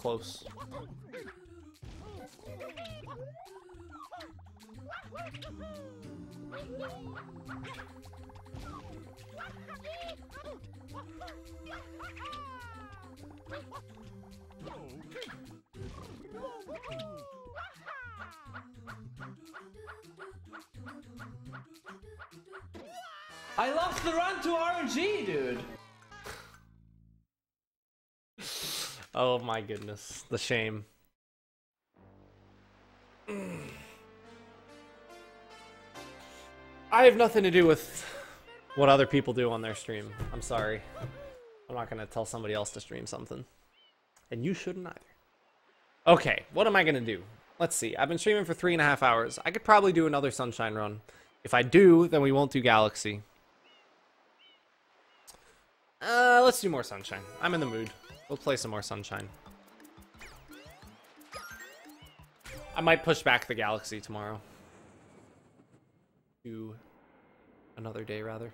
close. I lost the run to RNG, dude. Oh my goodness, the shame. I have nothing to do with what other people do on their stream. I'm sorry. I'm not gonna tell somebody else to stream something. And you shouldn't either. Okay, what am I gonna do? Let's see. I've been streaming for 3.5 hours. I could probably do another Sunshine run. If I do, then we won't do Galaxy. Let's do more Sunshine. I'm in the mood. We'll play some more Sunshine. I might push back the Galaxy tomorrow. To another day, rather.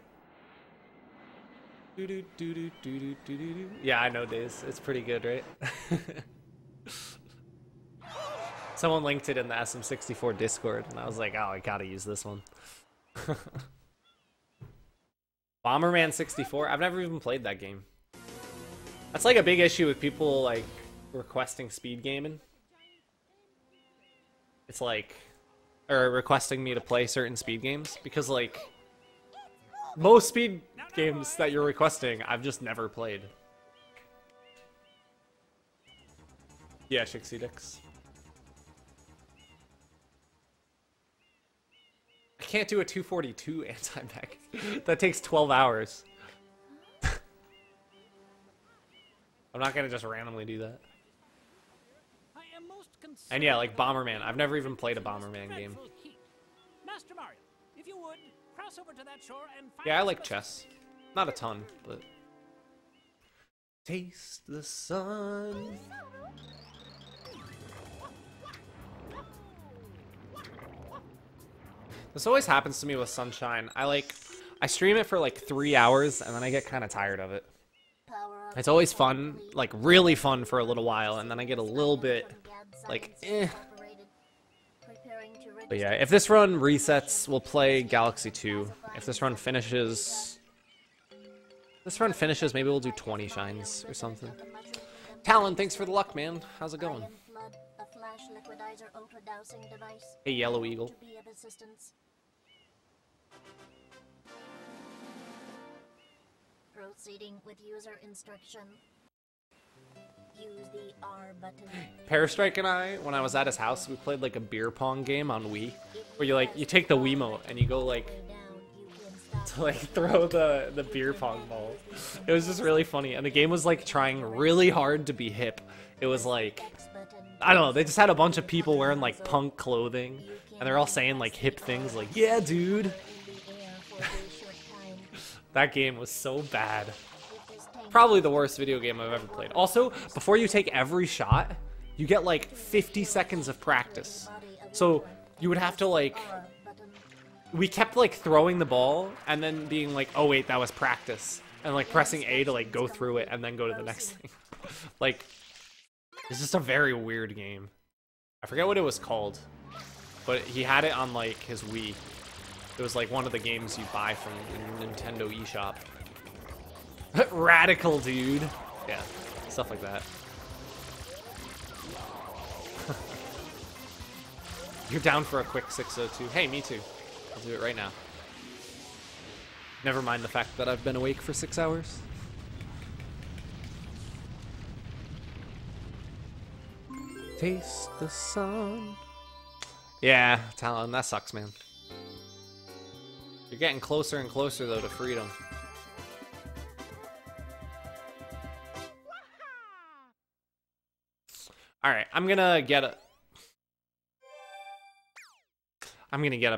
Yeah, I know, Days. It's pretty good, right? Someone linked it in the SM64 Discord, and I was like, oh, I gotta use this one. Bomberman 64? I've never even played that game. That's like a big issue with people like requesting speed gaming. It's like, or requesting me to play certain speed games, because like most speed games that you're requesting, I've just never played. Yeah, Shixidix. I can't do a 242 anti-mech. That takes 12 hours. I'm not gonna just randomly do that. And yeah, like Bomberman. I've never even played a Bomberman game. Master Mario, if you would, cross over to that shore and Yeah, I like chess. Not a ton, but... Taste the sun. This always happens to me with Sunshine. I stream it for like 3 hours and then I get kind of tired of it. It's always fun, like really fun for a little while, and then I get a little bit like, eh. But yeah, if this run resets, we'll play Galaxy 2. If this run finishes, maybe we'll do 20 shines or something. Talon, thanks for the luck, man. How's it going? Hey, Yellow Eagle. Proceeding with user instruction. Use the R button. Parastrike and I, when I was at his house, we played like a beer pong game on Wii, where you take the Wiimote and you go like to like throw the beer pong ball. It was just really funny, and the game was like trying really hard to be hip. It was like, I don't know, they just had a bunch of people wearing like punk clothing, and they're all saying like hip things like, yeah, dude. That game was so bad. Probably the worst video game I've ever played. Also, before you take every shot, you get like 50 seconds of practice. So you would have to like... We kept like throwing the ball and then being like, oh wait, that was practice. And like pressing A to like go through it and then go to the next thing. Like, it's just a very weird game. I forget what it was called. But he had it on like his Wii. It was like one of the games you buy from the Nintendo eShop. Radical, dude. Yeah, stuff like that. You're down for a quick 602. Hey, me too. I'll do it right now. Never mind the fact that I've been awake for 6 hours. Taste the sun. Yeah, Talon, that sucks, man. You're getting closer and closer, though, to freedom. Alright, I'm gonna get up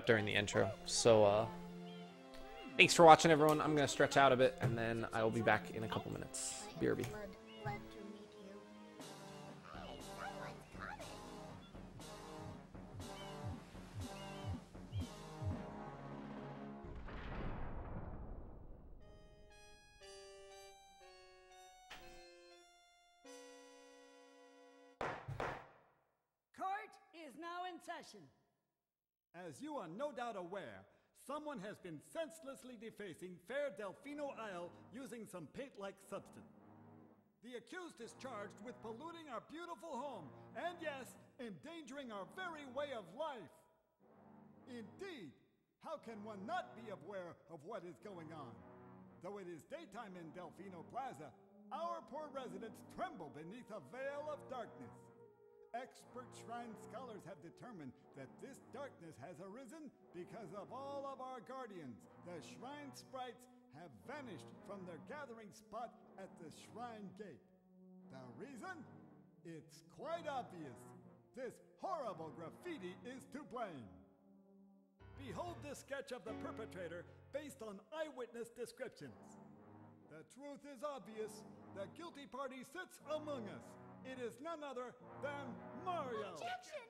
during the intro. So, thanks for watching, everyone. I'm gonna stretch out a bit, and then I will be back in a couple minutes. BRB. in session. As you are no doubt aware, someone has been senselessly defacing Fair Delfino Isle using some paint-like substance. The accused is charged with polluting our beautiful home, and yes, endangering our very way of life. Indeed, how can one not be aware of what is going on? Though it is daytime in Delfino Plaza, our poor residents tremble beneath a veil of darkness. Expert shrine scholars have determined that this darkness has arisen because of all of our guardians. The shrine sprites have vanished from their gathering spot at the shrine gate. The reason? It's quite obvious. This horrible graffiti is to blame. Behold this sketch of the perpetrator based on eyewitness descriptions. The truth is obvious. The guilty party sits among us. It is none other than Mario. Objection!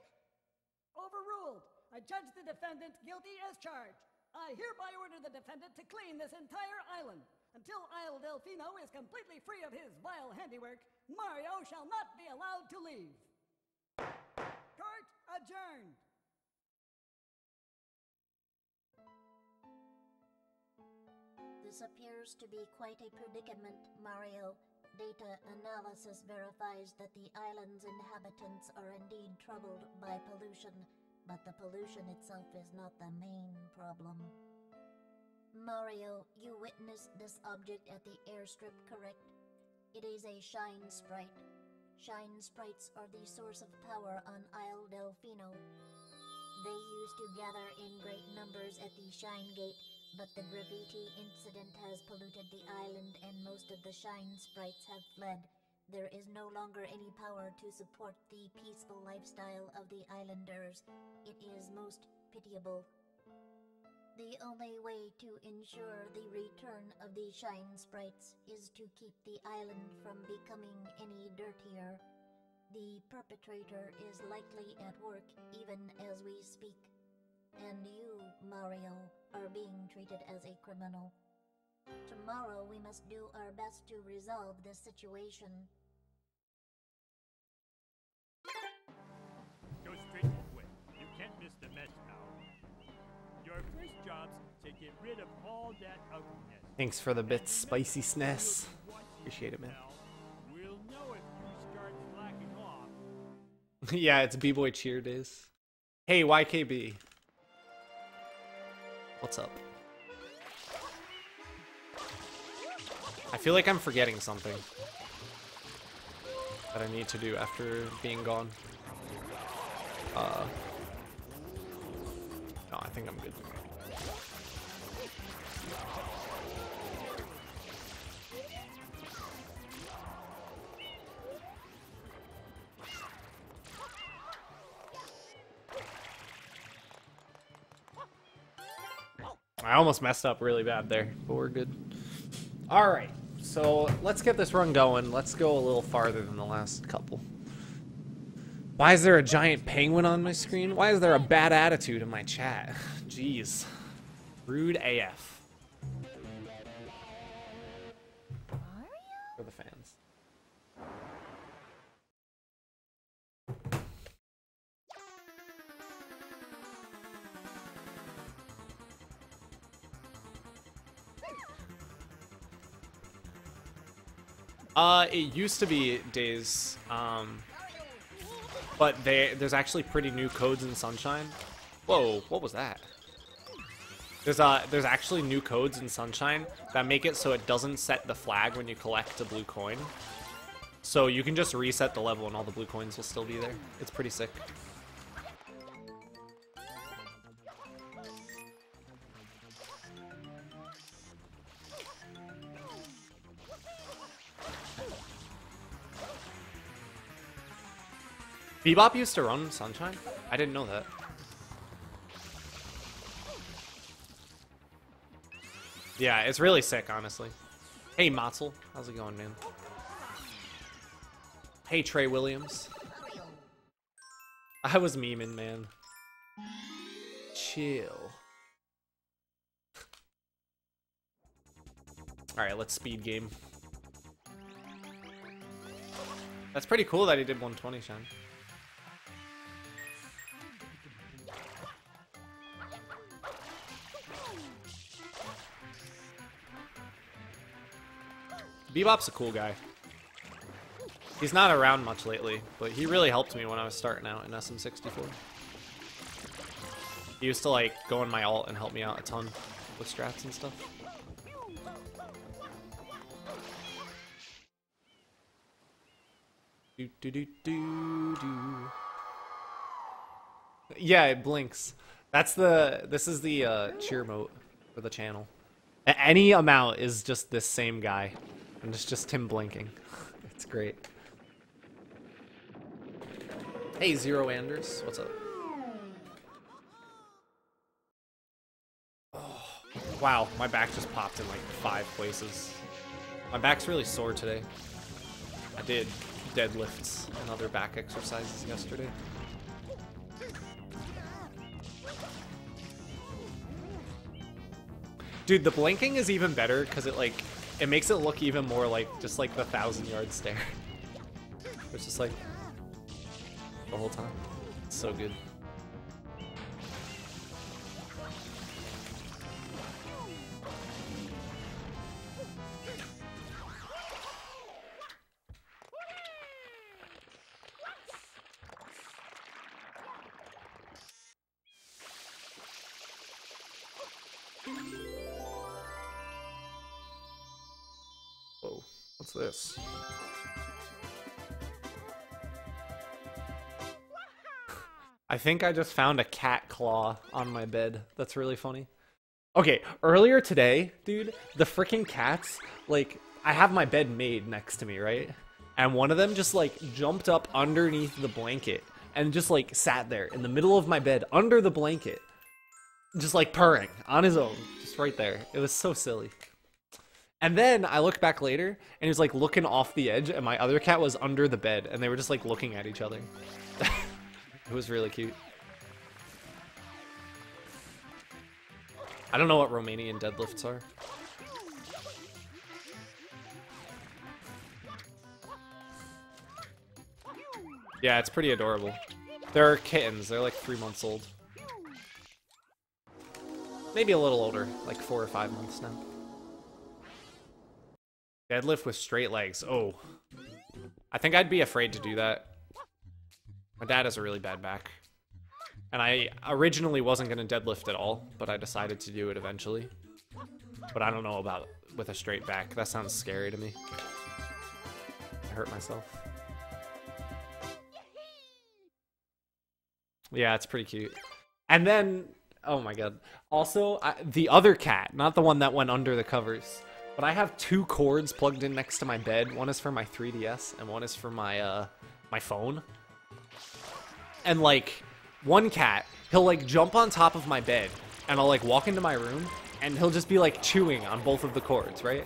Overruled. I judge the defendant guilty as charged. I hereby order the defendant to clean this entire island. Until Isle Delfino is completely free of his vile handiwork, Mario shall not be allowed to leave. Court adjourned. This appears to be quite a predicament, Mario. Data analysis verifies that the island's inhabitants are indeed troubled by pollution, but the pollution itself is not the main problem. Mario, you witnessed this object at the airstrip, correct? It is a shine sprite. Shine sprites are the source of power on Isle Delfino. They used to gather in great numbers at the Shine Gate, but the graffiti incident has polluted the island and most of the shine sprites have fled. There is no longer any power to support the peaceful lifestyle of the islanders. It is most pitiable. The only way to ensure the return of the shine sprites is to keep the island from becoming any dirtier. The perpetrator is likely at work even as we speak. And you, Mario, are being treated as a criminal. Tomorrow we must do our best to resolve this situation. Go straight to quit. You can't miss the mess, pal. Your first job's to get rid of all that ugliness. Thanks for the bits, spicy SNES. Appreciate it, man. We'll know if you start slacking off. Yeah, it's B-Boy cheer days. Hey, YKB. What's up? I feel like I'm forgetting something that I need to do after being gone. No, I think I'm good. I almost messed up really bad there, but we're good. Alright, so let's get this run going. Let's go a little farther than the last couple. Why is there a giant penguin on my screen? Why is there a bad attitude in my chat? Jeez. Rude AF. For the fans. It used to be Days, but there's actually pretty new codes in Sunshine. Whoa, what was that? There's actually new codes in Sunshine that make it so it doesn't set the flag when you collect a blue coin. So you can just reset the level and all the blue coins will still be there. It's pretty sick. Bebop used to run Sunshine? I didn't know that. Yeah, it's really sick, honestly. Hey, Matzel. How's it going, man? Hey, Trey Williams. I was memeing, man. Chill. Alright, let's speed game. That's pretty cool that he did 120, Shine. Bebop's a cool guy. He's not around much lately, but he really helped me when I was starting out in SM64. He used to like go in my alt and help me out a ton with strats and stuff. Do do do do do. Yeah, it blinks. This is the cheer mote for the channel. Any amount is just this same guy, and it's just him blinking. It's great. Hey, Zero Anders, what's up? Oh, wow, my back just popped in like 5 places. My back's really sore today. I did deadlifts and other back exercises yesterday. Dude, the blinking is even better because it makes it look even more like just like the 1,000-yard stare. It's just like the whole time. It's so good. Whoa, what's this? I think I just found a cat claw on my bed. That's really funny. Okay, earlier today, dude, the freaking cats, like, I have my bed made next to me, right? And one of them just, like, jumped up underneath the blanket and just, like, sat there in the middle of my bed under the blanket. Just, like, purring on his own. Just right there. It was so silly. And then I looked back later, and he was, like, looking off the edge, and my other cat was under the bed, and they were just, like, looking at each other. It was really cute. I don't know what Romanian deadlifts are. Yeah, it's pretty adorable. They're kittens. They're like 3 months old. Maybe a little older, like 4 or 5 months now. Deadlift with straight legs. Oh. I think I'd be afraid to do that. My dad has a really bad back. And I originally wasn't going to deadlift at all, but I decided to do it eventually. But I don't know about with a straight back. That sounds scary to me. I hurt myself. Yeah, it's pretty cute. And then, oh my god. Also, the other cat, not the one that went under the covers, but I have 2 cords plugged in next to my bed. One is for my 3DS, and one is for my my phone. And like, one cat, he'll like jump on top of my bed, and I'll like walk into my room, and he'll just be like chewing on both of the cords, right?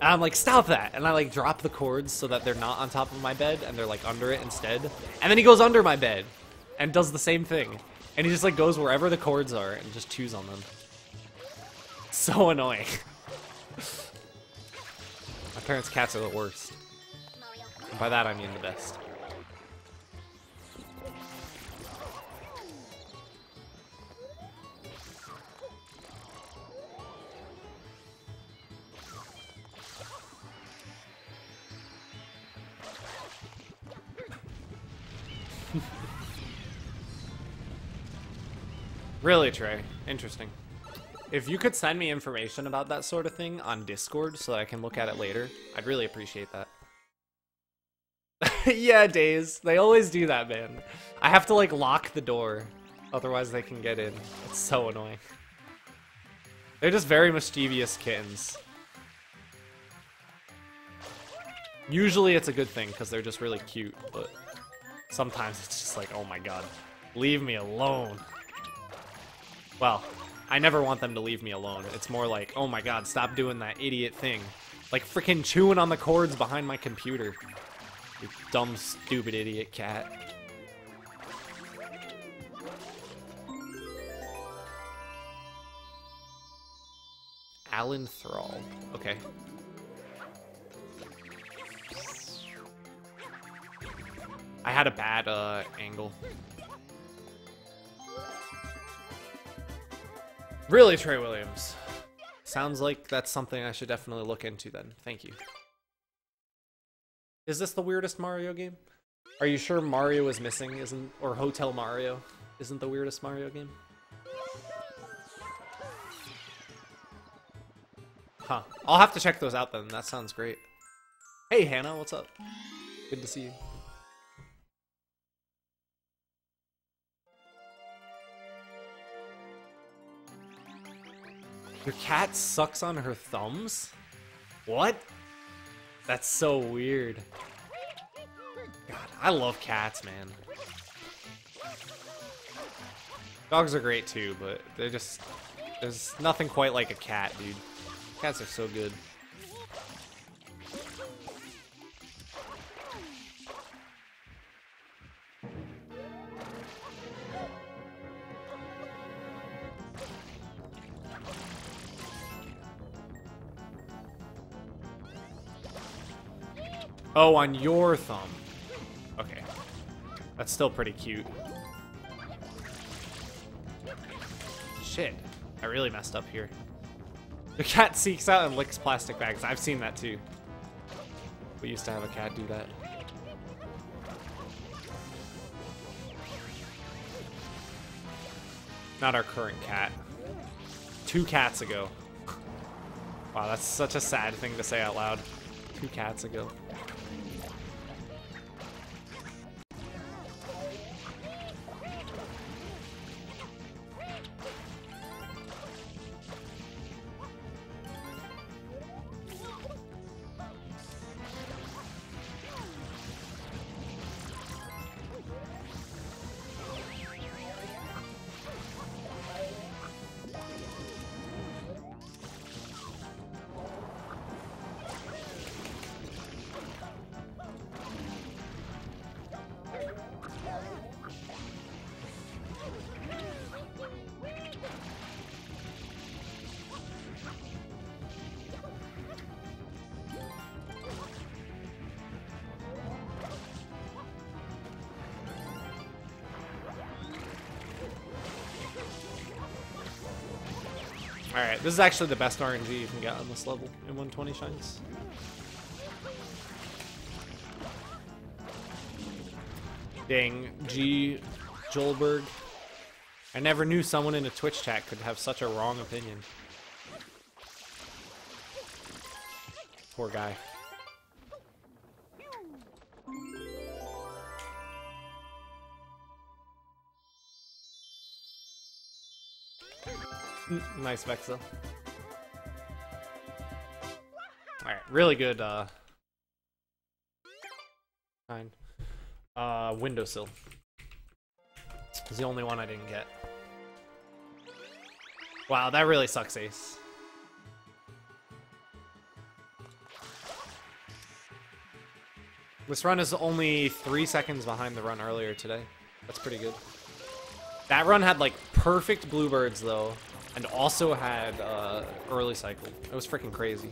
And I'm like, stop that! And I like drop the cords so that they're not on top of my bed, and they're like under it instead. And then he goes under my bed, and does the same thing. And he just like goes wherever the cords are, and just chews on them. So annoying. My parents' cats are the worst. And by that I mean the best. Really, Trey? Interesting. If you could send me information about that sort of thing on Discord so that I can look at it later, I'd really appreciate that. Yeah, Days. They always do that, man. I have to, like, lock the door. Otherwise they can get in. It's so annoying. They're just very mischievous kittens. Usually it's a good thing because they're just really cute, but sometimes it's just like, oh my god, leave me alone. Well, I never want them to leave me alone. It's more like, oh my god, stop doing that idiot thing. Like freaking chewing on the cords behind my computer. You dumb, stupid idiot cat. Alan Thrall. Okay. I had a bad angle. Really, Trey Williams? Sounds like that's something I should definitely look into then. Thank you. Is this the weirdest Mario game? Are you sure Mario is missing, or Hotel Mario isn't the weirdest Mario game? Huh. I'll have to check those out then. That sounds great. Hey, Hannah, what's up? Good to see you. Your cat sucks on her thumbs? What? That's so weird. God, I love cats, man. Dogs are great too, but they're just... There's nothing quite like a cat, dude. Cats are so good. Oh, on your thumb. Okay. That's still pretty cute. Shit. I really messed up here. The cat seeks out and licks plastic bags. I've seen that too. We used to have a cat do that. Not our current cat. 2 cats ago. Wow, that's such a sad thing to say out loud. 2 cats ago. Alright, this is actually the best RNG you can get on this level in 120 shines. Dang, G. Joelberg. I never knew someone in a Twitch chat could have such a wrong opinion. Poor guy. Nice Vexa. Alright, really good, fine. Windowsill. It's the only one I didn't get. Wow, that really sucks, Ace. This run is only 3 seconds behind the run earlier today. That's pretty good. That run had, like, perfect bluebirds, though. And also had early cycle. It was freaking crazy.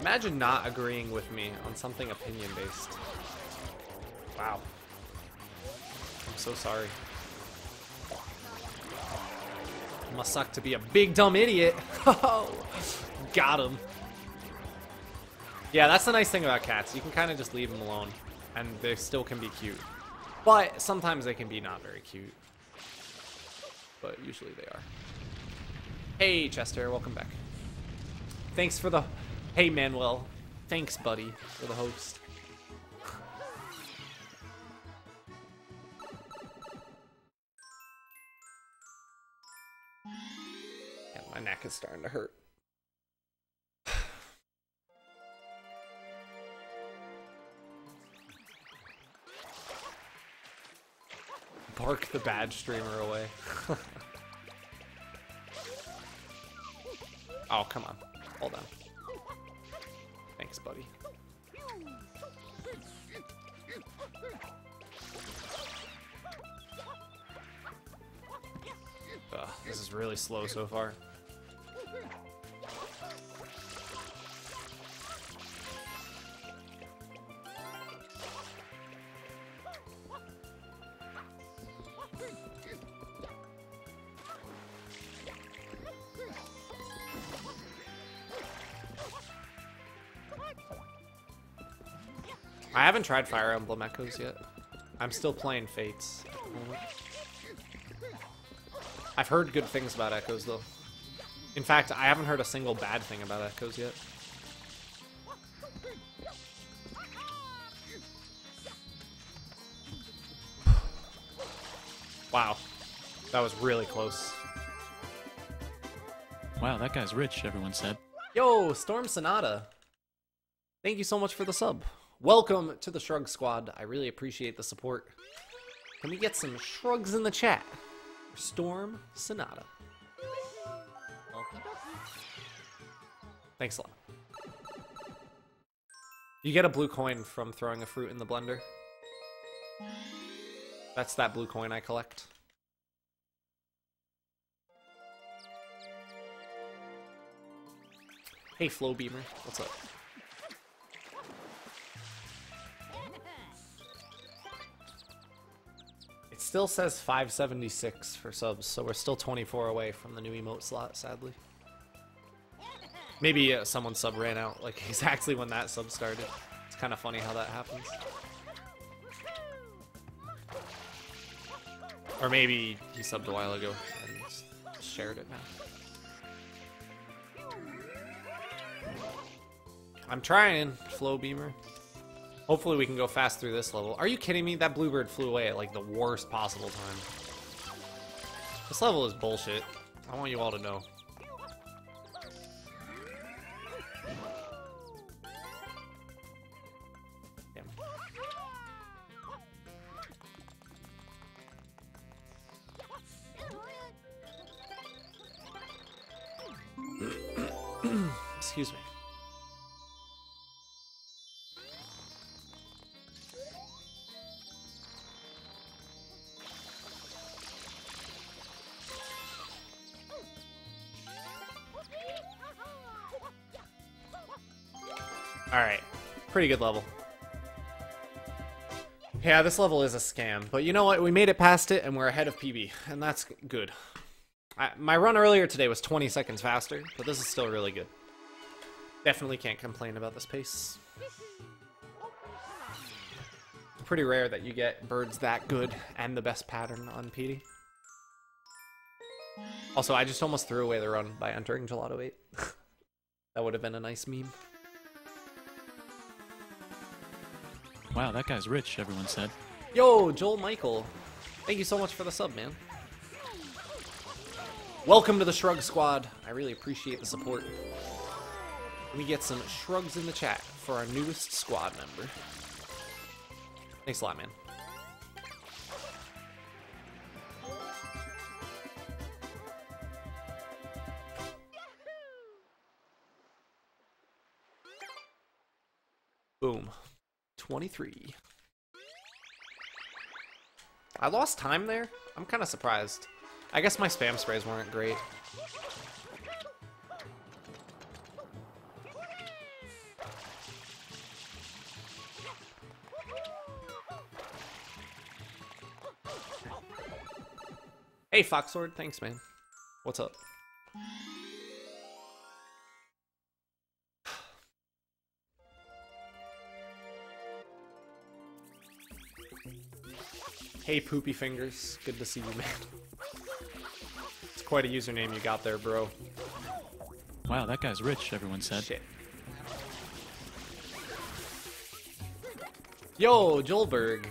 Imagine not agreeing with me on something opinion-based. Wow. I'm so sorry. It must suck to be a big dumb idiot. Got him. Yeah, that's the nice thing about cats. You can kind of just leave them alone, and they still can be cute. But sometimes they can be not very cute. But usually they are. Hey, Chester, welcome back. Thanks for the... Hey, Manuel. Thanks, buddy, for the host. Yeah, my neck is starting to hurt. Bark the bad streamer away. Oh, come on. Hold on. Thanks, buddy. This is really slow so far. I haven't tried Fire Emblem Echoes yet. I'm still playing Fates at the moment. I've heard good things about Echoes, though. In fact, I haven't heard a single bad thing about Echoes yet. Wow. That was really close. Wow, that guy's rich, everyone said. Yo, Storm Sonata. Thank you so much for the sub. Welcome to the Shrug Squad. I really appreciate the support. Can we get some shrugs in the chat for Storm Sonata? Thanks a lot. You get a blue coin from throwing a fruit in the blender. That's that blue coin I collect. Hey, Flow Beamer. What's up? It still says 576 for subs, so we're still 24 away from the new emote slot, sadly. Maybe someone's sub ran out, like exactly when that sub started. It's kind of funny how that happens. Or maybe he subbed a while ago and just shared it now. I'm trying, Flow Beamer. Hopefully we can go fast through this level. Are you kidding me? That bluebird flew away at like the worst possible time. This level is bullshit. I want you all to know. Damn. Excuse me. Alright, pretty good level. Yeah, this level is a scam, but you know what? We made it past it and we're ahead of PB, and that's good. My run earlier today was 20 seconds faster, but this is still really good. Definitely can't complain about this pace. It's pretty rare that you get birds that good and the best pattern on PD. Also, I just almost threw away the run by entering Gelato 8. That would have been a nice meme. Wow, that guy's rich, everyone said. Yo, Joel Michael. Thank you so much for the sub, man. Welcome to the Shrug Squad. I really appreciate the support. Let me get some shrugs in the chat for our newest squad member. Thanks a lot, man. Boom. 23. I lost time there? I'm kind of surprised. I guess my spam sprays weren't great. Hey, Foxsword. Thanks, man. What's up? Hey, Poopy Fingers. Good to see you, man. It's quite a username you got there, bro. Wow, that guy's rich, everyone said. Shit. Yo, Joelberg.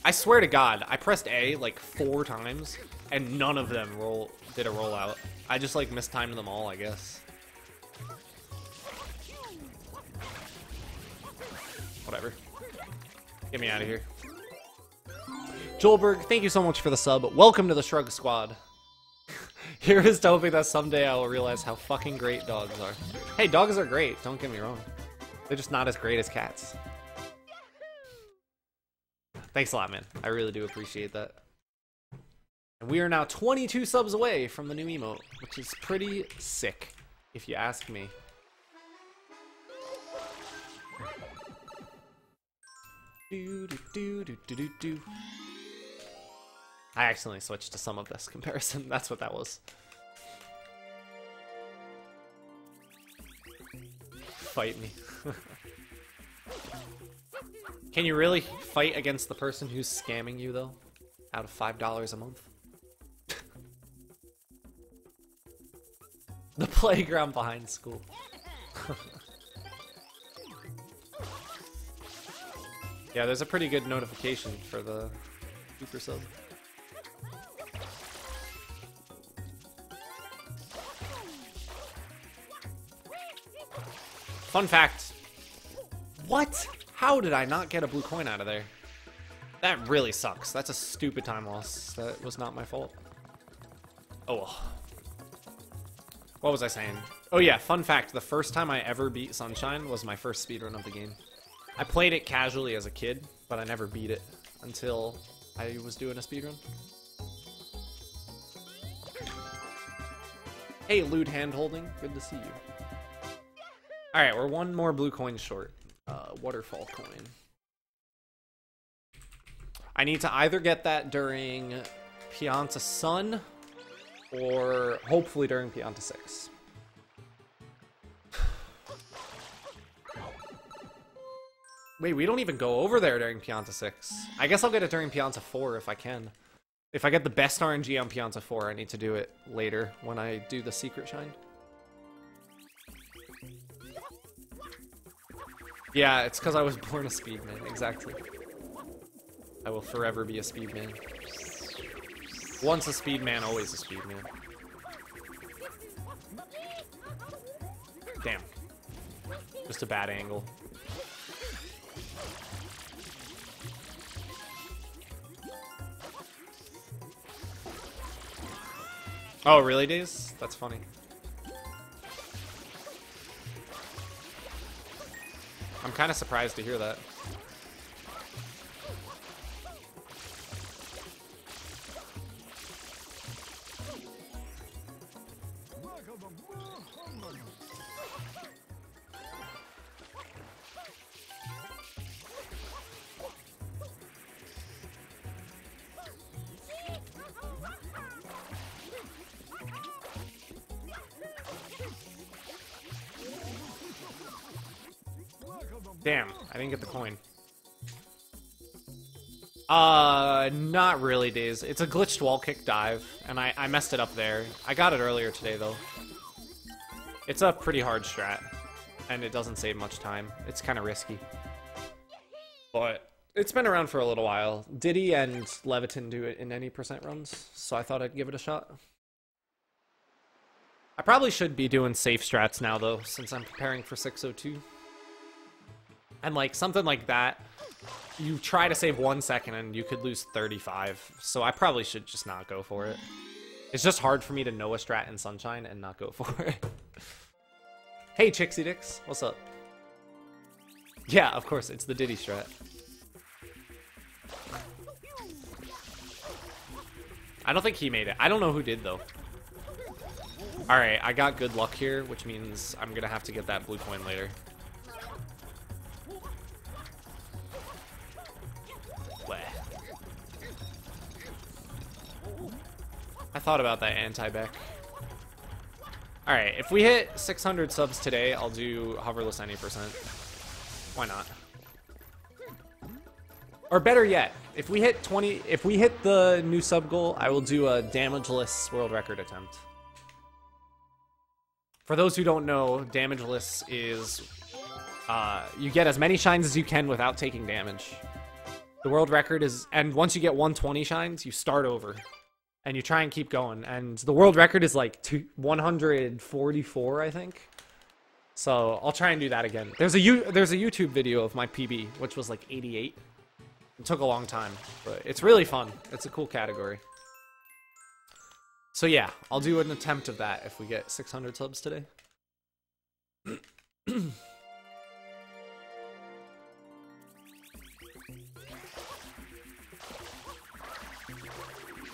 I swear to God, I pressed A like 4 times, and none of them did a rollout. I just like mistimed them all, I guess. Whatever. Get me out of here. Joelberg, thank you so much for the sub. Welcome to the Shrug Squad. Here is to hoping that someday I will realize how fucking great dogs are. Hey, dogs are great, don't get me wrong. They're just not as great as cats. Thanks a lot, man. I really do appreciate that. And we are now 22 subs away from the new emote, which is pretty sick, if you ask me. I accidentally switched to some of this comparison. That's what that was. fight me. Can you really fight against the person who's scamming you, though? Out of $5 a month? The playground behind school. Yeah, there's a pretty good notification for the super sub. Fun fact. What? How did I not get a blue coin out of there? That really sucks. That's a stupid time loss. That was not my fault. Oh well. What was I saying? Oh yeah, fun fact. The first time I ever beat Sunshine was my first speedrun of the game. I played it casually as a kid, but I never beat it until I was doing a speedrun. Hey, lewd hand-holding. Good to see you. Alright, we're one more blue coin short. Waterfall coin. I need to either get that during Pianta Sun or hopefully during Pianta 6. Wait, we don't even go over there during Pianta 6. I guess I'll get it during Pianta 4 if I can. If I get the best RNG on Pianta 4, I need to do it later when I do the secret shine. Yeah, it's because I was born a speedman, exactly. I will forever be a speedman. Once a speedman, always a speedman. Damn. Just a bad angle. Oh, really, Days? That's funny. I'm kind of surprised to hear that. Damn, I didn't get the coin. Not really, Days. It's a glitched wall kick dive, and I messed it up there. I got it earlier today, though. It's a pretty hard strat, and it doesn't save much time. It's kind of risky. But it's been around for a little while. Diddy and Leviton do it in any percent runs, so I thought I'd give it a shot. I probably should be doing safe strats now, though, since I'm preparing for 602. And like something like that, you try to save 1 second and you could lose 35. So I probably should just not go for it. It's just hard for me to know a strat in Sunshine and not go for it. Hey, Chixie Dix, what's up? Yeah, of course, it's the Diddy strat. I don't think he made it. I don't know who did, though. Alright, I got good luck here, which means I'm gonna have to get that blue coin later. I thought about that anti-back. Alright, if we hit 600 subs today, I'll do hoverless any percent. Why not? Or better yet, if we hit the new sub goal, I will do a damageless world record attempt. For those who don't know, damageless is you get as many shines as you can without taking damage. The world record is, and once you get 120 shines, you start over. And you try and keep going. And the world record is like 144, I think. So I'll try and do that again. There's a YouTube video of my PB, which was like 88. It took a long time, but it's really fun. It's a cool category. So yeah, I'll do an attempt of that if we get 600 subs today.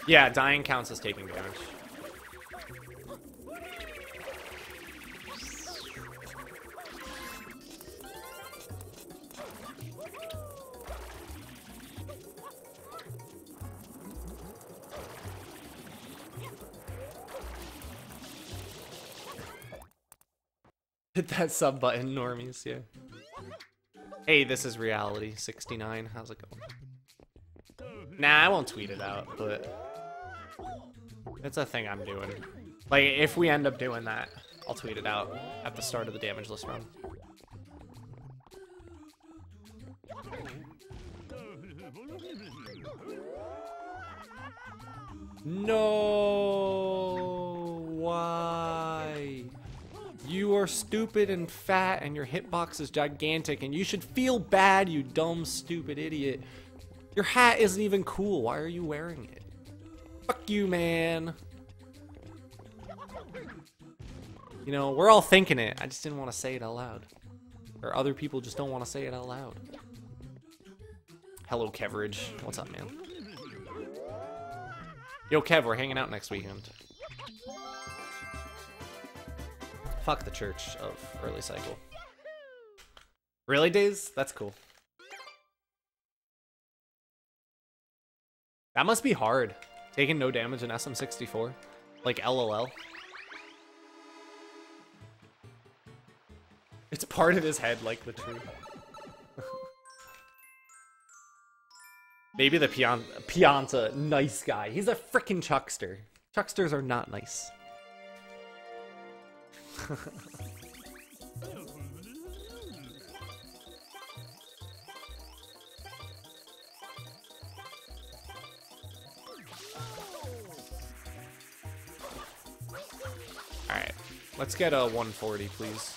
Yeah, dying counts as taking damage. Hit that sub button, normies, yeah. Hey, this is Reality 69. How's it going? Nah, I won't tweet it out, but it's a thing I'm doing. Like, if we end up doing that, I'll tweet it out at the start of the damage list run. No, why? You are stupid and fat and your hitbox is gigantic and you should feel bad, you dumb, stupid idiot. Your hat isn't even cool. Why are you wearing it? Fuck you, man. You know, we're all thinking it. I just didn't want to say it out loud. Or other people just don't want to say it out loud. Hello, Keveridge. What's up, man? Yo, Kev, we're hanging out next weekend. Fuck the church of early cycle. Really, Days? That's cool. That must be hard. Taking no damage in SM64. Like LOL. It's part of his head like the tree. Maybe the Pianta, nice guy. He's a frickin' chuckster. Chucksters are not nice. Alright, let's get a 140, please.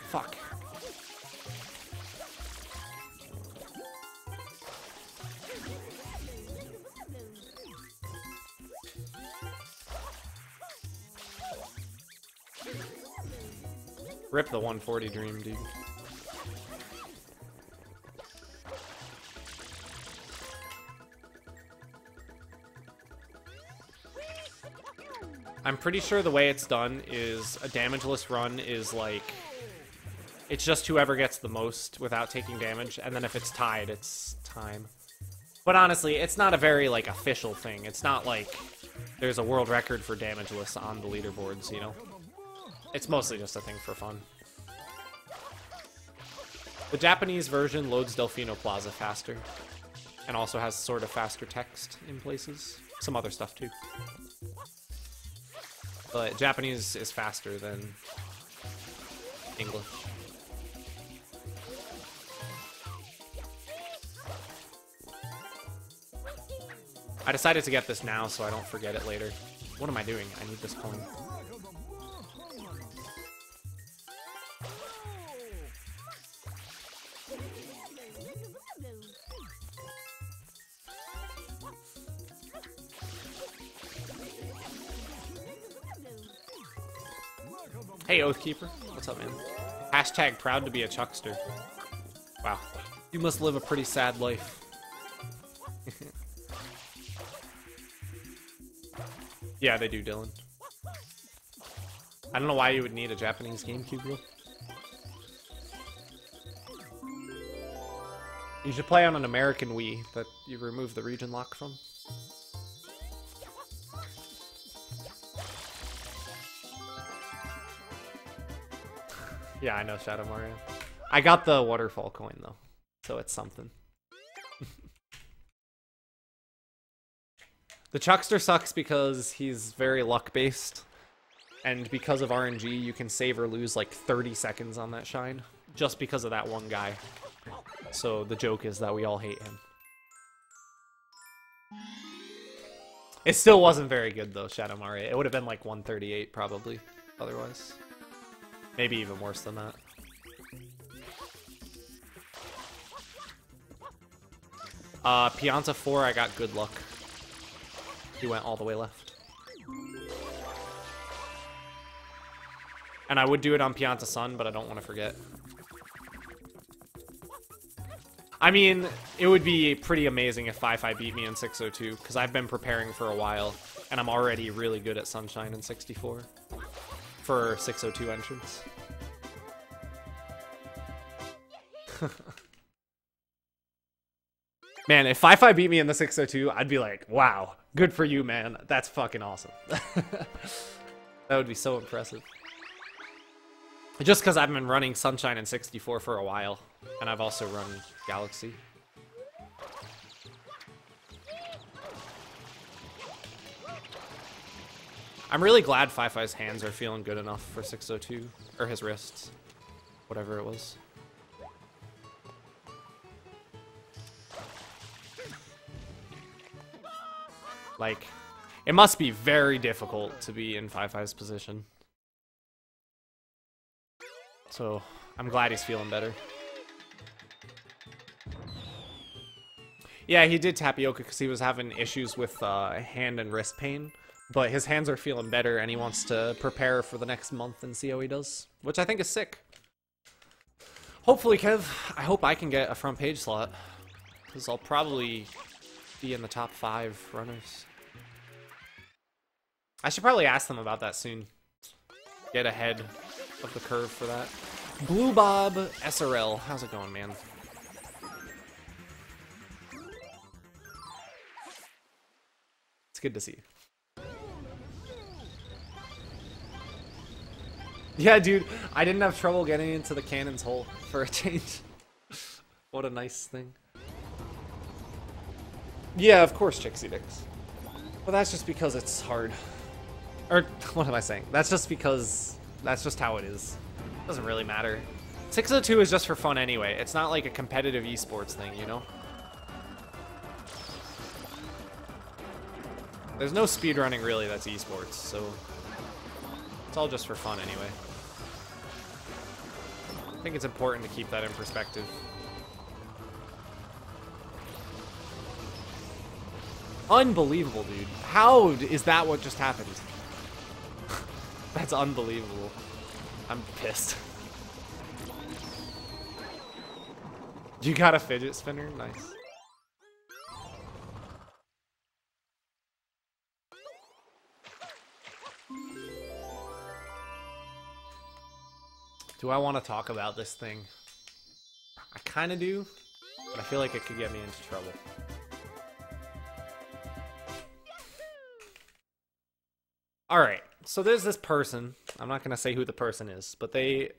Fuck. Rip the 140 dream, dude. I'm pretty sure the way it's done is a damageless run is like... It's just whoever gets the most without taking damage, and then if it's tied, it's time. But honestly, it's not a very, like, official thing. It's not like there's a world record for damageless on the leaderboards, you know? It's mostly just a thing for fun. The Japanese version loads Delfino Plaza faster, and also has sort of faster text in places. Some other stuff, too. But Japanese is faster than English. I decided to get this now so I don't forget it later. What am I doing? I need this coin. Hey, Oathkeeper. What's up, man? Hashtag proud to be a chuckster. Wow. You must live a pretty sad life. Yeah, they do, Dylan. I don't know why you would need a Japanese GameCube, though. You should play on an American Wii that you remove the region lock from. Yeah, I know, Shadow Mario. I got the waterfall coin, though, so it's something. The Chuckster sucks because he's very luck-based, and because of RNG, you can save or lose like 30 seconds on that shine, just because of that one guy. So the joke is that we all hate him. It still wasn't very good, though, Shadow Mario. It would have been like 138, probably, otherwise. Maybe even worse than that. Pianta 4, I got good luck. He went all the way left. And I would do it on Pianta Sun, but I don't want to forget. I mean, it would be pretty amazing if Fi-Fi beat me in 602, because I've been preparing for a while, and I'm already really good at Sunshine in 64 for 602 entrance. Man, if Fi beat me in the 602, I'd be like, wow, good for you, man. That's fucking awesome. That would be so impressive. Just because I've been running Sunshine and 64 for a while, and I've also run Galaxy. I'm really glad Fi-Fi's hands are feeling good enough for 602, or his wrists, whatever it was. Like, it must be very difficult to be in Fi-Fi's position. So, I'm glad he's feeling better. Yeah, he did Tapioca because he was having issues with hand and wrist pain. But his hands are feeling better, and he wants to prepare for the next month and see how he does. Which I think is sick. Hopefully, Kev, I hope I can get a front page slot. Because I'll probably be in the top 5 runners. I should probably ask them about that soon. Get ahead of the curve for that. Blue Bob SRL, how's it going, man? It's good to see you. Yeah, dude, I didn't have trouble getting into the cannon's hole for a change. What a nice thing. Yeah, of course, Chixie Dix. But that's just because it's hard. Or, what am I saying? That's just because that's just how it is. Doesn't really matter. 602 is just for fun anyway. It's not like a competitive esports thing, you know? There's no speedrunning really that's esports, so it's all just for fun anyway. I think it's important to keep that in perspective. Unbelievable, dude. How is that what just happened? That's unbelievable. I'm pissed. You got a fidget spinner? Nice. Do I want to talk about this thing? I kind of do, but I feel like it could get me into trouble. Alright, so there's this person. I'm not going to say who the person is, but they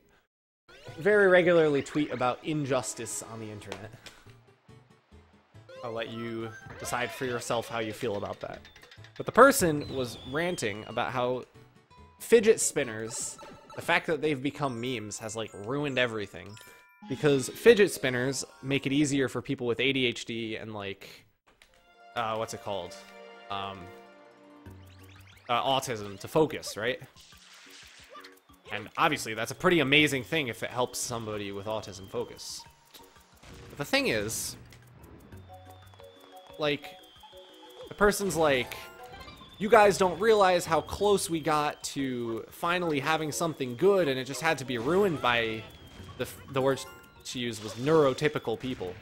very regularly tweet about injustice on the internet. I'll let you decide for yourself how you feel about that. But the person was ranting about how fidget spinners, the fact that they've become memes, has like ruined everything. Because fidget spinners make it easier for people with ADHD and like, what's it called? Autism to focus, right? And obviously that's a pretty amazing thing if it helps somebody with autism focus. But the thing is, like, the person's like, you guys don't realize how close we got to finally having something good, and it just had to be ruined by the word she used was neurotypical people.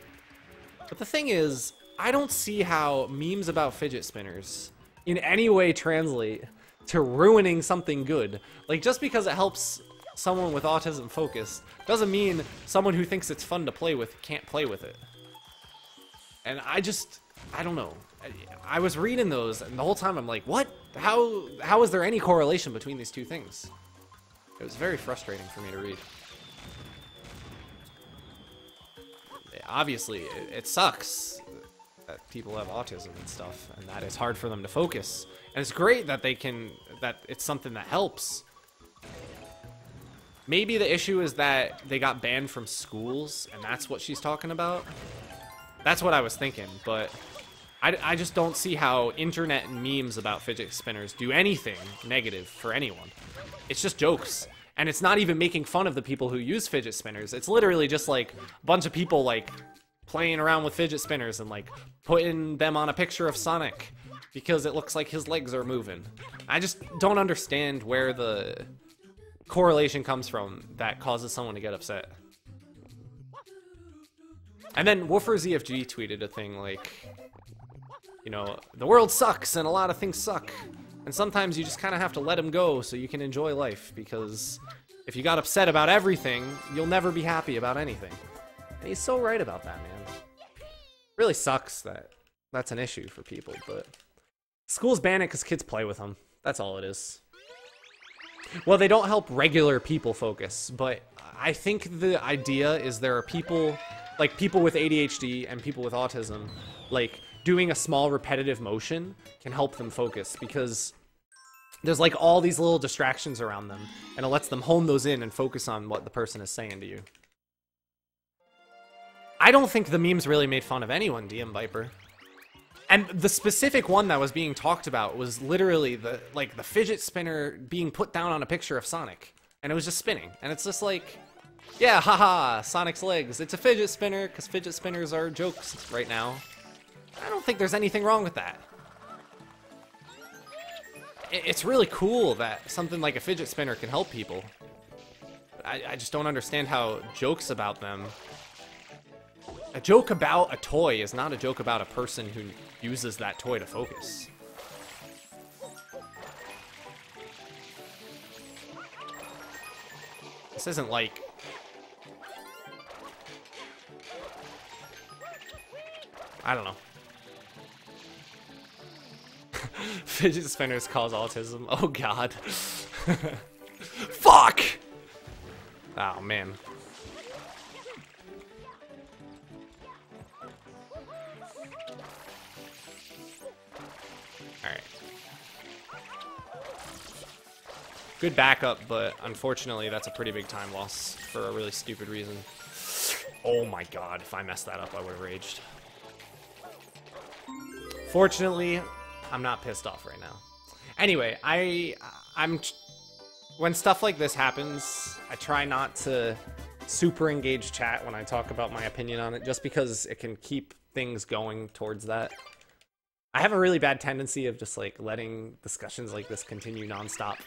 But the thing is, I don't see how memes about fidget spinners in any way translate to ruining something good. Like, just because it helps someone with autism focus doesn't mean someone who thinks it's fun to play with can't play with it. And I don't know. I was reading those, and the whole time I'm like, what? How is there any correlation between these two things? It was very frustrating for me to read. Obviously, it sucks that people have autism and stuff, and that it's hard for them to focus. And it's great that that it's something that helps. Maybe the issue is that they got banned from schools, and that's what she's talking about. That's what I was thinking, but I just don't see how internet and memes about fidget spinners do anything negative for anyone. It's just jokes. And it's not even making fun of the people who use fidget spinners. It's literally just like a bunch of people like playing around with fidget spinners and like putting them on a picture of Sonic because it looks like his legs are moving. I just don't understand where the correlation comes from that causes someone to get upset. And then Woofer ZFG tweeted a thing like, you know, the world sucks and a lot of things suck. And sometimes you just kind of have to let them go so you can enjoy life, because if you got upset about everything, you'll never be happy about anything. And he's so right about that, man. Really sucks that that's an issue for people, but schools ban it because kids play with them. That's all it is. Well, they don't help regular people focus, but I think the idea is there are people, like people with ADHD and people with autism, like doing a small repetitive motion can help them focus because there's like all these little distractions around them and it lets them hone those in and focus on what the person is saying to you. I don't think the memes really made fun of anyone, DM Viper. And the specific one that was being talked about was literally the fidget spinner being put down on a picture of Sonic. And it was just spinning. And it's just like, yeah, haha, Sonic's legs. It's a fidget spinner, because fidget spinners are jokes right now. I don't think there's anything wrong with that. It's really cool that something like a fidget spinner can help people. I just don't understand how jokes about them... A joke about a toy is not a joke about a person who uses that toy to focus. This isn't like... I don't know. Fidget spinners cause autism. Oh god. Fuck! Oh man. Alright. Good backup, but unfortunately that's a pretty big time loss for a really stupid reason. Oh my god, if I messed that up, I would have raged. Fortunately, I'm not pissed off right now. Anyway, I'm when stuff like this happens, I try not to super engage chat when I talk about my opinion on it, just because it can keep things going towards that. I have a really bad tendency of just like letting discussions like this continue nonstop.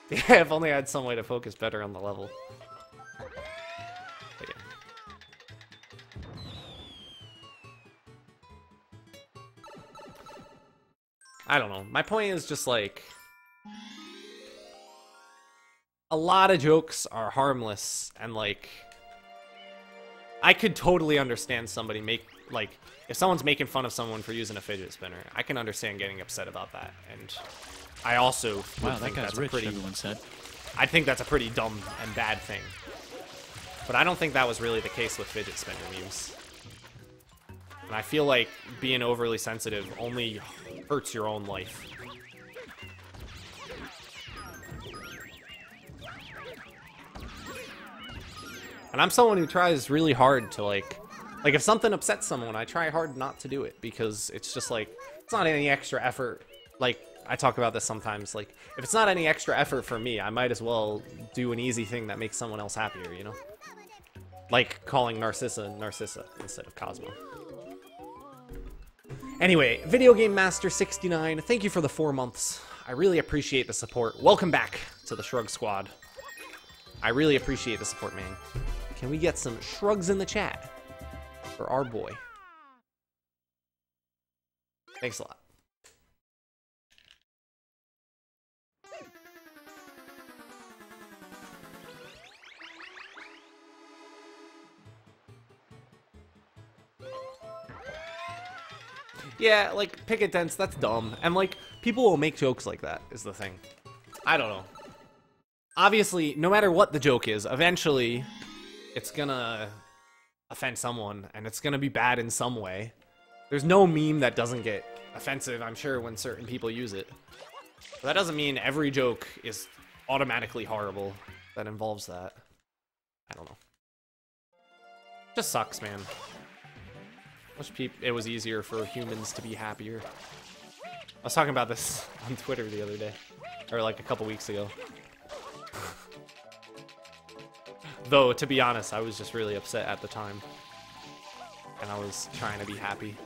Yeah, if only I had some way to focus better on the level. But yeah. I don't know. My point is just like... a lot of jokes are harmless, and like... I could totally understand somebody if someone's making fun of someone for using a fidget spinner, I can understand getting upset about that, and I also That guy's rich, everyone said. I think that's a pretty dumb and bad thing. But I don't think that was really the case with fidget spinner memes. And I feel like being overly sensitive only hurts your own life. And I'm someone who tries really hard to like if something upsets someone, I try hard not to do it, because it's just like, it's not any extra effort. Like, I talk about this sometimes, like, if it's not any extra effort for me, I might as well do an easy thing that makes someone else happier, you know? Like calling Narcissa instead of Cosmo. Anyway, Video Game Master 69, thank you for the 4 months. I really appreciate the support. Welcome back to the Shrug Squad. I really appreciate the support, man. Can we get some shrugs in the chat for our boy? Thanks a lot. Yeah, like, picket dents, that's dumb. And, like, people will make jokes like that, is the thing. I don't know. Obviously, no matter what the joke is, eventually, it's gonna offend someone, and it's gonna be bad in some way. There's no meme that doesn't get offensive, I'm sure, when certain people use it. But that doesn't mean every joke is automatically horrible that involves that. I don't know. Just sucks, man. Wish it was easier for humans to be happier. I was talking about this on Twitter the other day, or like a couple weeks ago. Though, to be honest, I was just really upset at the time. And I was trying to be happy.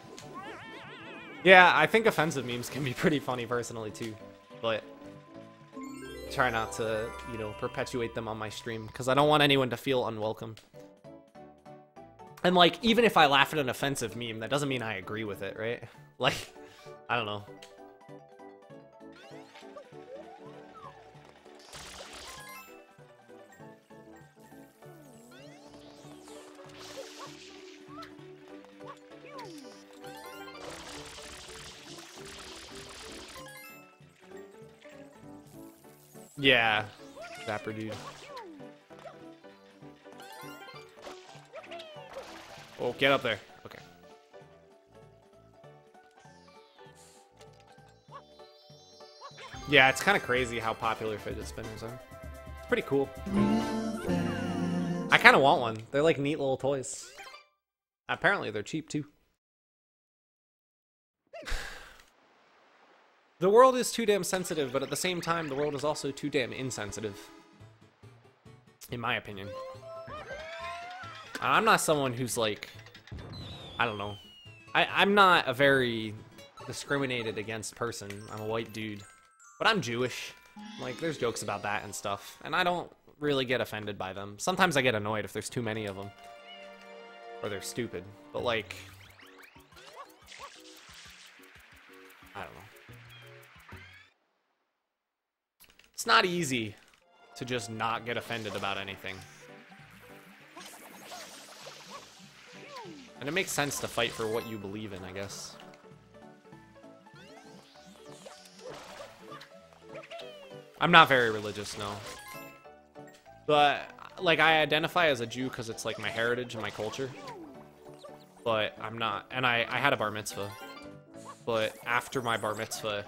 Yeah, I think offensive memes can be pretty funny personally too. But try not to, you know, perpetuate them on my stream, because I don't want anyone to feel unwelcome. And, like, even if I laugh at an offensive meme, that doesn't mean I agree with it, right? Like, I don't know. Yeah, Zapper dude. Oh, get up there. Okay. Yeah, it's kind of crazy how popular fidget spinners are. It's pretty cool. I kind of want one. They're like neat little toys. Apparently, they're cheap too. The world is too damn sensitive, but at the same time, the world is also too damn insensitive. In my opinion. I'm not someone who's like, I don't know. I'm not a very discriminated against person. I'm a white dude. But I'm Jewish. Like, there's jokes about that and stuff. And I don't really get offended by them. Sometimes I get annoyed if there's too many of them. Or they're stupid. But like, I don't know. It's not easy to just not get offended about anything. And it makes sense to fight for what you believe in, I guess. I'm not very religious, no. But, like, I identify as a Jew because it's, like, my heritage and my culture. But I'm not. And I had a bar mitzvah. But after my bar mitzvah,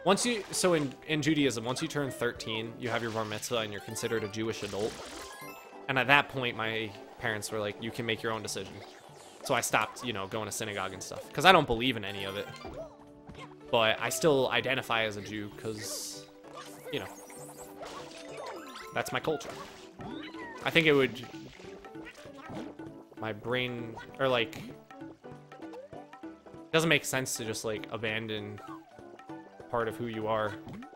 once you, so in Judaism, once you turn 13, you have your bar mitzvah and you're considered a Jewish adult. And at that point, my parents were like, you can make your own decision. So I stopped, you know, going to synagogue and stuff. Because I don't believe in any of it. But I still identify as a Jew because, you know, that's my culture. I think it would, my brain, or like, it doesn't make sense to just like abandon part of who you are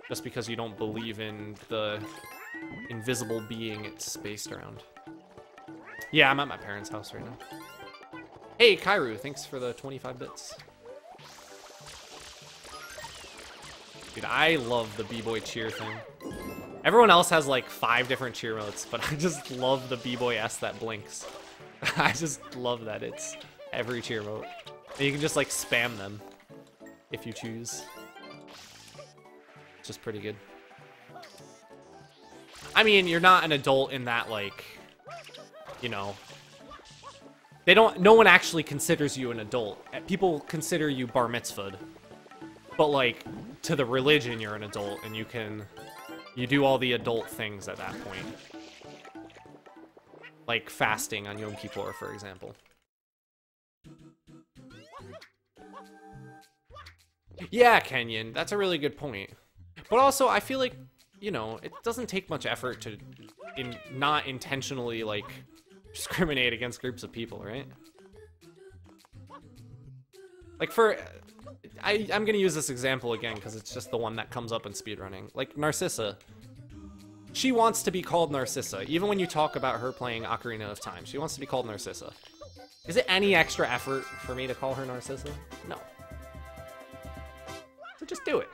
just because you don't believe in the invisible being it's based around. Yeah, I'm at my parents' house right now. Hey, Kairu, thanks for the 25 bits. Dude, I love the B-Boy cheer thing. Everyone else has like 5 different cheer modes, but I just love the B-Boy S that blinks. I just love that it's every cheer mode. And you can just like spam them if you choose. It's just pretty good. I mean, you're not an adult in that, like, you know, they don't, no one actually considers you an adult. People consider you bar mitzvahed. But like, to the religion, you're an adult and you do all the adult things at that point. Like fasting on Yom Kippur, for example. Yeah, Kenyon, that's a really good point. But also, I feel like, you know, it doesn't take much effort to not intentionally, like, discriminate against groups of people, right? Like, I'm gonna use this example again because it's just the one that comes up in speedrunning. Like, Narcissa. She wants to be called Narcissa. Even when you talk about her playing Ocarina of Time, she wants to be called Narcissa. Is it any extra effort for me to call her Narcissa? No. So just do it.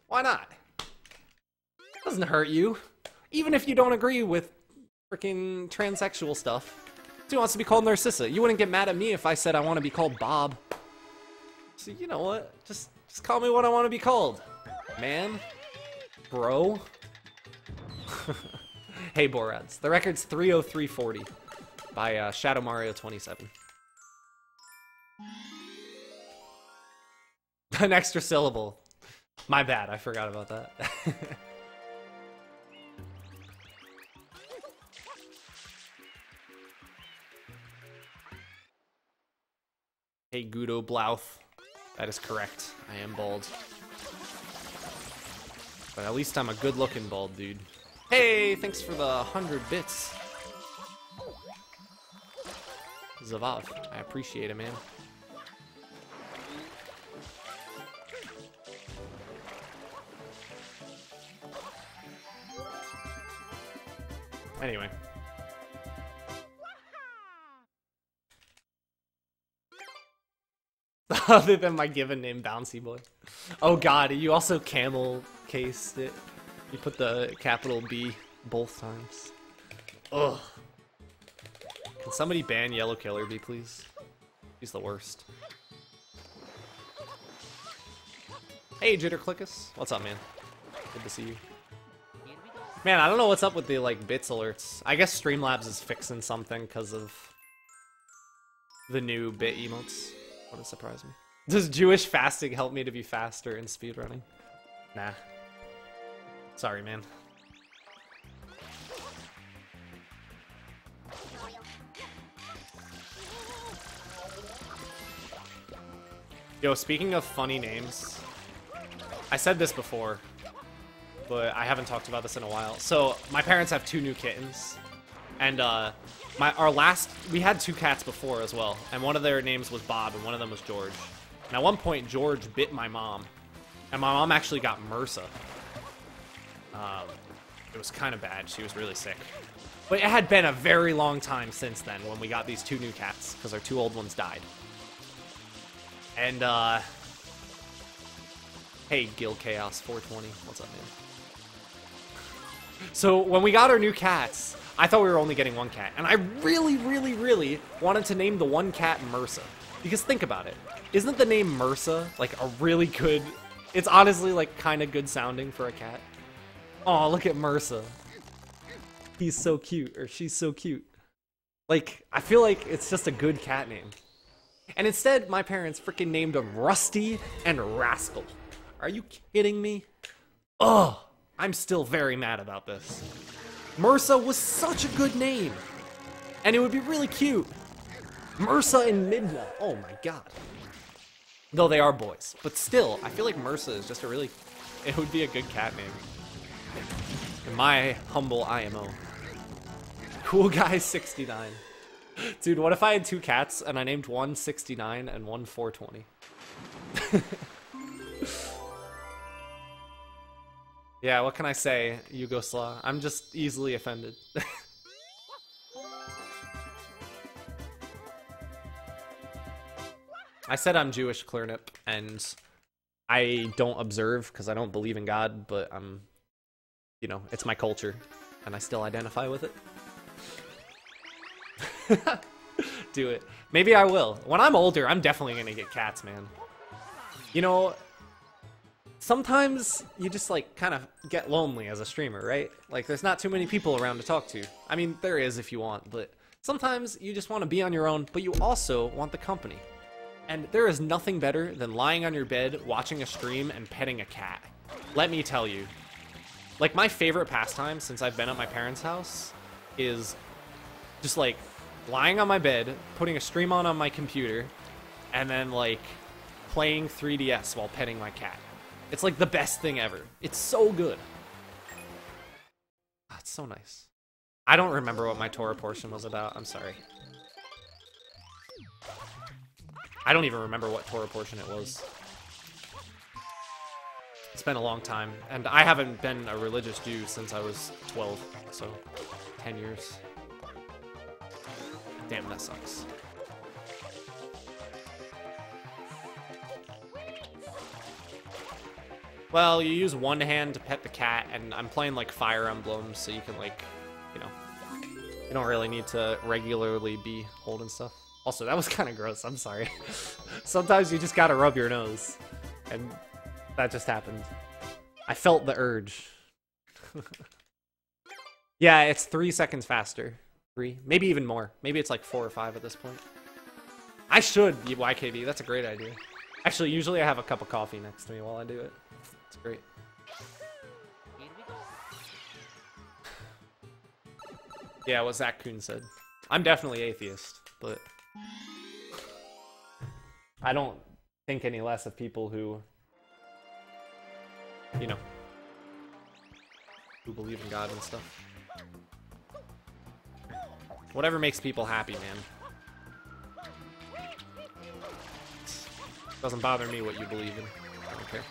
Why not? It doesn't hurt you. Even if you don't agree with freaking transsexual stuff. She wants to be called Narcissa. You wouldn't get mad at me if I said I want to be called Bob. So you know what? Just call me what I want to be called. Man. Bro. Hey, Borads. The record's 30340 by Shadow Mario 27. An extra syllable. My bad, I forgot about that. Hey, Gudo Blouth. That is correct. I am bald. But at least I'm a good-looking bald dude. Hey, thanks for the 100 bits. Zavav, I appreciate it, man. Anyway. Other than my given name, Bouncy Boy. Oh god, you also camel cased it. You put the capital B both times. Ugh. Can somebody ban Yellow Killer Bee, please? He's the worst. Hey, Jitterclickus. What's up, man? Good to see you. Man, I don't know what's up with the, like, bits alerts. I guess Streamlabs is fixing something because of the new bit emotes. Wouldn't surprise me. Does Jewish fasting help me to be faster in speedrunning? Nah. Sorry, man. Yo, speaking of funny names, I said this before, but I haven't talked about this in a while. So, my parents have 2 new kittens, and we had 2 cats before as well, and one of their names was Bob, and one of them was George. And at one point, George bit my mom, and my mom actually got MRSA. It was kind of bad. She was really sick. But it had been a very long time since then when we got these 2 new cats, because our 2 old ones died. And, hey, Gil Chaos 420, what's up, man? So, when we got our new cats, I thought we were only getting 1 cat, and I really, really, really wanted to name the 1 cat MRSA. Because think about it. Isn't the name MRSA, like, a really good... It's honestly, like, kind of good sounding for a cat. Oh, look at MRSA. He's so cute, or she's so cute. Like, I feel like it's just a good cat name. And instead, my parents freaking named them Rusty and Rascal. Are you kidding me? Ugh, I'm still very mad about this. MRSA was such a good name. And it would be really cute. MRSA and Midna. Oh my god. Though they are boys. But still, I feel like MRSA is just a really... It would be a good cat name. In my humble IMO. Cool Guy 69. Dude, what if I had 2 cats and I named one 69 and one 420? Yeah, what can I say, Yugoslav? I'm just easily offended. I said I'm Jewish, Clearnip, and I don't observe because I don't believe in God, but I'm, you know, it's my culture, and I still identify with it. Do it. Maybe I will. When I'm older, I'm definitely gonna get cats, man. You know, sometimes you just, like, kind of get lonely as a streamer, right? Like, there's not too many people around to talk to. I mean, there is if you want, but sometimes you just want to be on your own, but you also want the company. And there is nothing better than lying on your bed, watching a stream, and petting a cat. Let me tell you. Like, my favorite pastime since I've been at my parents' house is just, like, lying on my bed, putting a stream on my computer, and then, like, playing 3DS while petting my cat. It's, like, the best thing ever. It's so good. Oh, it's so nice. I don't remember what my Torah portion was about. I'm sorry. I don't even remember what Torah portion it was. It's been a long time, and I haven't been a religious Jew since I was 12, so 10 years. Damn, that sucks. Well, you use one hand to pet the cat, and I'm playing, like, Fire Emblem, so you can, like, you know, you don't really need to regularly be holding stuff. Also, that was kind of gross, I'm sorry. Sometimes you just gotta rub your nose, and that just happened. I felt the urge. Yeah, it's 3 seconds faster. 3, maybe even more. Maybe it's like 4 or 5 at this point. I should be YKB, that's a great idea. Actually, usually I have a cup of coffee next to me while I do it. It's great. Yeah, what Zach Kuhn said. I'm definitely atheist, but I don't think any less of people who, you know, who believe in God and stuff. Whatever makes people happy, man. Doesn't bother me what you believe in. I don't care.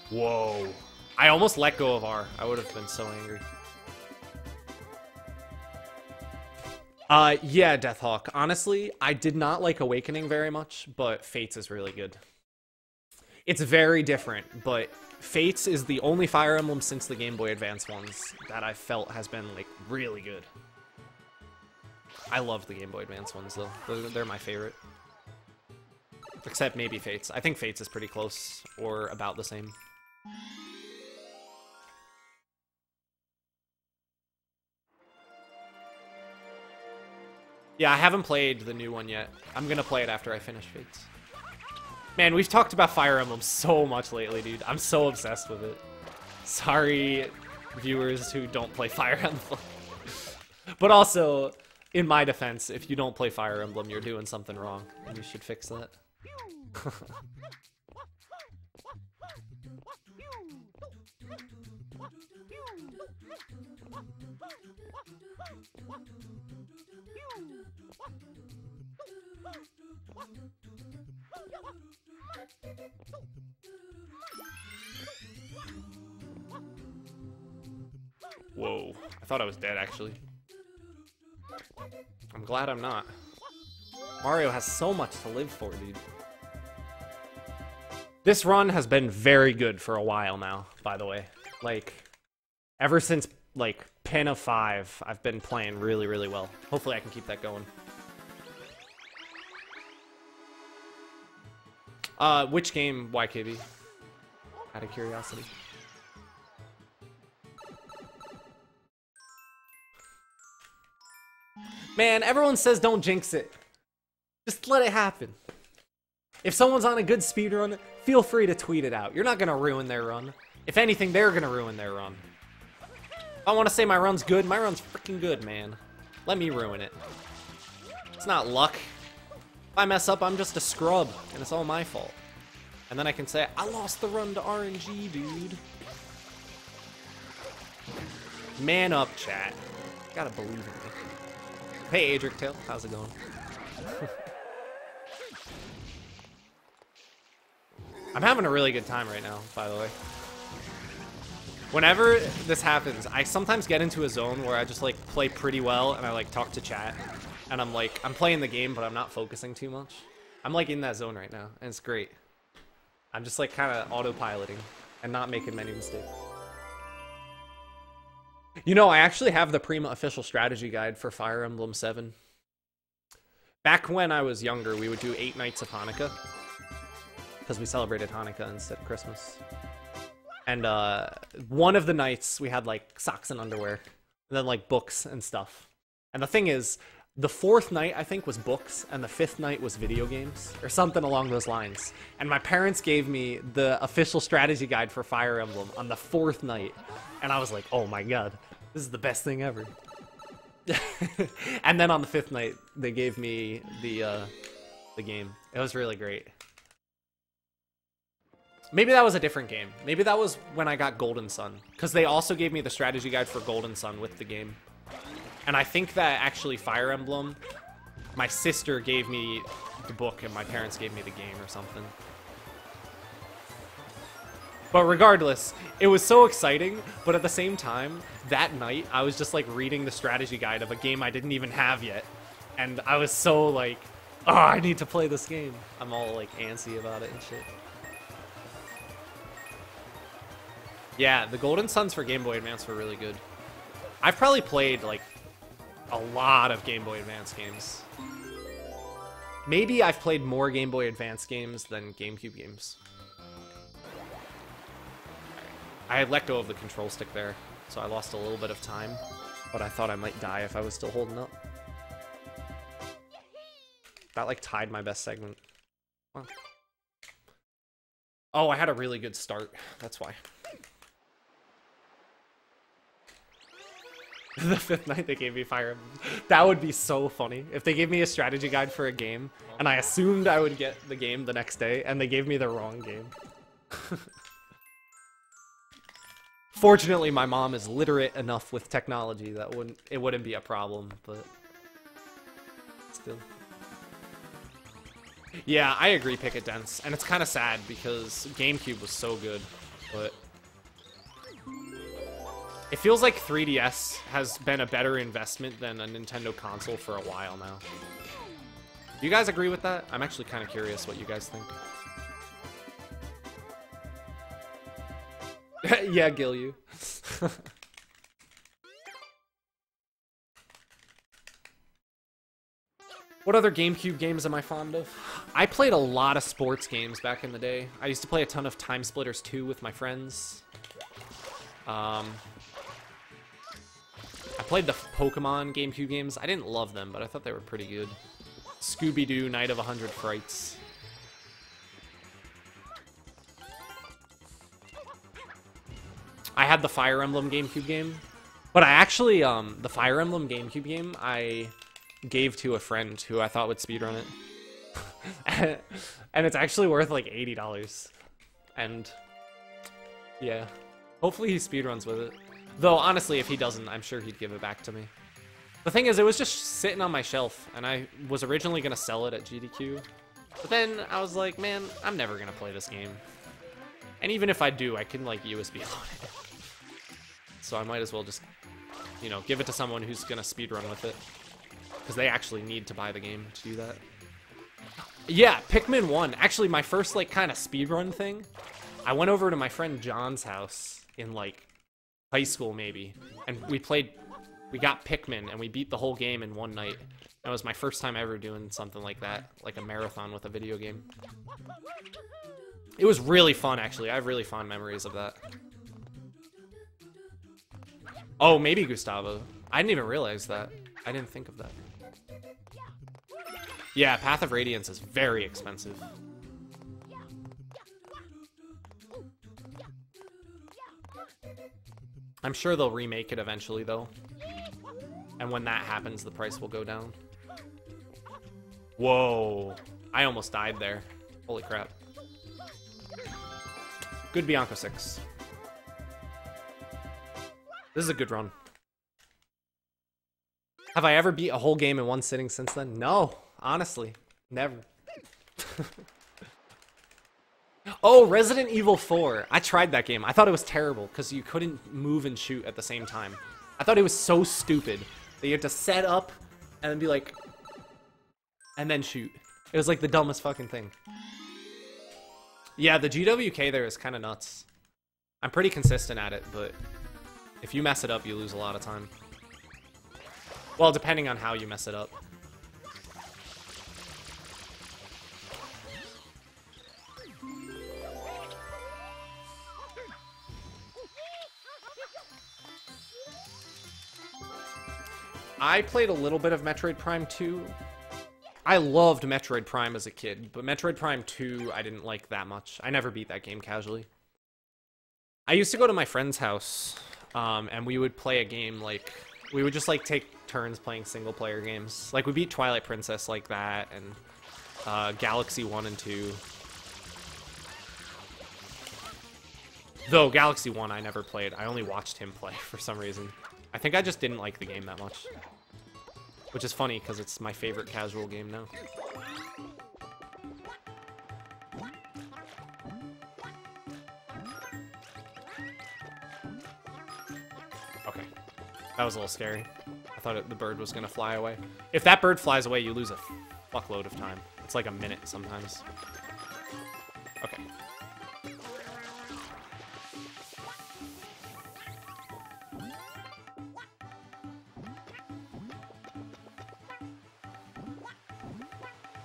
Whoa. I almost let go of R. I would have been so angry. Yeah, Deathhawk. Honestly, I did not like Awakening very much, but Fates is really good. It's very different, but Fates is the only Fire Emblem since the Game Boy Advance ones that I felt has been, like, really good. I love the Game Boy Advance ones, though. They're my favorite. Except maybe Fates. I think Fates is pretty close, or about the same. Yeah, I haven't played the new one yet. I'm gonna play it after I finish Fates. Man, we've talked about Fire Emblem so much lately, dude. I'm so obsessed with it. Sorry, viewers who don't play Fire Emblem. But also, in my defense, if you don't play Fire Emblem, you're doing something wrong, and you should fix that. Whoa, I thought I was dead, actually. I'm glad I'm not. Mario has so much to live for, dude. This run has been very good for a while now, by the way. Like, ever since, like, Pen of 5, I've been playing really, really well. Hopefully I can keep that going. Which game, YKB? Out of curiosity. Man, everyone says don't jinx it. Just let it happen. If someone's on a good speedrun, feel free to tweet it out. You're not gonna ruin their run. If anything, they're gonna ruin their run. If I want to say my run's good, my run's freaking good, man. Let me ruin it. It's not luck. If I mess up, I'm just a scrub, and it's all my fault. And then I can say, I lost the run to RNG, dude. Man up, chat. Gotta believe in me. Hey, Adric Tail, how's it going? I'm having a really good time right now, by the way. Whenever this happens, I sometimes get into a zone where I just, like, play pretty well, and I, like, talk to chat. And I'm, like, I'm playing the game, but I'm not focusing too much. I'm, like, in that zone right now, and it's great. I'm just, like, kind of autopiloting and not making many mistakes. You know, I actually have the Prima official strategy guide for Fire Emblem 7. Back when I was younger, we would do 8 nights of Hanukkah. Because we celebrated Hanukkah instead of Christmas. And one of the nights, we had, like, socks and underwear. And then, like, books and stuff. And the thing is, the 4th night, I think, was books, and the 5th night was video games, or something along those lines. And my parents gave me the official strategy guide for Fire Emblem on the 4th night, and I was like, oh my god, this is the best thing ever. And then on the 5th night, they gave me the game. It was really great. Maybe that was a different game. Maybe that was when I got Golden Sun, because they also gave me the strategy guide for Golden Sun with the game. And I think that actually Fire Emblem, my sister gave me the book and my parents gave me the game or something. But regardless, it was so exciting, but at the same time, that night, I was just like reading the strategy guide of a game I didn't even have yet. And I was so like, oh, I need to play this game. I'm all like antsy about it and shit. Yeah, the Golden Suns for Game Boy Advance were really good. I've probably played like a lot of Game Boy Advance games. Maybe I've played more Game Boy Advance games than GameCube games. I had let go of the control stick there, so I lost a little bit of time, but I thought I might die if I was still holding up. That like tied my best segment. Wow. Oh, I had a really good start. That's why. The 5th night they gave me Fire Emblem. That would be so funny. If they gave me a strategy guide for a game, and I assumed I would get the game the next day, and they gave me the wrong game. Fortunately, my mom is literate enough with technology that it wouldn't be a problem, but still. Yeah, I agree, Picket Dents, and it's kind of sad because GameCube was so good, but it feels like 3DS has been a better investment than a Nintendo console for a while now. Do you guys agree with that? I'm actually kind of curious what you guys think. Yeah, Gilyu. What other GameCube games am I fond of? I played a lot of sports games back in the day. I used to play a ton of Time Splitters 2 with my friends. I played the Pokemon GameCube games. I didn't love them, but I thought they were pretty good. Scooby-Doo, Night of 100 Frights. I had the Fire Emblem GameCube game, but I actually, the Fire Emblem GameCube game, I gave to a friend who I thought would speedrun it. And it's actually worth like $80. And yeah, hopefully he speedruns with it. Though honestly, if he doesn't, I'm sure he'd give it back to me. The thing is, it was just sitting on my shelf, and I was originally gonna sell it at GDQ. But then I was like, man, I'm never gonna play this game. And even if I do, I can like USB load it. So I might as well just, you know, give it to someone who's gonna speedrun with it. Because they actually need to buy the game to do that. Yeah, Pikmin 1. Actually, my first, like, kind of speedrun thing, I went over to my friend John's house in, like, high school, maybe. And we got Pikmin, and we beat the whole game in one night. That was my first time ever doing something like that, like a marathon with a video game. It was really fun, actually. I have really fond memories of that. Oh, maybe Gustavo. I didn't even realize that. I didn't think of that. Yeah, Path of Radiance is very expensive. I'm sure they'll remake it eventually, though. And when that happens, the price will go down. Whoa. I almost died there. Holy crap. Good Bianco 6. This is a good run. Have I ever beat a whole game in one sitting since then? No, honestly, never. Oh, Resident Evil 4. I tried that game. I thought it was terrible because you couldn't move and shoot at the same time. I thought it was so stupid that you had to set up and then be like, and then shoot. It was like the dumbest fucking thing. Yeah, the GWK there is kind of nuts. I'm pretty consistent at it, but if you mess it up, you lose a lot of time. Well, depending on how you mess it up. I played a little bit of Metroid Prime 2. I loved Metroid Prime as a kid, but Metroid Prime 2 I didn't like that much. I never beat that game casually. I used to go to my friend's house, and we would play a game like... We would just like take turns playing single player games. Like we beat Twilight Princess like that, and Galaxy 1 and 2. Though Galaxy 1 I never played. I only watched him play for some reason. I think I just didn't like the game that much. Which is funny because it's my favorite casual game now. Okay. That was a little scary. I thought the bird was going to fly away. If that bird flies away, you lose a fuckload of time. It's like a minute sometimes. Okay.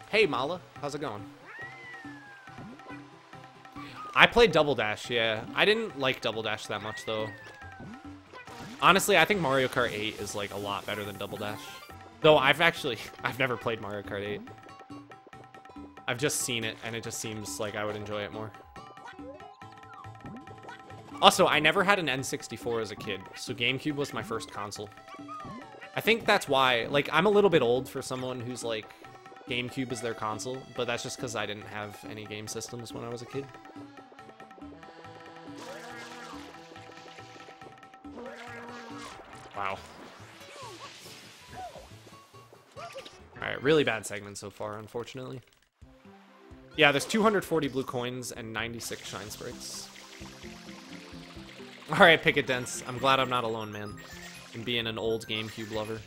Hey, Mala. How's it going? I played Double Dash, yeah. I didn't like Double Dash that much, though. Honestly, I think Mario Kart 8 is, like, a lot better than Double Dash. Though, I've never played Mario Kart 8. I've just seen it, and it just seems like I would enjoy it more. Also, I never had an N64 as a kid, so GameCube was my first console. I think that's why, like, I'm a little bit old for someone who's, like, GameCube is their console, but that's just because I didn't have any game systems when I was a kid. Wow. Alright, really bad segment so far, unfortunately. Yeah, there's 240 blue coins and 96 shine sprites. Alright, Picket Dents. I'm glad I'm not alone, man. In being an old GameCube lover.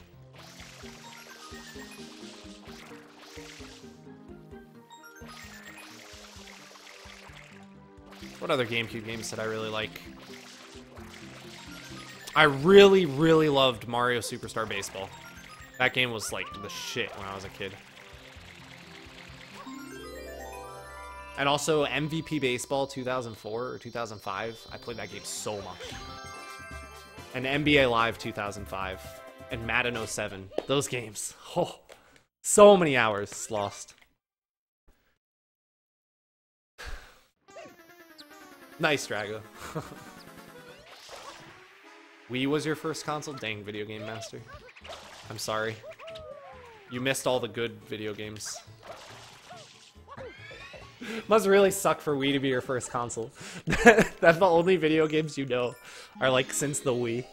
What other GameCube games did I really like? I really, really loved Mario Superstar Baseball. That game was like the shit when I was a kid. And also MVP Baseball 2004 or 2005. I played that game so much. And NBA Live 2005. and Madden 07. Those games. Oh, so many hours lost. Nice, Drago. Wii was your first console? Dang, Video Game Master. I'm sorry. You missed all the good video games. Must really suck for Wii to be your first console. That's the only video games you know are like since the Wii.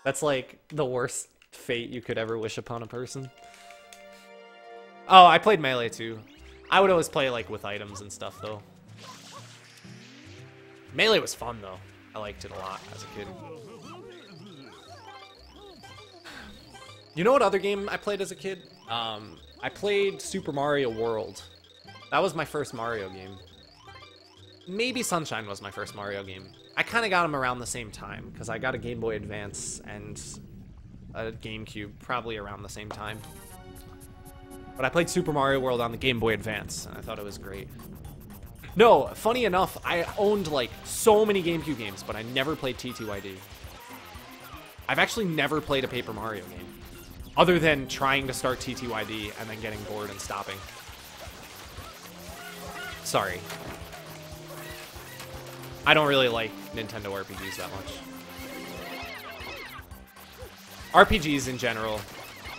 That's like the worst fate you could ever wish upon a person. Oh, I played Melee too. I would always play like with items and stuff though. Melee was fun though. I liked it a lot as a kid. You know what other game I played as a kid? I played Super Mario World. That was my first Mario game. Maybe Sunshine was my first Mario game. I kind of got them around the same time, because I got a Game Boy Advance and a GameCube probably around the same time. But I played Super Mario World on the Game Boy Advance, and I thought it was great. No, funny enough, I owned like so many GameCube games, but I never played TTYD. I've actually never played a Paper Mario game, other than trying to start TTYD and then getting bored and stopping. Sorry. I don't really like Nintendo RPGs that much. RPGs in general,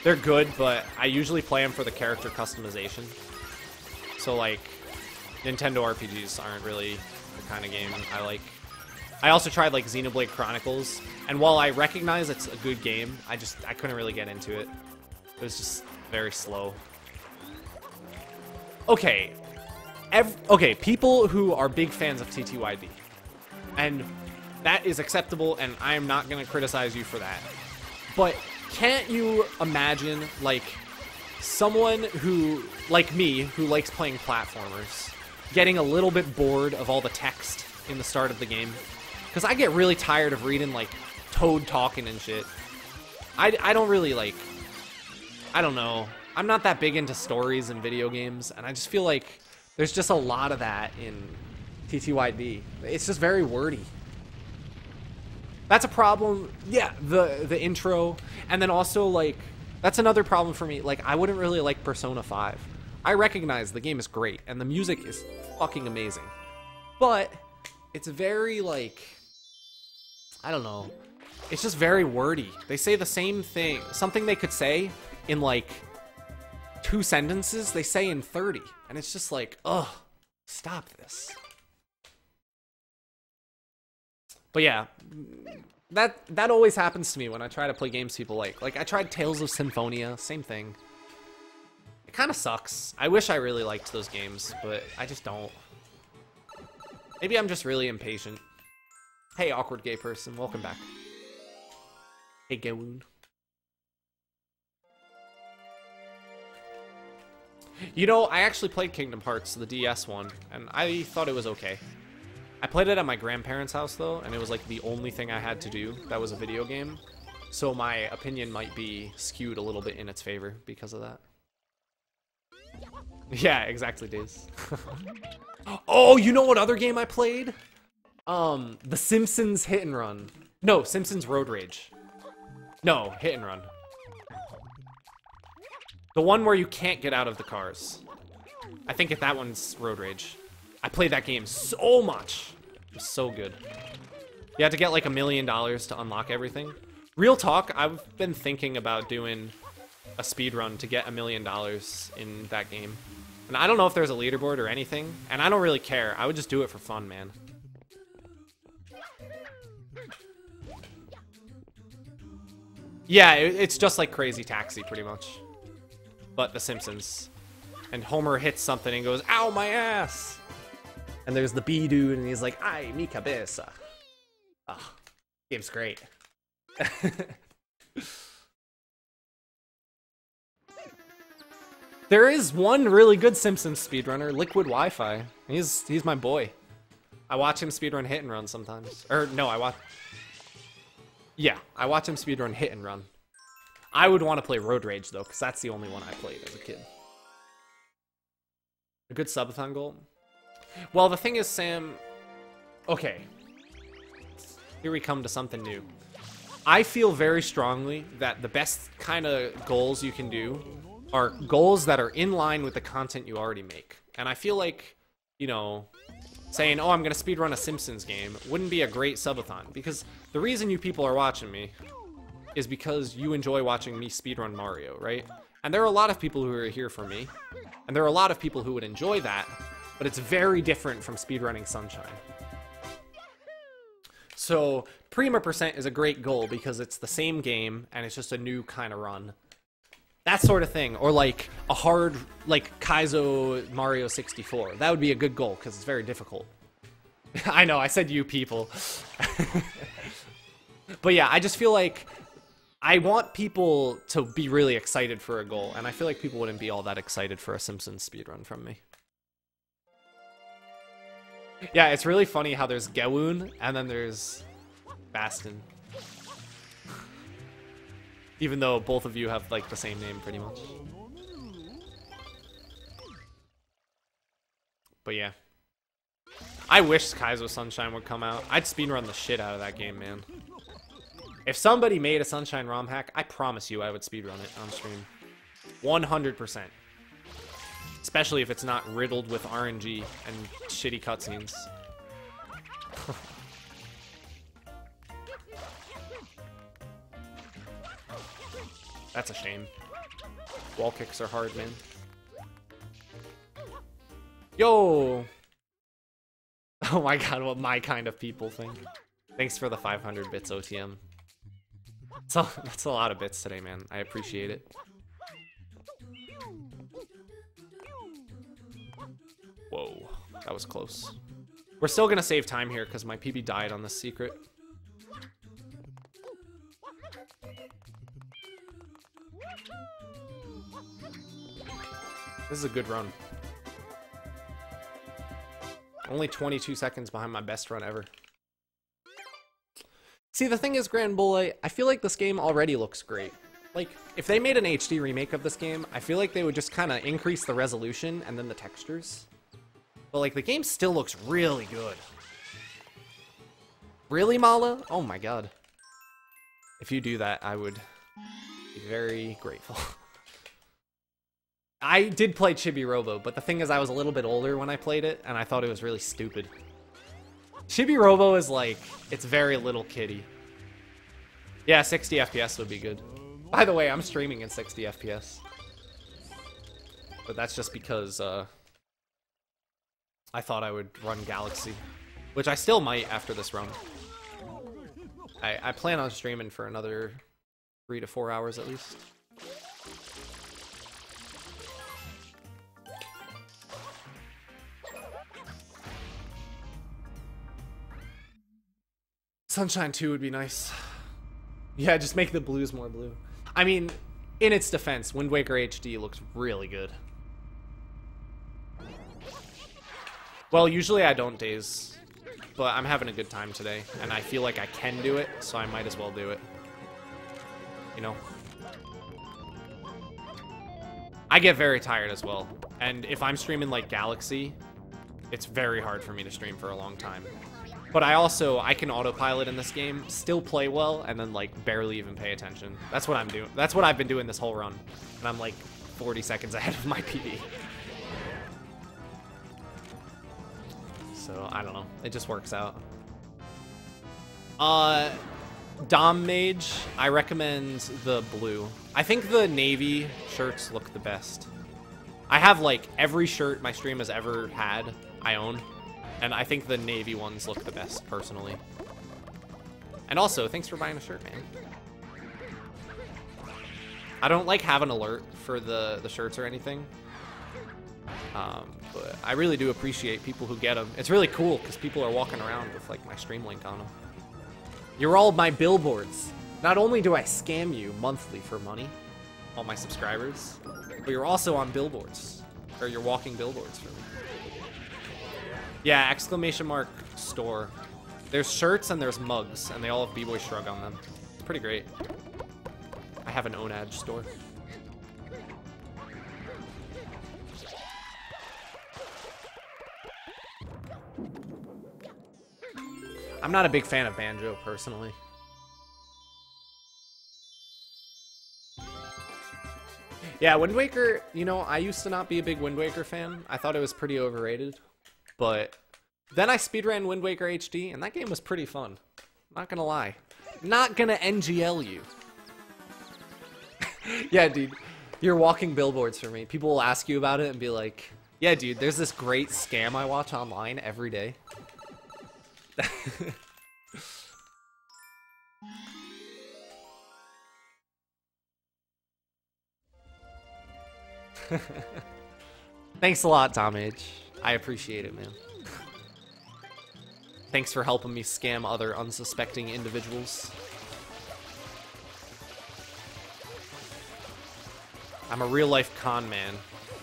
they're good, but I usually play them for the character customization. So like, Nintendo RPGs aren't really the kind of game I like. I also tried like Xenoblade Chronicles, and while I recognize it's a good game, I couldn't really get into it. It was just very slow. Okay. Okay, people who are big fans of TTYD, and that is acceptable, and I am not going to criticize you for that. But can't you imagine, like, someone who, like me, who likes playing platformers, getting a little bit bored of all the text in the start of the game? Because I get really tired of reading, like, Toad talking and shit. I don't really, like, I don't know. I'm not that big into stories in video games, and I just feel like there's just a lot of that in TTYD. It's just very wordy. That's a problem. Yeah, the intro. And then also, like, that's another problem for me. Like, I wouldn't really like Persona 5. I recognize the game is great, and the music is fucking amazing. But it's very, like, I don't know. It's just very wordy. They say the same thing. Something they could say in, like, 2 sentences, they say in 30. And it's just like, ugh, stop this. But yeah, that always happens to me when I try to play games people like. Like, I tried Tales of Symphonia, same thing. It kind of sucks. I wish I really liked those games, but I just don't. Maybe I'm just really impatient. Hey, awkward gay person, welcome back. Hey, Gawoon. You know, I actually played Kingdom Hearts, the DS one, and I thought it was okay. I played it at my grandparents' house, though, and it was like the only thing I had to do that was a video game. So my opinion might be skewed a little bit in its favor because of that. Yeah, exactly, Days. Oh, you know what other game I played? The Simpsons Hit and Run. No, Simpsons Road Rage. No, Hit and Run. The one where you can't get out of the cars. I think that one's Road Rage. I played that game so much. It was so good. You had to get like $1 million to unlock everything. Real talk, I've been thinking about doing a speed run to get $1 million in that game. And I don't know if there's a leaderboard or anything, and I don't really care. I would just do it for fun, man. Yeah, it's just like Crazy Taxi, pretty much. But The Simpsons. And Homer hits something and goes, ow, my ass! And there's the bee dude, and he's like, ay, mi cabeza. Oh, game's great. There is one really good Simpsons speedrunner, Liquid Wi-Fi. He's my boy. I watch him speedrun Hit and Run sometimes. Or, no, I watch him speedrun Hit and Run. I would want to play Road Rage, though, because that's the only one I played as a kid. A good subathon goal? Well, the thing is, Sam... Okay. Here we come to something new. I feel very strongly that the best kind of goals you can do are goals that are in line with the content you already make. And I feel like, you know, saying, oh, I'm going to speedrun a Simpsons game wouldn't be a great subathon. Because the reason you people are watching me is because you enjoy watching me speedrun Mario, right? And there are a lot of people who are here for me. And there are a lot of people who would enjoy that. But it's very different from speedrunning Sunshine. So, Prima Percent is a great goal because it's the same game and it's just a new kind of run. That sort of thing. Or like a hard, like Kaizo Mario 64. That would be a good goal because it's very difficult. I know, I said you people. But yeah, I just feel like I want people to be really excited for a goal. And I feel like people wouldn't be all that excited for a Simpsons speedrun from me. Yeah, it's really funny how there's Gewun and then there's Bastin. Even though both of you have like the same name pretty much. But yeah. I wish Kaizo Sunshine would come out. I'd speedrun the shit out of that game, man. If somebody made a Sunshine ROM hack, I promise you I would speedrun it on stream. 100%. Especially if it's not riddled with RNG and shitty cutscenes. That's a shame. Wall kicks are hard, man. Yo! Oh my god, what my kind of people think. Thanks for the 500 bits, OTM. That's a lot of bits today, man. I appreciate it. Whoa, that was close. We're still gonna save time here because my PB died on the secret. This is a good run. Only 22 seconds behind my best run ever. See, the thing is, Grand Bullet, I feel like this game already looks great. Like, if they made an HD remake of this game, I feel like they would just kind of increase the resolution and then the textures. But, like, the game still looks really good. Really, Mala? Oh my god. If you do that, I would be very grateful. I did play Chibi Robo, but the thing is I was a little bit older when I played it, and I thought it was really stupid. Chibi Robo is like, it's very little kiddie. Yeah, 60 FPS would be good. By the way, I'm streaming in 60 FPS. But that's just because, I thought I would run Galaxy. Which I still might after this run. I plan on streaming for another 3 to 4 hours at least. Sunshine 2 would be nice. Yeah, just make the blues more blue. I mean, in its defense, Wind Waker HD looks really good. Well, usually I don't daze, but I'm having a good time today, and I feel like I can do it, so I might as well do it. You know? I get very tired as well, and if I'm streaming like Galaxy, it's very hard for me to stream for a long time. But I can autopilot in this game, still play well, and then like barely even pay attention. That's what I'm doing. That's what I've been doing this whole run. And I'm like 40 seconds ahead of my PB. So, I don't know. It just works out. Dom Mage, I recommend the blue. I think the navy shirts look the best. I have like every shirt my stream has ever had, I own. And I think the navy ones look the best, personally. And also, thanks for buying a shirt, man. I don't like have an alert for the shirts or anything. But I really do appreciate people who get them. It's really cool because people are walking around with like my stream link on them. You're all my billboards. Not only do I scam you monthly for money, all my subscribers, but you're also on billboards. Or you're walking billboards for me. Yeah, ! store. There's shirts and there's mugs, and they all have B-Boy Shrug on them. It's pretty great. I have an Onage store. I'm not a big fan of Banjo, personally. Yeah, Wind Waker, you know, I used to not be a big Wind Waker fan. I thought it was pretty overrated. But then I speedran Wind Waker HD, and that game was pretty fun. Not gonna lie. Not gonna NGL you. Yeah, dude. You're walking billboards for me. People will ask you about it and be like, yeah, dude, there's this great scam I watch online every day. Thanks a lot, Tomage. I appreciate it, man. Thanks for helping me scam other unsuspecting individuals. I'm a real-life con man.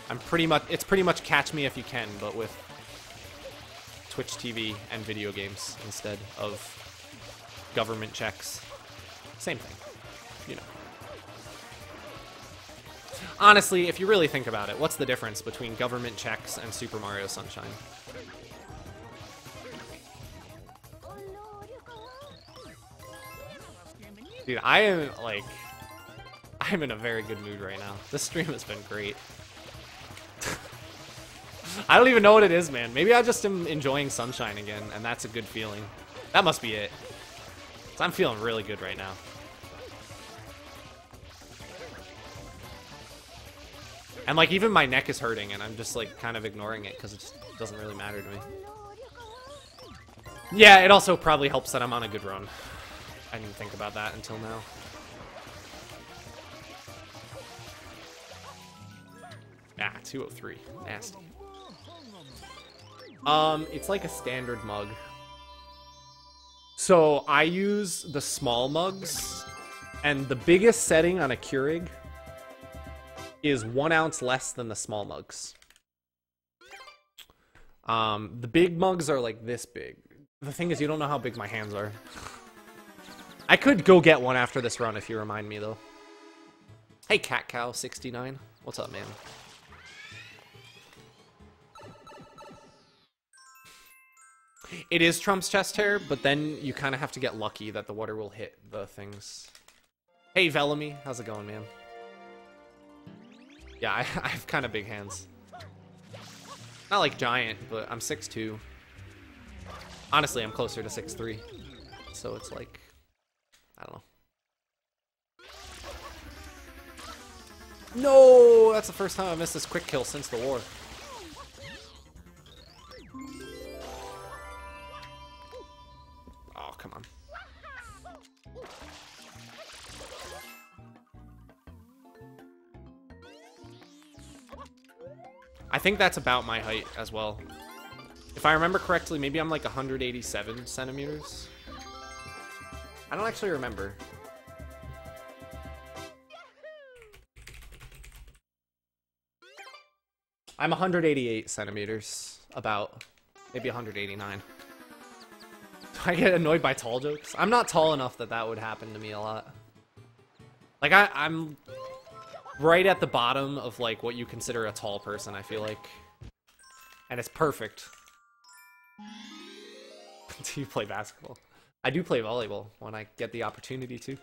It's pretty much Catch Me If You Can, but with Twitch TV and video games instead of government checks. Same thing, you know. Honestly, if you really think about it, what's the difference between government checks and Super Mario Sunshine? Dude, I'm in a very good mood right now. This stream has been great. I don't even know what it is, man. Maybe I just am enjoying Sunshine again, and that's a good feeling. That must be it. 'Cause I'm feeling really good right now. And like even my neck is hurting, and I'm just like kind of ignoring it because it just doesn't really matter to me. Yeah, it also probably helps that I'm on a good run. I didn't think about that until now. Ah, 203. Nasty. It's like a standard mug. So I use the small mugs, and the biggest setting on a Keurig is 1 ounce less than the small mugs. The big mugs are like this big. The thing is, you don't know how big my hands are. I could go get one after this run if you remind me, though. Hey, CatCow69. What's up, man? It is Trump's chest hair, but then you kind of have to get lucky that the water will hit the things. Hey, Velamy. How's it going, man? Yeah, I have kind of big hands. Not like giant, but I'm 6'2". Honestly, I'm closer to 6'3". So it's like, I don't know. No, that's the first time I missed this quick kill since the war. Oh, come on. I think that's about my height as well. If I remember correctly, maybe I'm like 187 centimeters. I don't actually remember. I'm 188 centimeters, about. Maybe 189. Do I get annoyed by tall jokes? I'm not tall enough that that would happen to me a lot. Like, I'm right at the bottom of, like, what you consider a tall person, I feel like. And it's perfect. Do you play basketball? I do play volleyball when I get the opportunity to.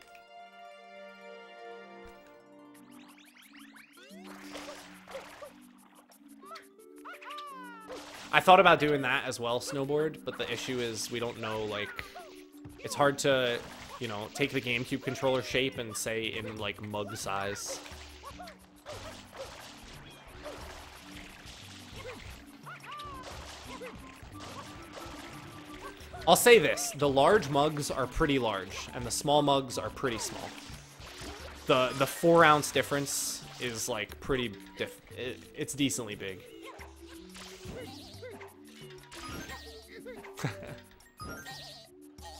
I thought about doing that as well, snowboard, but the issue is we don't know, like, it's hard to, you know, take the GameCube controller shape and say in, like, mug size. I'll say this, the large mugs are pretty large, and the small mugs are pretty small. The 4 ounce difference is, like, pretty, it's decently big.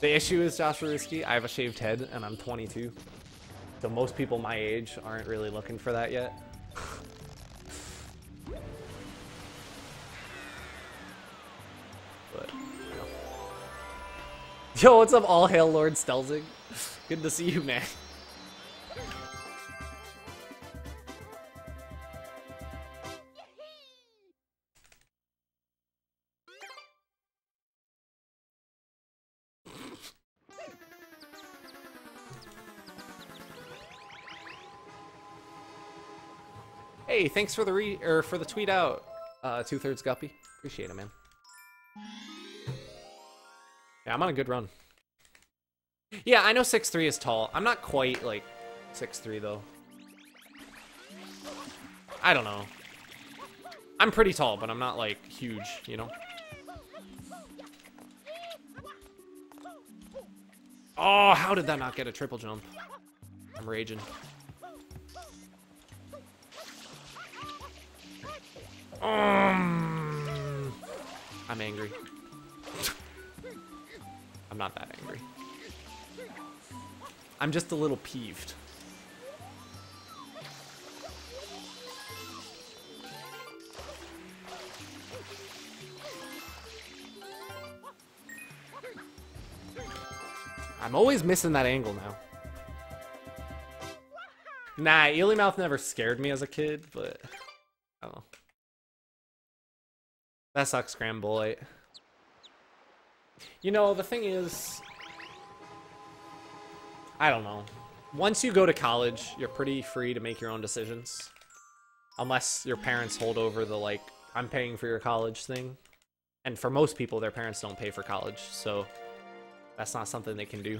The issue is, Joshua Risky, I have a shaved head, and I'm 22. So most people my age aren't really looking for that yet. But, you know. Yo, what's up, all hail Lord Stelzig? Good to see you, man. Hey, thanks for the for the tweet out, 2/3 Guppy. Appreciate it, man. Yeah, I'm on a good run. Yeah, I know 6'3" is tall. I'm not quite like 6'3" though. I don't know. I'm pretty tall, but I'm not like huge, you know? Oh, how did that not get a triple jump? I'm raging. I'm angry. I'm not that angry. I'm just a little peeved. I'm always missing that angle now. Nah, Eely-Mouth never scared me as a kid, but I don't know. That sucks, Scrambolite. You know, the thing is, I don't know. Once you go to college, you're pretty free to make your own decisions. Unless your parents hold over the, like, I'm paying for your college thing. And for most people, their parents don't pay for college, so that's not something they can do.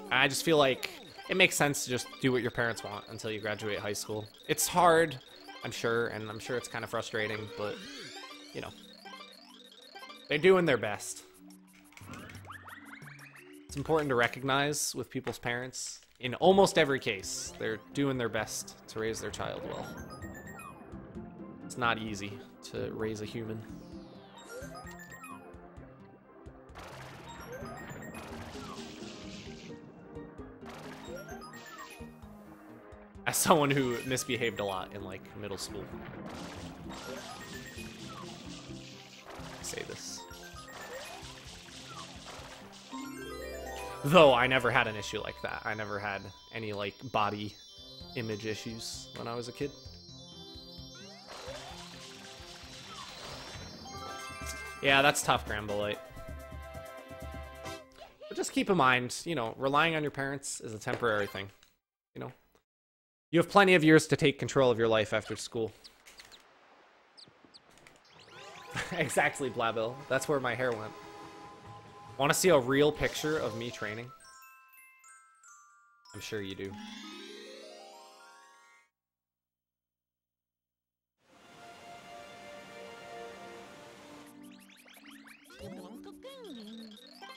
And I just feel like it makes sense to just do what your parents want until you graduate high school. It's hard, I'm sure, and I'm sure it's kind of frustrating, but, you know. They're doing their best. It's important to recognize with people's parents, in almost every case, they're doing their best to raise their child well. It's not easy to raise a human. As someone who misbehaved a lot in, like, middle school. I say this. Though I never had an issue like that. I never had any, like, body image issues when I was a kid. Yeah, that's tough, Grambolite. But just keep in mind, you know, relying on your parents is a temporary thing. You know? You have plenty of years to take control of your life after school. Exactly, Blabil. That's where my hair went. Want to see a real picture of me training? I'm sure you do.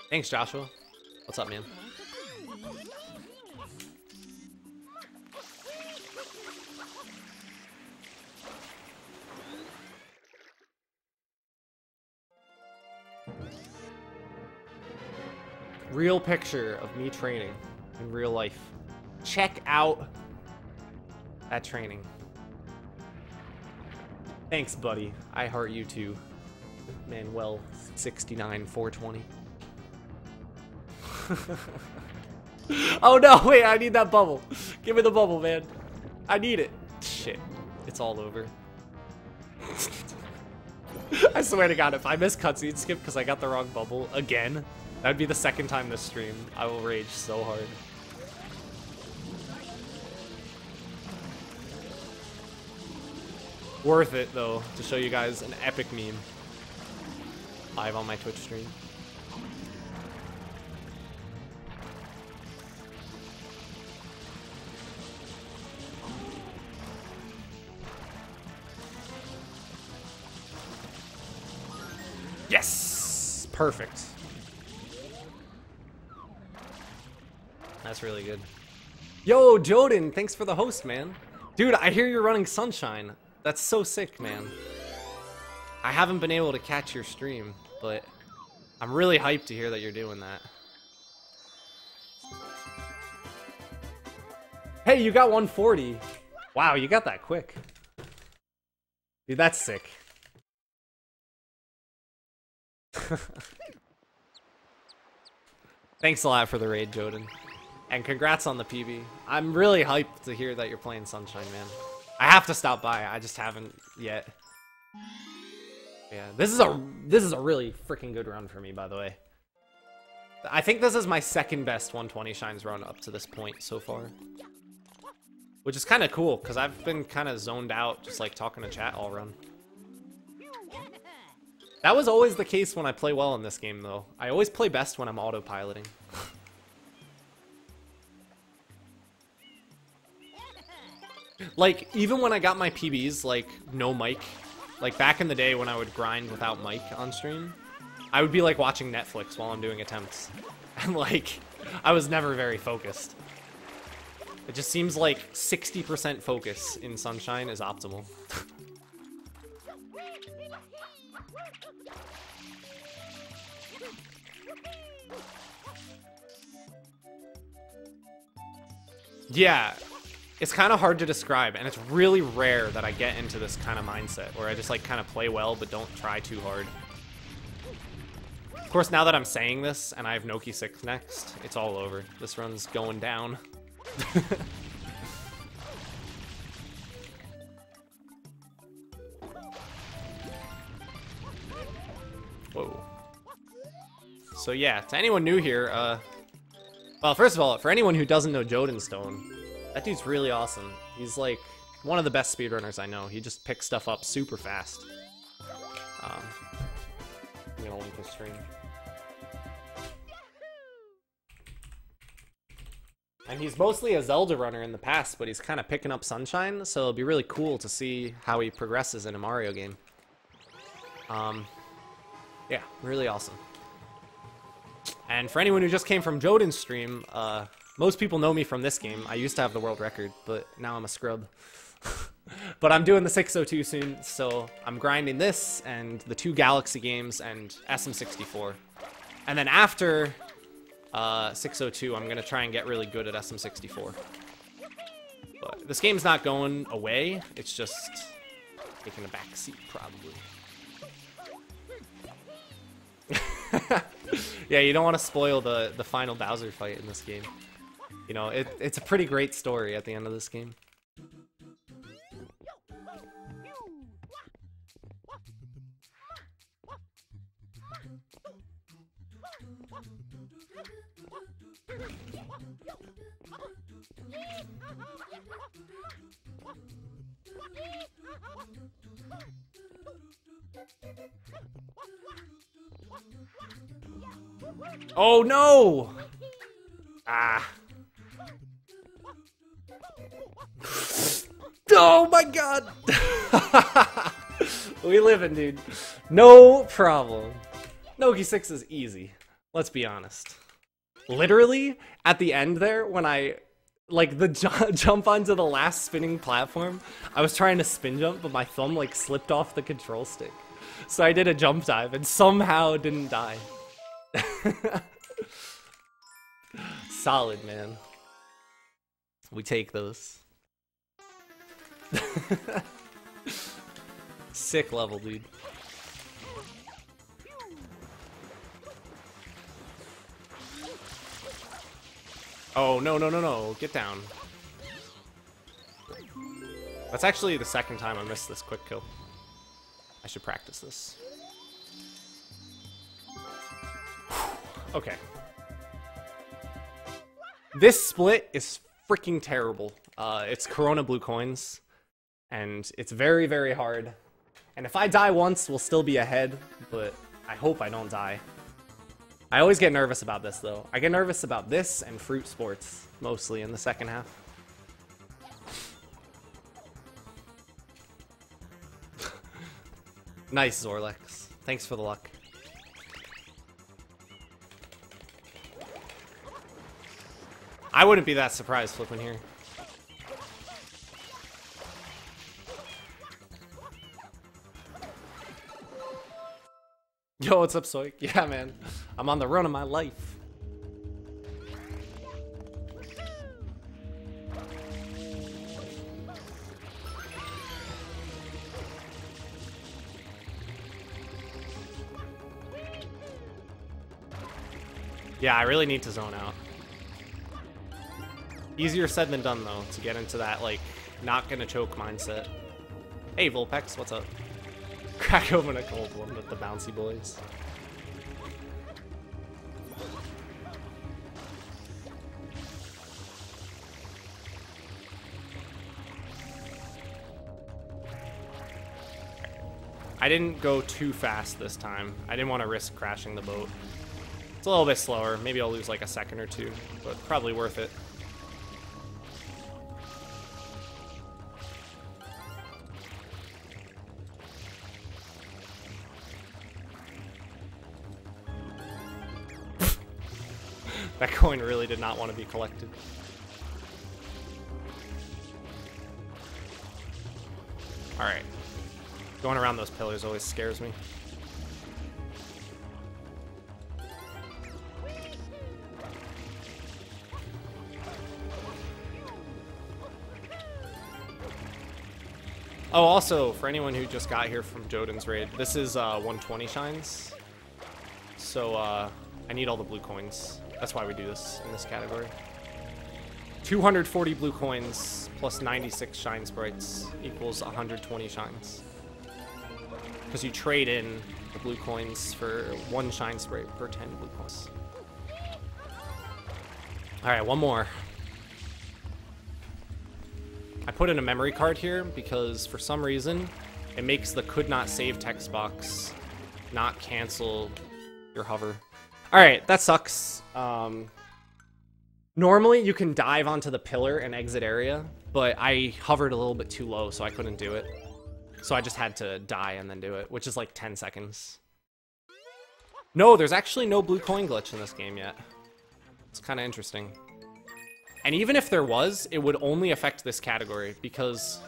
Thanks, Joshua. What's up, man? Real picture of me training in real life. Check out that training. Thanks, buddy. I heart you too. Manuel 69 420. Oh no, wait, I need that bubble. Give me the bubble, man. I need it. Shit. It's all over. I swear to God, if I miss cutscene skip because I got the wrong bubble again, that'd be the second time this stream. I will rage so hard. Worth it, though, to show you guys an epic meme. Live on my Twitch stream. Yes! Perfect. That's really good. Yo, Joden, thanks for the host, man. Dude, I hear you're running Sunshine. That's so sick, man. I haven't been able to catch your stream, but I'm really hyped to hear that you're doing that. Hey, you got 140. Wow, you got that quick. Dude, that's sick. Thanks a lot for the raid, Joden. And congrats on the PB. I'm really hyped to hear that you're playing Sunshine, man. I have to stop by. I just haven't yet. Yeah, this is a really freaking good run for me, by the way. I think this is my second best 120 Shines run up to this point so far. Which is kind of cool, because I've been kind of zoned out, just like talking to chat all run. That was always the case when I play well in this game, though. I always play best when I'm autopiloting. Like, even when I got my PBs, like, no mic, like, back in the day when I would grind without mic on stream, I would be, like, watching Netflix while I'm doing attempts. And, like, I was never very focused. It just seems like 60% focus in Sunshine is optimal. Yeah, it's kind of hard to describe, and it's really rare that I get into this kind of mindset where I just like kind of play well but don't try too hard. Of course, now that I'm saying this and I have Noki 6 next, it's all over. This run's going down. Whoa. So yeah, to anyone new here, well, first of all, for anyone who doesn't know Jotunstone, that dude's really awesome. He's like one of the best speedrunners I know. He just picks stuff up super fast. I'm gonna link his stream. And he's mostly a Zelda runner in the past, but he's kind of picking up Sunshine, so it'll be really cool to see how he progresses in a Mario game. Yeah, really awesome. And for anyone who just came from Joden's stream, most people know me from this game. I used to have the world record, but now I'm a scrub. But I'm doing the 602 soon, so I'm grinding this and the 2 Galaxy games and SM64. And then after 602, I'm going to try and get really good at SM64. But this game's not going away, it's just taking a back seat, probably. Yeah, you don't want to spoil the final Bowser fight in this game. You know, it's a pretty great story at the end of this game. Oh no! Ah. Oh my god! We living, dude. No problem. Noki 6 is easy. Let's be honest. Literally, at the end there, when I, like, the jump onto the last spinning platform, I was trying to spin jump, but my thumb, like, slipped off the control stick. So I did a jump dive and somehow didn't die. Solid, man. We take those. Sick level, dude. Oh, no, no, no, no. Get down. That's actually the second time I missed this quick kill. I should practice this. Okay. This split is freaking terrible. It's Corona blue coins, and it's very, very hard. And if I die once, we'll still be ahead, but I hope I don't die. I always get nervous about this, though. I get nervous about this and Fruit Sports, mostly in the second half. Nice, Zorlex. Thanks for the luck. I wouldn't be that surprised flipping here. Yo, what's up, Soik? Yeah, man. I'm on the run of my life. Yeah, I really need to zone out. Easier said than done, though, to get into that, like, not gonna choke mindset. Hey, Vulpex, what's up? Crack open a cold one with the bouncy boys. I didn't go too fast this time. I didn't want to risk crashing the boat. It's a little bit slower. Maybe I'll lose like a second or two, but probably worth it. That coin really did not want to be collected. Alright. Going around those pillars always scares me. Oh, also, for anyone who just got here from Jotun's raid, this is 120 shines. So, I need all the blue coins. That's why we do this in this category. 240 blue coins plus 96 shine sprites equals 120 shines. Because you trade in the blue coins for 1 shine sprite per 10 blue coins. Alright, one more. I put in a memory card here because for some reason it makes the could not save text box not cancel your hover. Alright, that sucks. Normally you can dive onto the pillar and exit area, but I hovered a little bit too low, so I couldn't do it. So I just had to die and then do it, which is like 10 seconds. No, there's actually no blue coin glitch in this game yet. It's kind of interesting. And even if there was, it would only affect this category because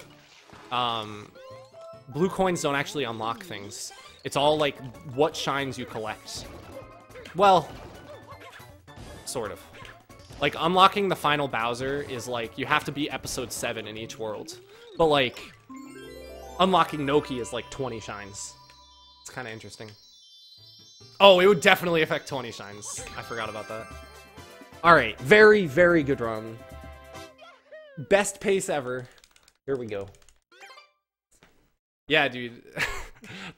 blue coins don't actually unlock things. It's all like what shines you collect. Well, sort of. Like, unlocking the final Bowser is like, you have to be episode 7 in each world. But like, unlocking Noki is like 20 shines. It's kind of interesting. Oh, it would definitely affect 20 shines. I forgot about that. Alright, very, very good run. Best pace ever. Here we go. Yeah, dude.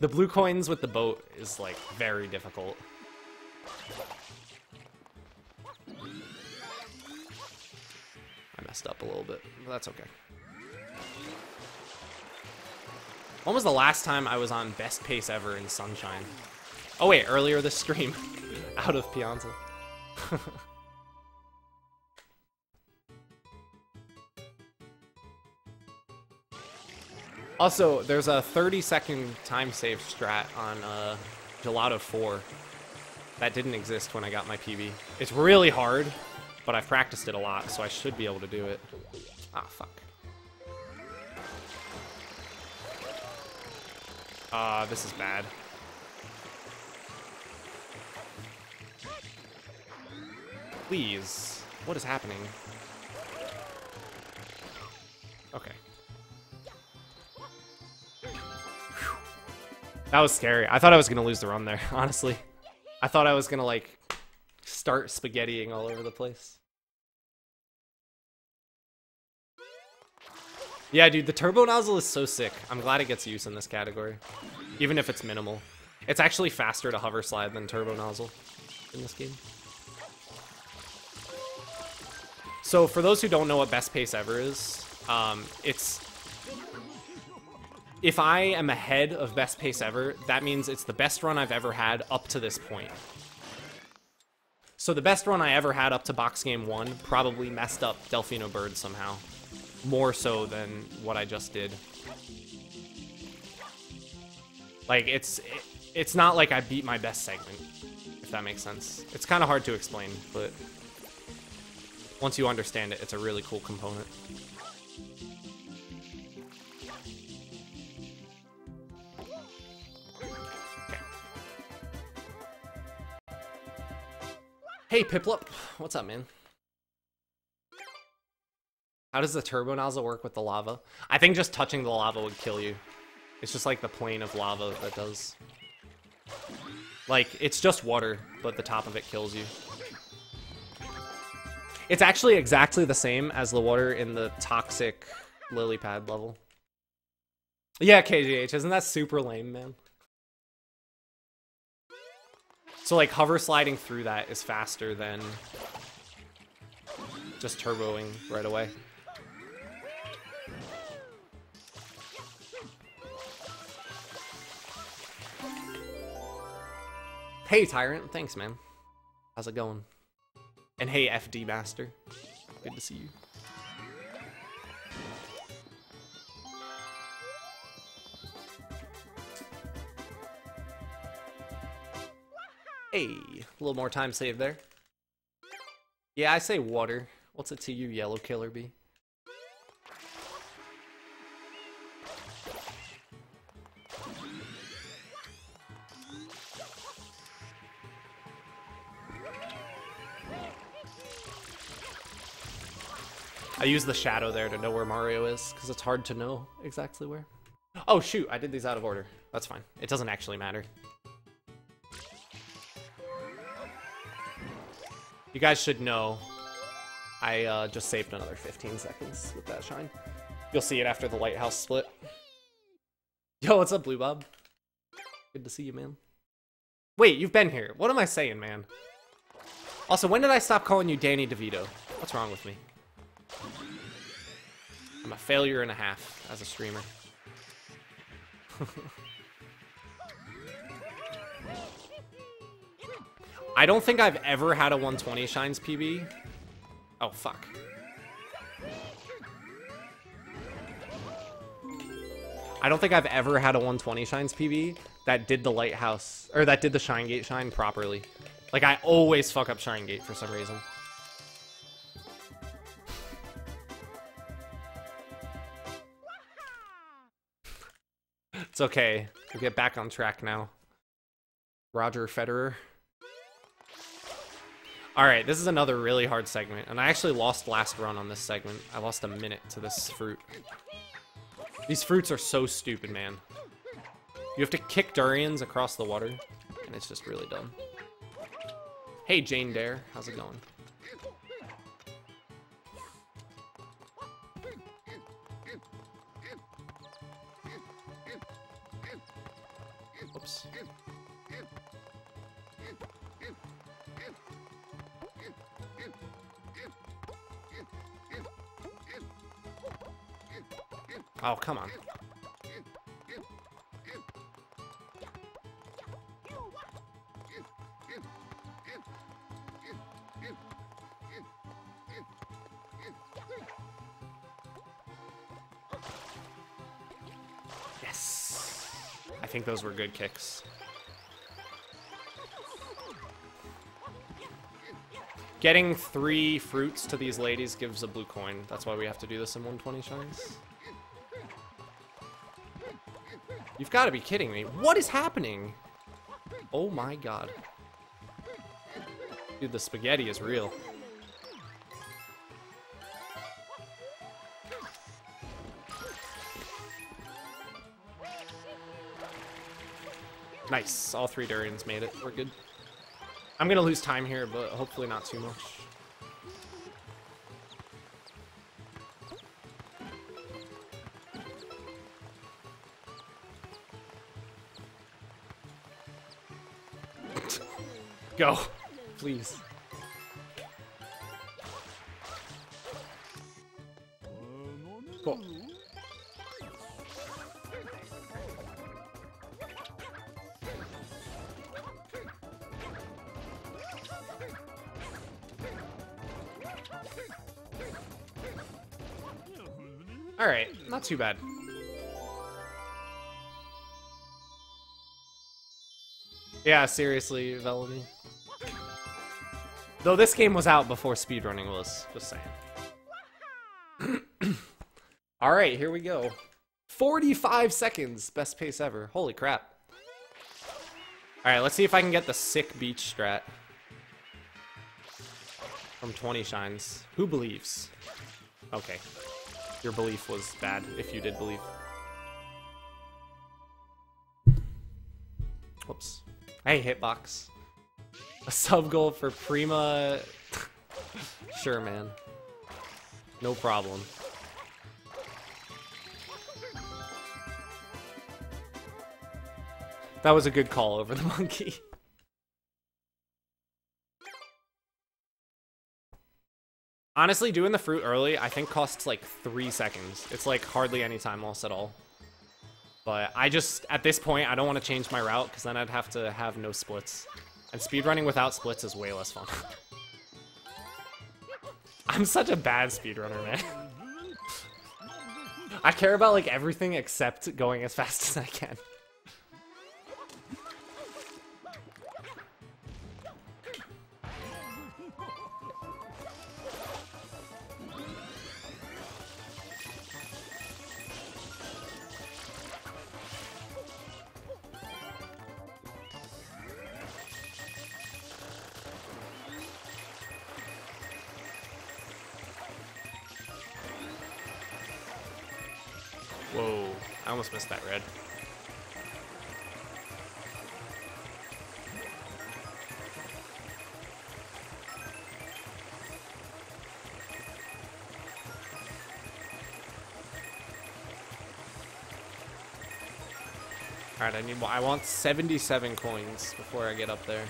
The blue coins with the boat is like very difficult. I messed up a little bit, but that's okay. When was the last time I was on best pace ever in Sunshine? Oh wait, earlier this stream. Out of Pianza. Also, there's a 30-second time save strat on Gelato 4 that didn't exist when I got my PB. It's really hard, but I've practiced it a lot, so I should be able to do it. Ah, fuck. This is bad. Please. What is happening? Okay. Whew. That was scary. I thought I was gonna lose the run there, honestly. I thought I was gonna, like, start spaghettiing all over the place. Yeah, dude, the turbo nozzle is so sick. I'm glad it gets use in this category. Even if it's minimal. It's actually faster to hover slide than turbo nozzle in this game. So, for those who don't know what best pace ever is, it's... If I am ahead of best pace ever, that means it's the best run I've ever had up to this point. So the best run I ever had up to Box Game 1 probably messed up Delfino Bird somehow. More so than what I just did. Like, it's not like I beat my best segment, if that makes sense. It's kind of hard to explain, but once you understand it, it's a really cool component. Okay. Hey, Piplup. What's up, man? How does the turbo nozzle work with the lava? I think just touching the lava would kill you. It's just like the plane of lava that does. Like, it's just water, but the top of it kills you. It's actually exactly the same as the water in the toxic lily pad level. Yeah, KGH, isn't that super lame, man? So, like, hover sliding through that is faster than just turboing right away. Hey, Tyrant. Thanks, man. How's it going? And hey, FD Master. Good to see you. Hey, a little more time saved there. Yeah, I say water. What's it to you, Yellow Killer Bee? I use the shadow there to know where Mario is, because it's hard to know exactly where. Oh shoot, I did these out of order. That's fine. It doesn't actually matter. You guys should know I just saved another 15 seconds with that shine. You'll see it after the lighthouse split. Yo, what's up, Blue Bob? Good to see you, man. Wait, you've been here. What am I saying, man? Also, when did I stop calling you Danny DeVito? What's wrong with me? I'm a failure and a half as a streamer. I don't think I've ever had a 120 shines PB. Oh, fuck. I don't think I've ever had a 120 shines PB that did the lighthouse, or that did the Shine Gate shine properly. Like, I always fuck up Shine Gate for some reason. It's okay. We'll get back on track now. Roger Federer. Alright, this is another really hard segment, and I actually lost last run on this segment. I lost a minute to this fruit. These fruits are so stupid, man. You have to kick durians across the water, and it's just really dumb. Hey, Jane Dare. How's it going? Oops. Oh, come on. Yes. I think those were good kicks. Getting 3 fruits to these ladies gives a blue coin. That's why we have to do this in 120 shines. You've got to be kidding me. What is happening? Oh my god. Dude, the spaghetti is real. Nice. All 3 durians made it. We're good. I'm gonna lose time here, but hopefully not too much. Go, please. Cool. All right, not too bad. Yeah, seriously, Velody. Though this game was out before speedrunning was, just saying. Alright, here we go. 45 seconds, best pace ever. Holy crap. Alright, let's see if I can get the sick beach strat. From 20 shines. Who believes? Okay. Your belief was bad, if you did believe. Whoops. Hey, Hitbox. A sub goal for Prima. Sure, man. No problem. That was a good call over the monkey. Honestly, doing the fruit early, I think costs like 3 seconds. It's like hardly any time loss at all. But I just, at this point, I don't want to change my route because then I'd have to have no splits. And speedrunning without splits is way less fun. I'm such a bad speedrunner, man. I care about like everything except going as fast as I can. Whoa, I almost missed that red. Alright, I want 77 coins before I get up there.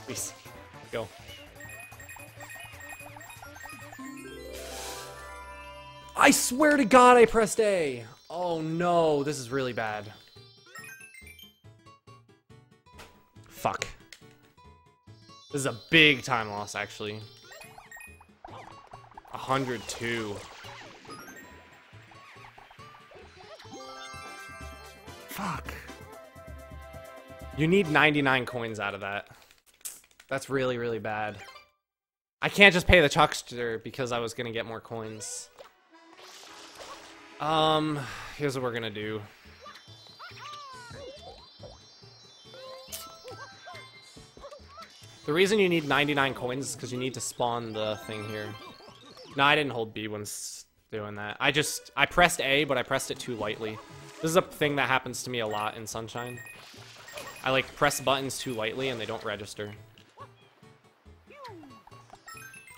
Please. Go. I swear to God I pressed A. Oh no, this is really bad. Fuck. This is a big time loss, actually. 102. Fuck. You need 99 coins out of that. That's really, really bad. I can't just pay the Chuckster because I was gonna get more coins. Here's what we're gonna do. The reason you need 99 coins is because you need to spawn the thing here. No, I didn't hold B when doing that. I pressed A, but I pressed it too lightly. This is a thing that happens to me a lot in Sunshine. I like press buttons too lightly and they don't register.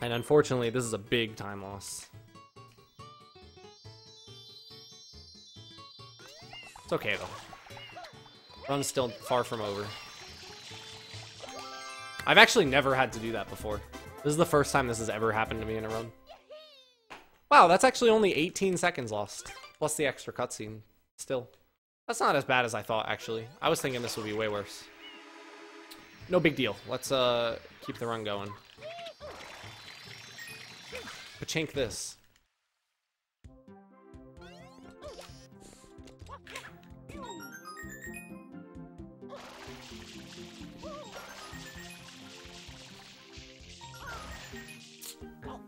And unfortunately, this is a big time loss. It's okay though. Run's still far from over. I've actually never had to do that before. This is the first time this has ever happened to me in a run. Wow, that's actually only 18 seconds lost. Plus the extra cutscene. Still. That's not as bad as I thought, actually. I was thinking this would be way worse. No big deal. Let's keep the run going. Pachink this.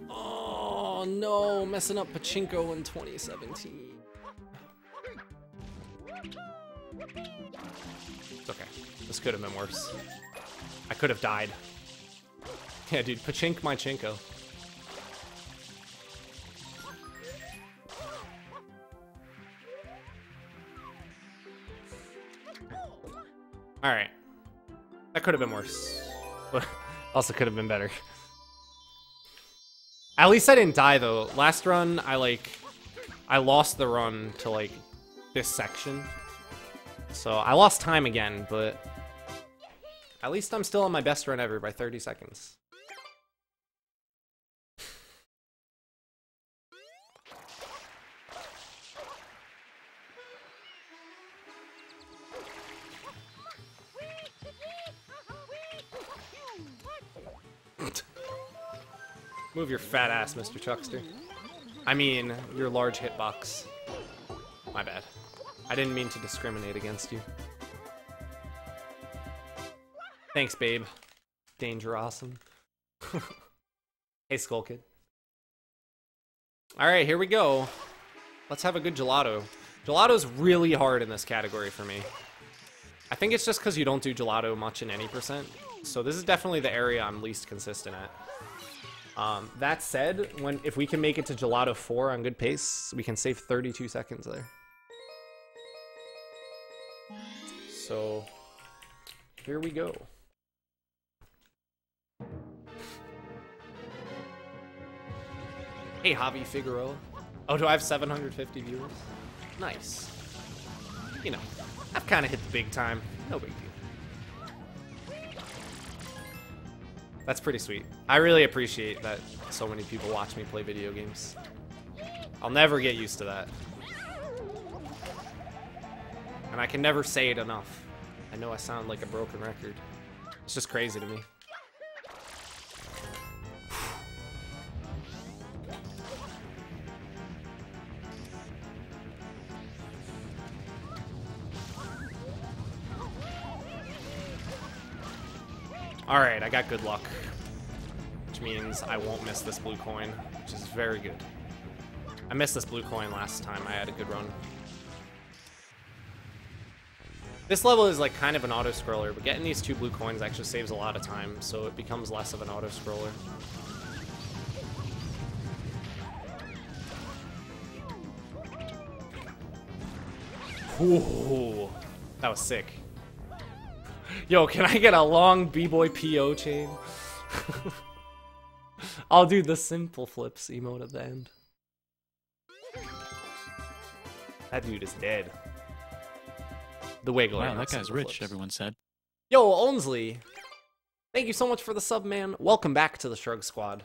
Oh no, messing up Pachinko in 2017. It's okay. This could have been worse. I could have died. Yeah, dude, Pachink my Chinko. Alright. That could have been worse. But also could have been better. At least I didn't die, though. Last run, I lost the run to, like, this section. So, I lost time again, but at least I'm still on my best run ever by 30 seconds. Move your fat ass, Mr. Chuckster. I mean, your large hitbox. My bad. I didn't mean to discriminate against you. Thanks, babe. Danger awesome. Hey, Skull Kid. Alright, here we go. Let's have a good gelato. Gelato's really hard in this category for me. I think it's just because you don't do gelato much in any percent. So this is definitely the area I'm least consistent at. That said, if we can make it to Gelato 4 on good pace, we can save 32 seconds there. So, here we go. Hey, Javi Figueroa. Oh, do I have 750 viewers? Nice. You know, I've kind of hit the big time. No big deal. That's pretty sweet. I really appreciate that so many people watch me play video games. I'll never get used to that. And I can never say it enough. I know I sound like a broken record. It's just crazy to me. Alright, I got good luck. Which means I won't miss this blue coin, which is very good. I missed this blue coin last time I had a good run. This level is like kind of an auto-scroller, but getting these 2 blue coins actually saves a lot of time, so it becomes less of an auto-scroller. Ooh, that was sick. Yo, can I get a long B-boy PO chain? I'll do the simple flips emote at the end. That dude is dead. The Wiggler. Wow, that guy's rich, flips. everyone said. Yo, Onsley. Thank you so much for the sub, man. Welcome back to the Shrug Squad.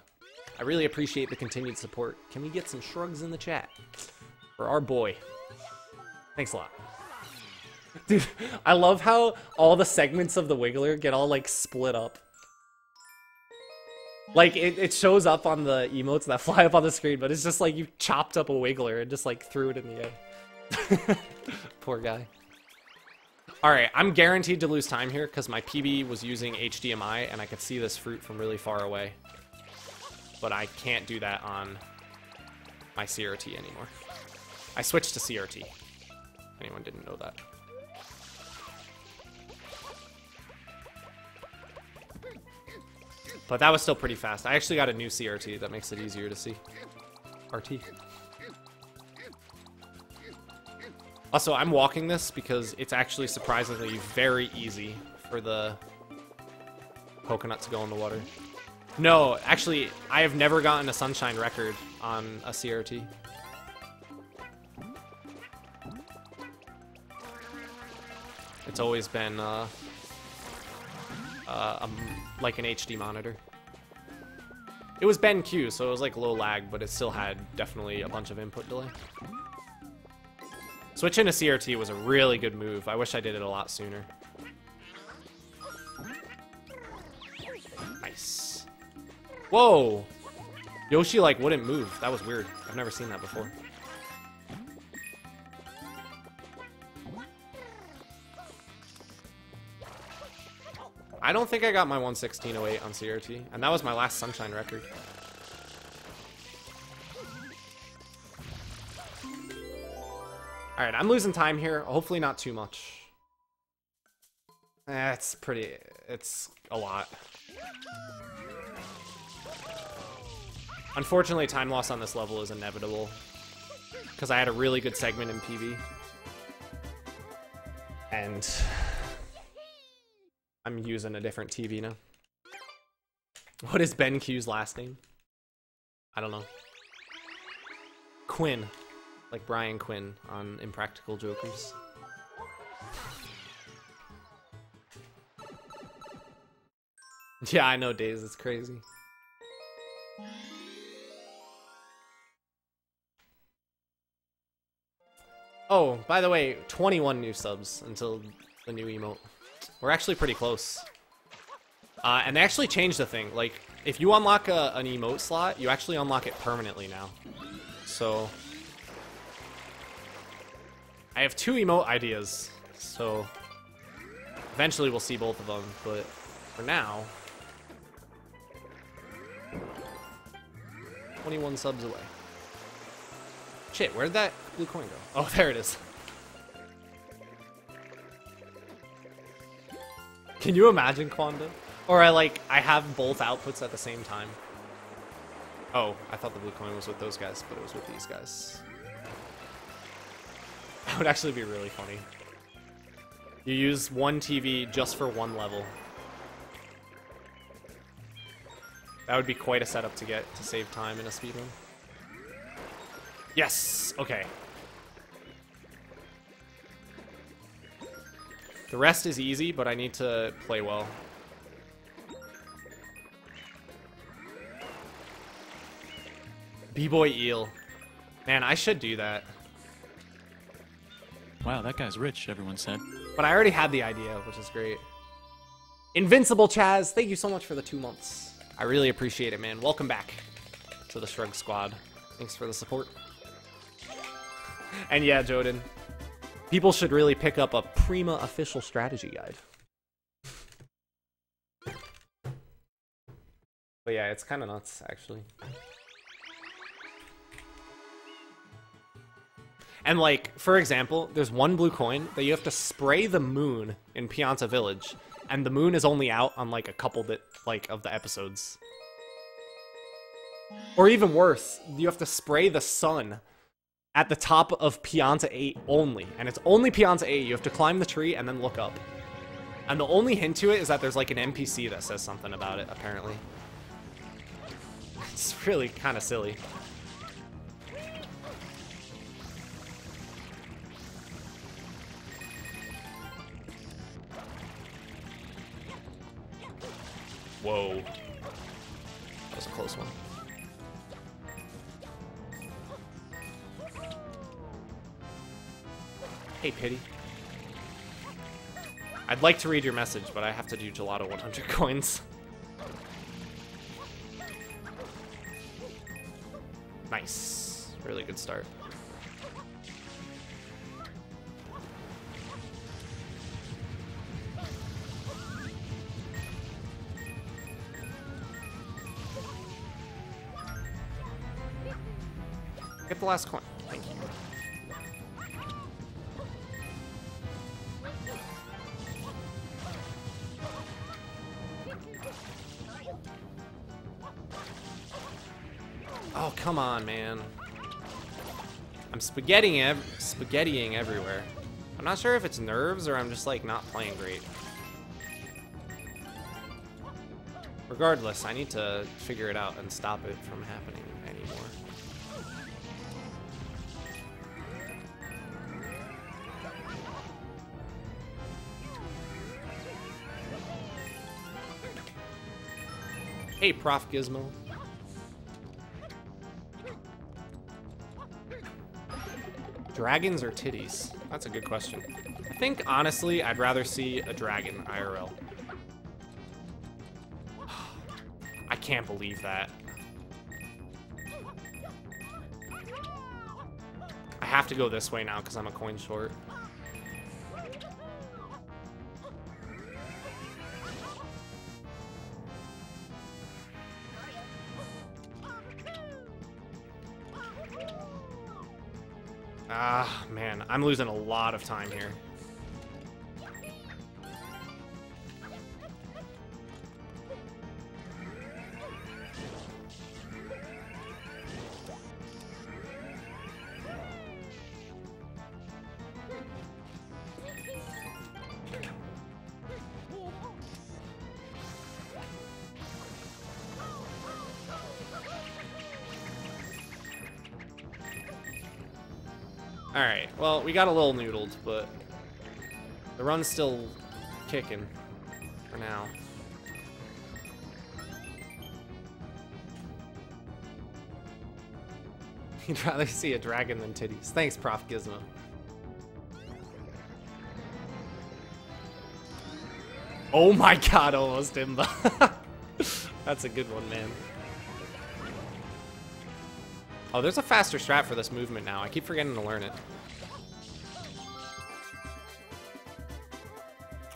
I really appreciate the continued support. Can we get some shrugs in the chat? For our boy. Thanks a lot. Dude, I love how all the segments of the Wiggler get all, like, split up. Like, it shows up on the emotes that fly up on the screen, but it's just like you chopped up a Wiggler and just, like, threw it in the air. Poor guy. Alright, I'm guaranteed to lose time here because my PB was using HDMI and I could see this fruit from really far away. But I can't do that on my CRT anymore. I switched to CRT. If anyone didn't know that. But that was still pretty fast. I actually got a new CRT that makes it easier to see. RT. Also, I'm walking this because it's actually surprisingly very easy for the coconut to go in the water. No, actually, I have never gotten a Sunshine record on a CRT. It's always been like an HD monitor. It was BenQ, so it was like low lag, but it still had definitely a bunch of input delay. Switching to CRT was a really good move. I wish I did it a lot sooner. Nice. Whoa! Yoshi, like, wouldn't move. That was weird. I've never seen that before. I don't think I got my 1:16:08 on CRT, and that was my last Sunshine record. Alright, I'm losing time here. Hopefully not too much. It's a lot. Unfortunately, time loss on this level is inevitable, because I had a really good segment in PB. And I'm using a different TV now. What is BenQ's last name? I don't know. Quinn. Like Brian Quinn on Impractical Jokers. Yeah, I know, Days. It's crazy. Oh, by the way, 21 new subs until the new emote. We're actually pretty close. And they actually changed the thing. Like, if you unlock an emote slot, you actually unlock it permanently now. So I have 2 emote ideas. So eventually we'll see both of them. But for now, 21 subs away. Shit, where'd that blue coin go? Oh, there it is. Can you imagine, Quanda? Or I have both outputs at the same time. Oh, I thought the blue coin was with those guys, but it was with these guys. That would actually be really funny. You use one TV just for one level. That would be quite a setup to get to save time in a speedrun. Yes! Okay. The rest is easy, but I need to play well. B-Boy Eel. Man, I should do that. Wow, that guy's rich, everyone said. But I already had the idea, which is great. Invincible Chaz, thank you so much for the 2 months. I really appreciate it, man. Welcome back to the Shrug Squad. Thanks for the support. And yeah, Joden, people should really pick up a Prima official strategy guide. But yeah, it's kind of nuts, actually. And like, for example, there's one blue coin that you have to spray the moon in Pianta Village, and the moon is only out on like a couple of the episodes. Or even worse, you have to spray the sun at the top of Pianta 8 only, and it's only Pianta 8. You have to climb the tree and then look up. And the only hint to it is that there's like an NPC that says something about it, apparently. It's really kind of silly. Whoa. That was a close one. Hey, Pity. I'd like to read your message, but I have to do Gelato 100 coins. Nice. Really good start. Get the last coin. Thank you. Oh, come on, man. I'm spaghettiing everywhere. I'm not sure if it's nerves or I'm just, like, not playing great. Regardless, I need to figure it out and stop it from happening anymore. Hey, Prof Gizmo. Dragons or titties? That's a good question. I think, honestly, I'd rather see a dragon IRL. I can't believe that. I have to go this way now because I'm a coin short. Ah, man, I'm losing a lot of time here. Alright, well, we got a little noodled, but the run's still kicking for now. You'd rather see a dragon than titties. Thanks, Prof Gizmo. Oh my god, almost Imba. That's a good one, man. Oh, there's a faster strat for this movement now. I keep forgetting to learn it.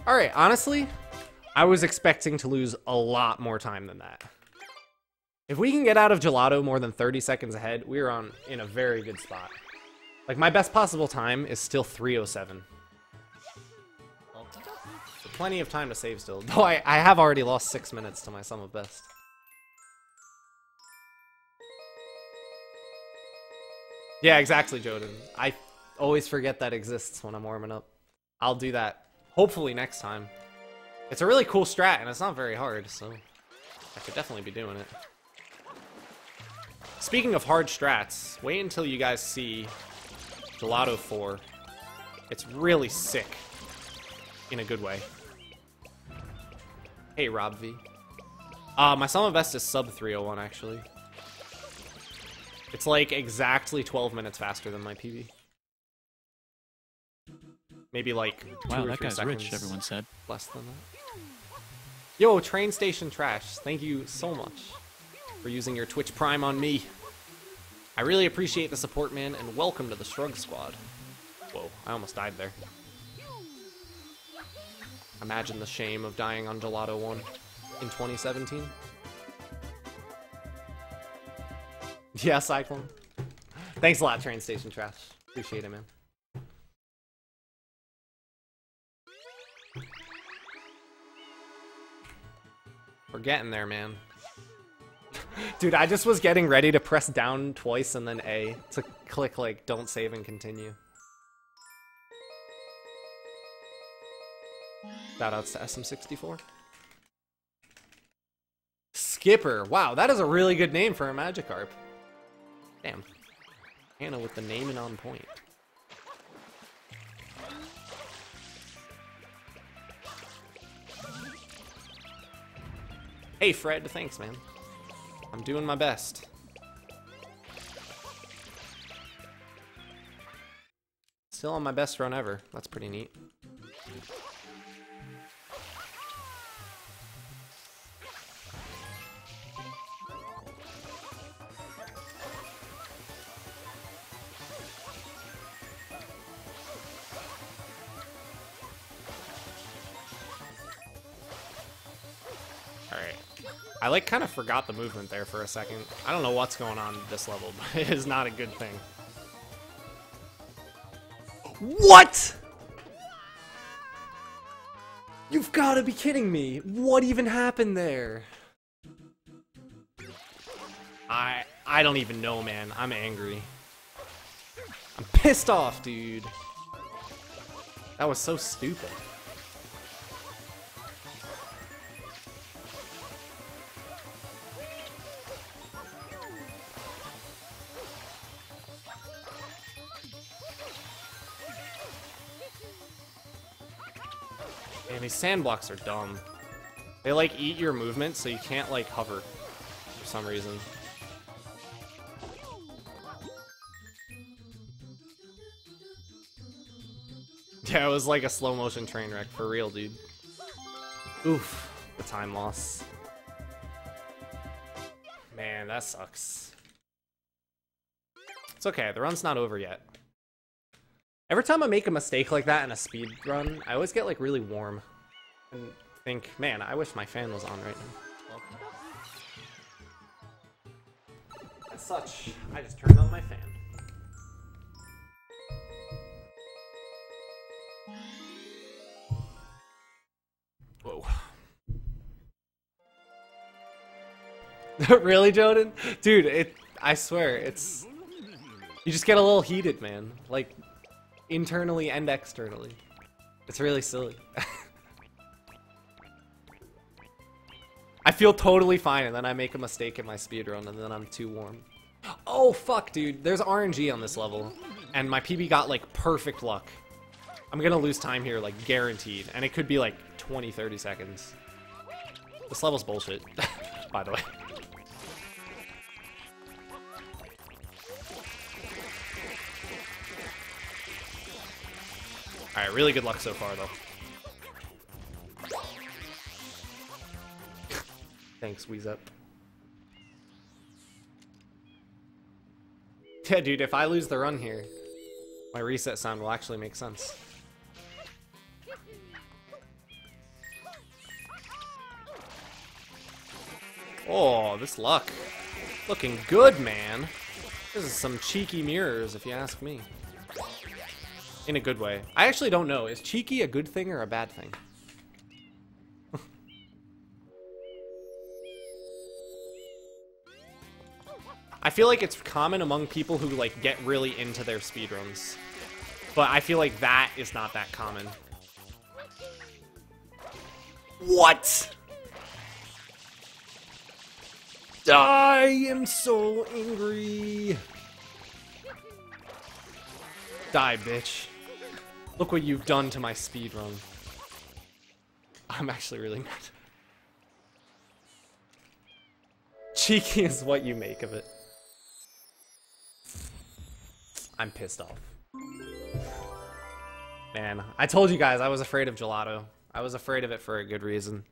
Alright, honestly, I was expecting to lose a lot more time than that. If we can get out of Gelato more than 30 seconds ahead, we're in a very good spot. Like, my best possible time is still 3:07. So plenty of time to save still. Though I have already lost 6 minutes to my sum of best. Yeah, exactly, Joden. I always forget that exists when I'm warming up. I'll do that, hopefully, next time. It's a really cool strat, and it's not very hard, so I could definitely be doing it. Speaking of hard strats, wait until you guys see Gelato 4. It's really sick, in a good way. Hey, Rob V. My sum of best is sub 301, actually. It's like exactly 12 minutes faster than my PB. Maybe like 2 Wow, or that 3 guy's seconds rich, everyone said. less than that. Yo, Train Station Trash, thank you so much for using your Twitch Prime on me. I really appreciate the support, man, and welcome to the Shrug Squad. Whoa, I almost died there. Imagine the shame of dying on Gelato 1 in 2017. Yeah, Cyclone. Thanks a lot, Train Station Trash. Appreciate it, man. We're getting there, man. Dude, I just was getting ready to press down twice and then A to click, like, don't save and continue. Shoutouts to SM64. Skipper. Wow, that is a really good name for a Magikarp. Damn. Hannah with the naming on point. Hey, Fred. Thanks, man. I'm doing my best. Still on my best run ever. That's pretty neat. Alright. I like kind of forgot the movement there for a second. I don't know what's going on at this level, but it is not a good thing. What?! You've got to be kidding me. What even happened there? I don't even know, man. I'm angry. I'm pissed off, dude. That was so stupid. Man, these sand blocks are dumb. They like eat your movement, so you can't like hover for some reason. Yeah, it was like a slow motion train wreck for real, dude. Oof, the time loss. Man, that sucks. It's okay, the run's not over yet. Every time I make a mistake like that in a speed run, I always get like really warm and think, man, I wish my fan was on right now. As such, I just turned on my fan. Whoa. Really, Joden? Dude, I swear, it's... You just get a little heated, man. Like, internally and externally. It's really silly. I feel totally fine, and then I make a mistake in my speedrun, and then I'm too warm. Oh, fuck, dude. There's RNG on this level, and my PB got, like, perfect luck. I'm gonna lose time here, like, guaranteed, and it could be, like, 20, 30 seconds. This level's bullshit, by the way. Alright, really good luck so far, though. Thanks, Weezup. Yeah, dude, if I lose the run here, my reset sound will actually make sense. Oh, this luck. Looking good, man. This is some cheeky mirrors, if you ask me. In a good way. I actually don't know. Is cheeky a good thing or a bad thing? I feel like it's common among people who, like, get really into their speedruns. But I feel like that is not that common. What?! I am so angry! Die, bitch. Look what you've done to my speedrun. I'm actually really mad. Cheeky is what you make of it. I'm pissed off. Man, I told you guys I was afraid of gelato. I was afraid of it for a good reason.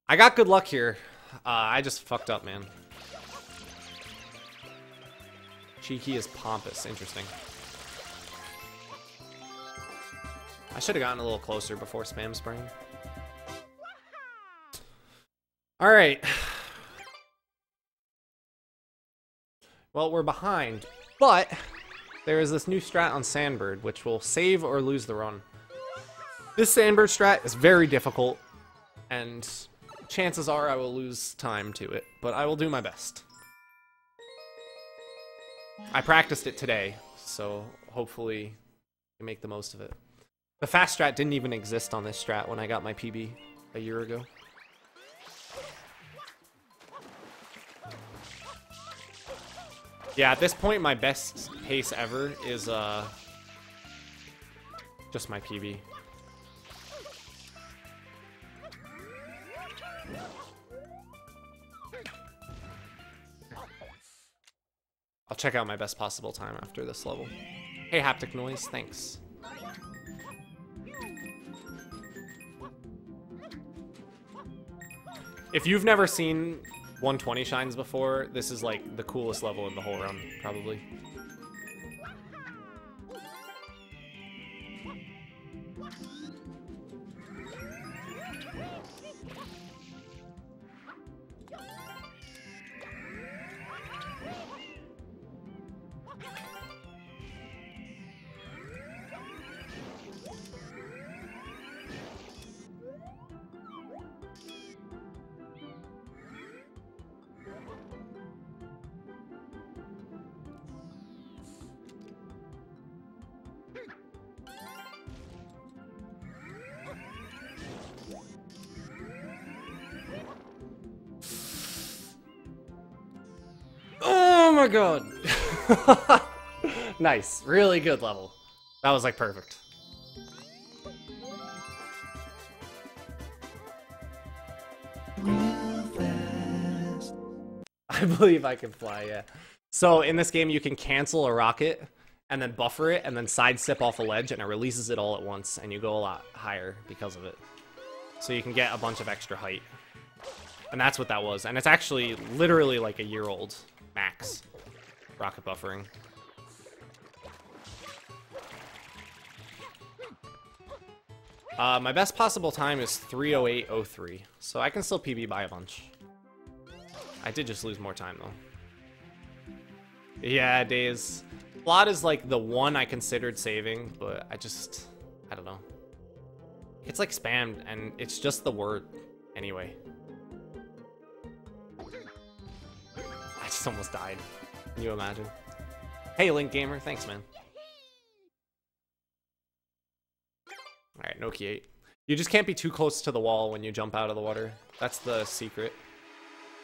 I got good luck here. I just fucked up, man. Cheeky is pompous. Interesting. I should have gotten a little closer before spam spraying. Alright. Well, we're behind, but there is this new strat on Sandbird, which will save or lose the run. This Sandbird strat is very difficult, and chances are I will lose time to it, but I will do my best. I practiced it today, so hopefully I can make the most of it. The fast strat didn't even exist on this strat when I got my PB a year ago. Yeah, at this point, my best pace ever is just my PB. I'll check out my best possible time after this level. Hey, Haptic Noise, thanks. If you've never seen 120 shines before, this is like the coolest level in the whole run, probably. Oh my god. Nice. Really good level. That was like perfect. I believe I can fly, yeah. So in this game you can cancel a rocket and then buffer it and then sidestep off a ledge and it releases it all at once and you go a lot higher because of it. So you can get a bunch of extra height. And that's what that was. And it's actually literally like a year old. Max. Rocket buffering. My best possible time is 3:08:03, so I can still PB by a bunch. I did just lose more time, though. Yeah, Days. Plot is like the one I considered saving, but I don't know. It's like spammed, and it's just the word anyway. I just almost died. Can you imagine? Hey, Link Gamer. Thanks, man. Alright, Noki 8. You just can't be too close to the wall when you jump out of the water. That's the secret.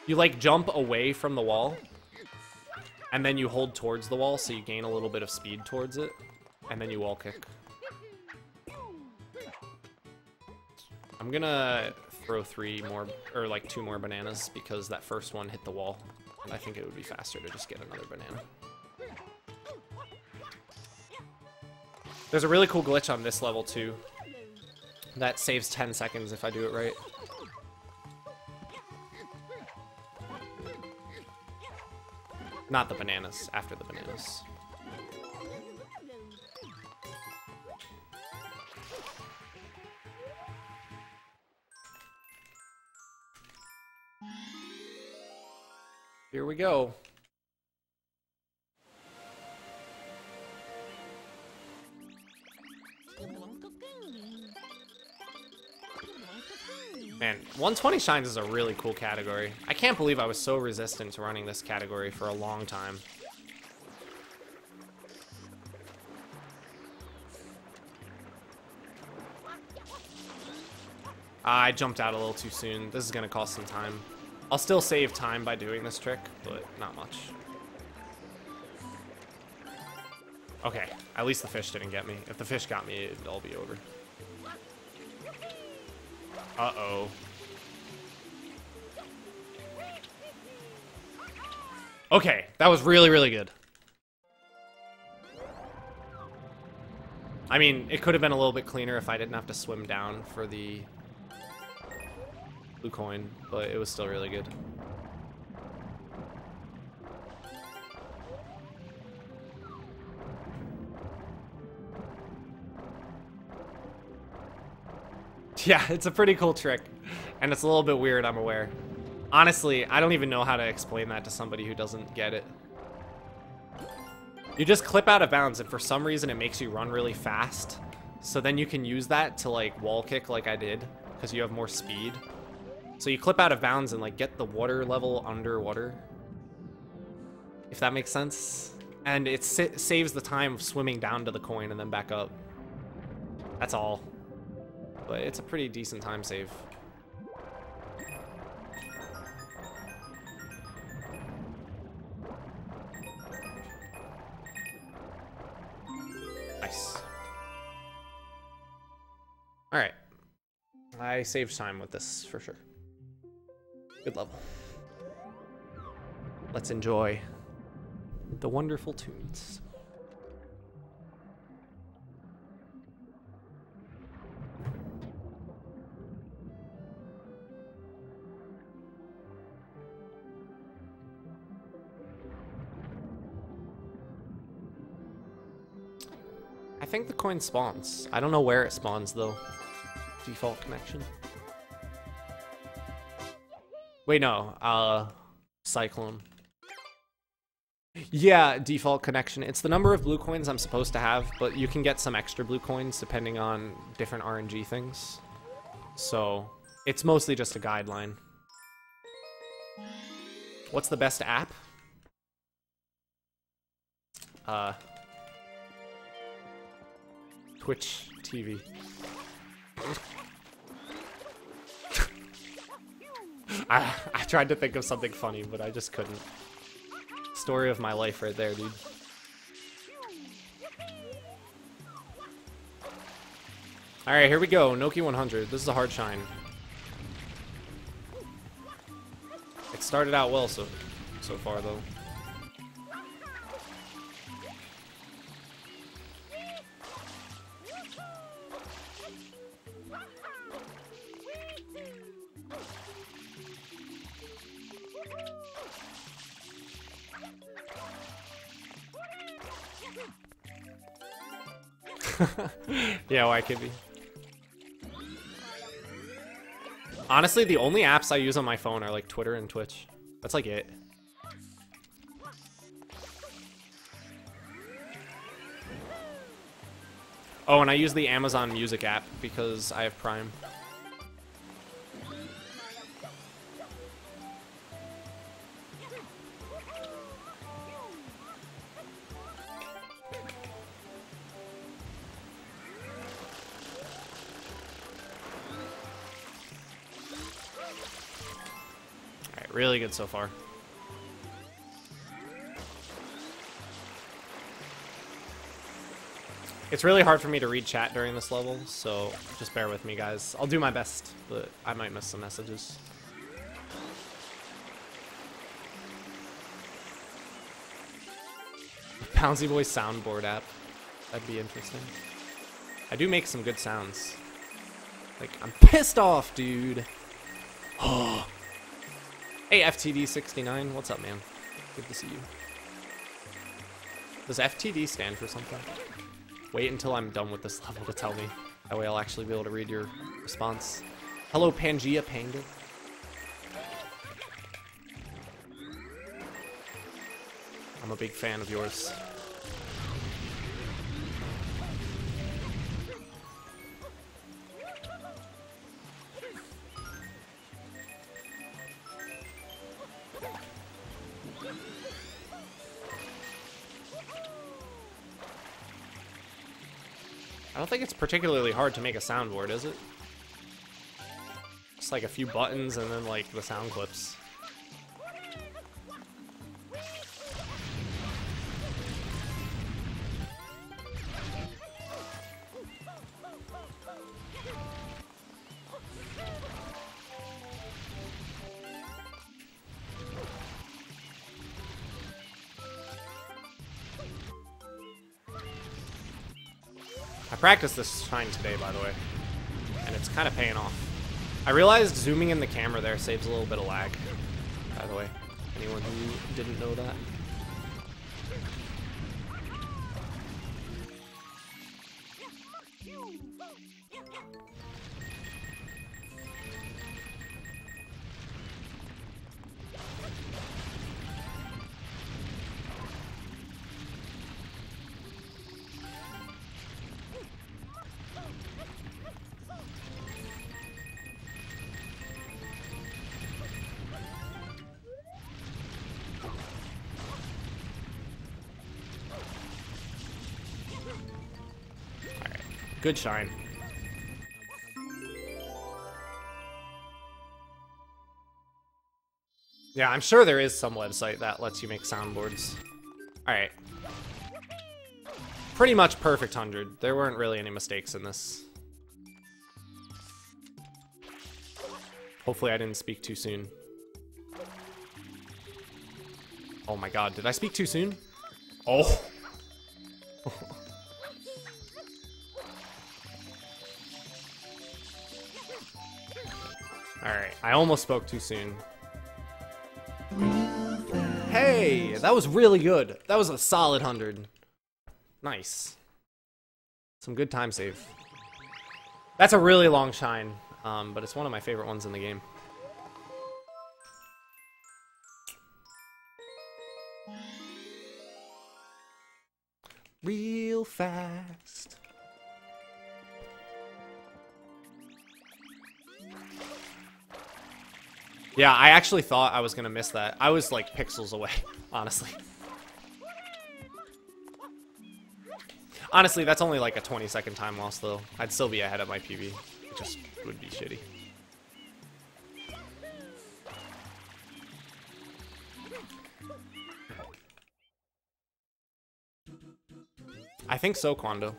You, like, jump away from the wall, and then you hold towards the wall, so you gain a little bit of speed towards it, and then you wall kick. I'm gonna throw 3 more, or like 2 more bananas, because that first one hit the wall. I think it would be faster to just get another banana. There's a really cool glitch on this level, too. That saves 10 seconds if I do it right. Not the bananas, after the bananas. Here we go. Man, 120 shines is a really cool category. I can't believe I was so resistant to running this category for a long time. I jumped out a little too soon. This is gonna cost some time. I'll still save time by doing this trick, but not much. Okay, at least the fish didn't get me. If the fish got me, it'd all be over. Uh-oh. Okay, that was really, really good. I mean, it could have been a little bit cleaner if I didn't have to swim down for the blue coin, but it was still really good. Yeah, it's a pretty cool trick, and it's a little bit weird, I'm aware. Honestly, I don't even know how to explain that to somebody who doesn't get it. You just clip out of bounds, and for some reason it makes you run really fast. So then you can use that to like wall kick like I did, because you have more speed. So you clip out of bounds and like get the water level underwater, if that makes sense. And it saves the time of swimming down to the coin and then back up. That's all. But it's a pretty decent time save. Nice. Alright. I saved time with this for sure. Good level. Let's enjoy the wonderful tunes. I think the coin spawns. I don't know where it spawns though. Default connection. Wait, no. Cyclone. Yeah, default connection. It's the number of blue coins I'm supposed to have, but you can get some extra blue coins depending on different RNG things. So, it's mostly just a guideline. What's the best app? Twitch TV. I tried to think of something funny, but I just couldn't. Story of my life right there, dude. Alright, here we go. Noki 100. This is a hard shine. It started out well so far, though. Yeah, why could be? Honestly, the only apps I use on my phone are like Twitter and Twitch. That's like it. Oh, and I use the Amazon Music app because I have Prime. Really good so far. It's really hard for me to read chat during this level, so just bear with me, guys. I'll do my best, but I might miss some messages. Poundsy Boy soundboard app. That'd be interesting. I do make some good sounds. Like, I'm pissed off, dude. Oh. Hey, FTD69, what's up, man? Good to see you. Does FTD stand for something? Wait until I'm done with this level to tell me. That way I'll actually be able to read your response. Hello, Pangea Panga. I'm a big fan of yours. I don't think it's particularly hard to make a soundboard, is it? Just like a few buttons and then like the sound clips. I practiced this shine today, by the way, and it's kind of paying off. I realized zooming in the camera there saves a little bit of lag, by the way. Anyone who didn't know that? Good shine. Yeah, I'm sure there is some website that lets you make soundboards. Alright. Pretty much perfect 100. There weren't really any mistakes in this. Hopefully I didn't speak too soon. Oh my god, did I speak too soon? Oh. Alright, I almost spoke too soon. Hey, that was really good. That was a solid 100. Nice. Some good time save. That's a really long shine, but it's one of my favorite ones in the game. Real fast. Yeah, I actually thought I was gonna miss that. I was like pixels away, honestly. Honestly, that's only like a 20-second time loss though. I'd still be ahead of my PB. It just would be shitty. I think so, Quando.